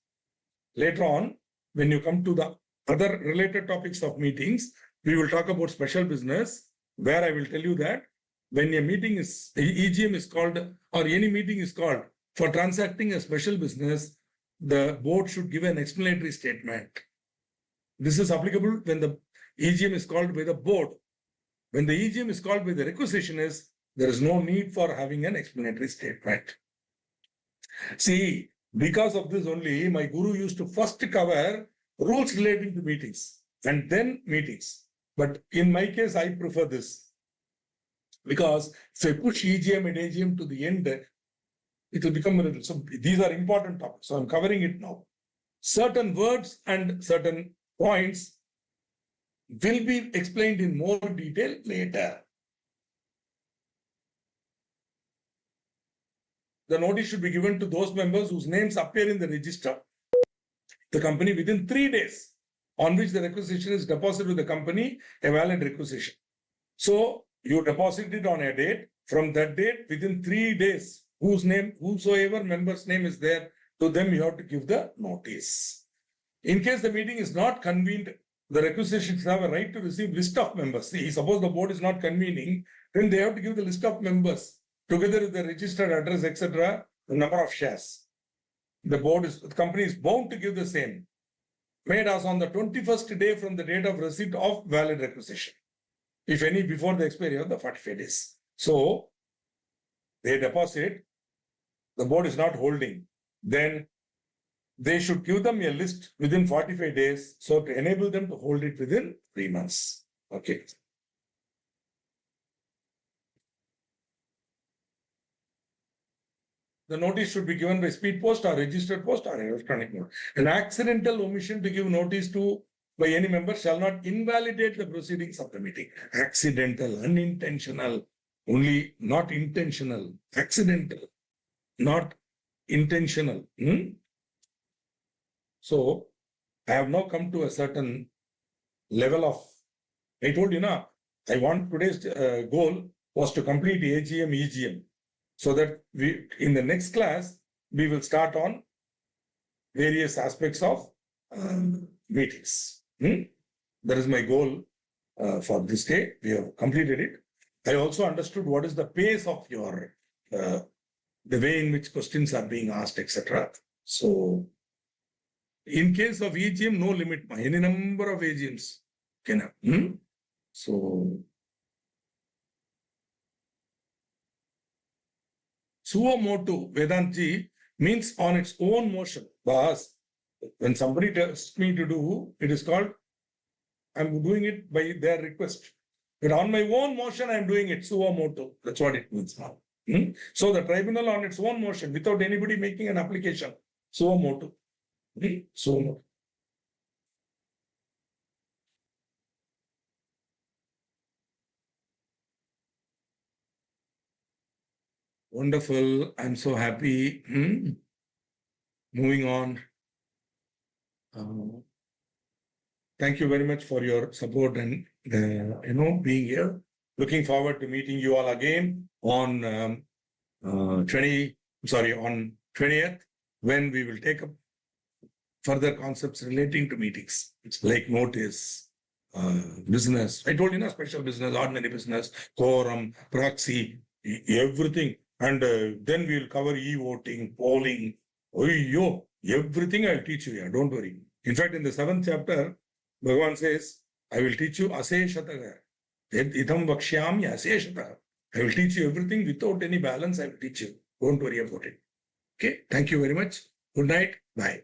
Later on, when you come to the other related topics of meetings, we will talk about special business, where I will tell you that when a meeting is, EGM is called, or any meeting is called for transacting a special business, the board should give an explanatory statement. This is applicable when the EGM is called by the board. When the EGM is called by the requisitionists, there is no need for having an explanatory statement. See, because of this only, my guru used to first cover rules relating to meetings and then meetings. But in my case, I prefer this. Because if I push EGM and AGM to the end, it will become a little. So these are important topics. So I'm covering it now. Certain words and certain points will be explained in more detail later. The notice should be given to those members whose names appear in the register, the company, within 3 days on which the requisition is deposited with the company, a valid requisition. So you deposit it on a date. From that date, within 3 days, whosoever member's name is there, to them you have to give the notice. In case the meeting is not convened, the requisitions have a right to receive list of members. See, suppose the board is not convening, then they have to give the list of members together with the registered address, etc., the number of shares. the company is bound to give the same, made as on the 21st day from the date of receipt of valid requisition, if any, before the expiry of the 45 days. So they deposit, the board is not holding, then they should give them a list within 45 days, so to enable them to hold it within 3 months. Okay. The notice should be given by speed post or registered post or electronic mode. An accidental omission to give notice to by any member shall not invalidate the proceedings of the meeting. Accidental, unintentional, only not intentional, accidental, not intentional. So I have now come to a certain level of, I told you now, I want today's goal was to complete AGM, EGM. So that we, in the next class, we will start on various aspects of meetings. That is my goal for this day. We have completed it. I also understood what is the pace of your, the way in which questions are being asked, etc. So, in case of EGM, no limit. Any number of AGMs can have. So, suo motu, Vedantji, means on its own motion. But when somebody tells me to do, it is called, I'm doing it by their request. But on my own motion, I'm doing it, suo motu. That's what it means now. So the tribunal on its own motion, without anybody making an application, suo motu. Suo motu. Wonderful. I'm so happy. Moving on. Thank you very much for your support and being here. Looking forward to meeting you all again on 20th, when we will take up further concepts relating to meetings. It's like notice, business. I told you, special business, ordinary business, quorum, proxy, everything. And then we'll cover e-voting, polling. Everything I'll teach you here. Don't worry. In fact, in the 7th chapter, Bhagavan says, I will teach you aseshataga. Idam vakshyami aseshataga. I will teach you everything without any balance. I will teach you. Don't worry about it. Okay. Thank you very much. Good night. Bye.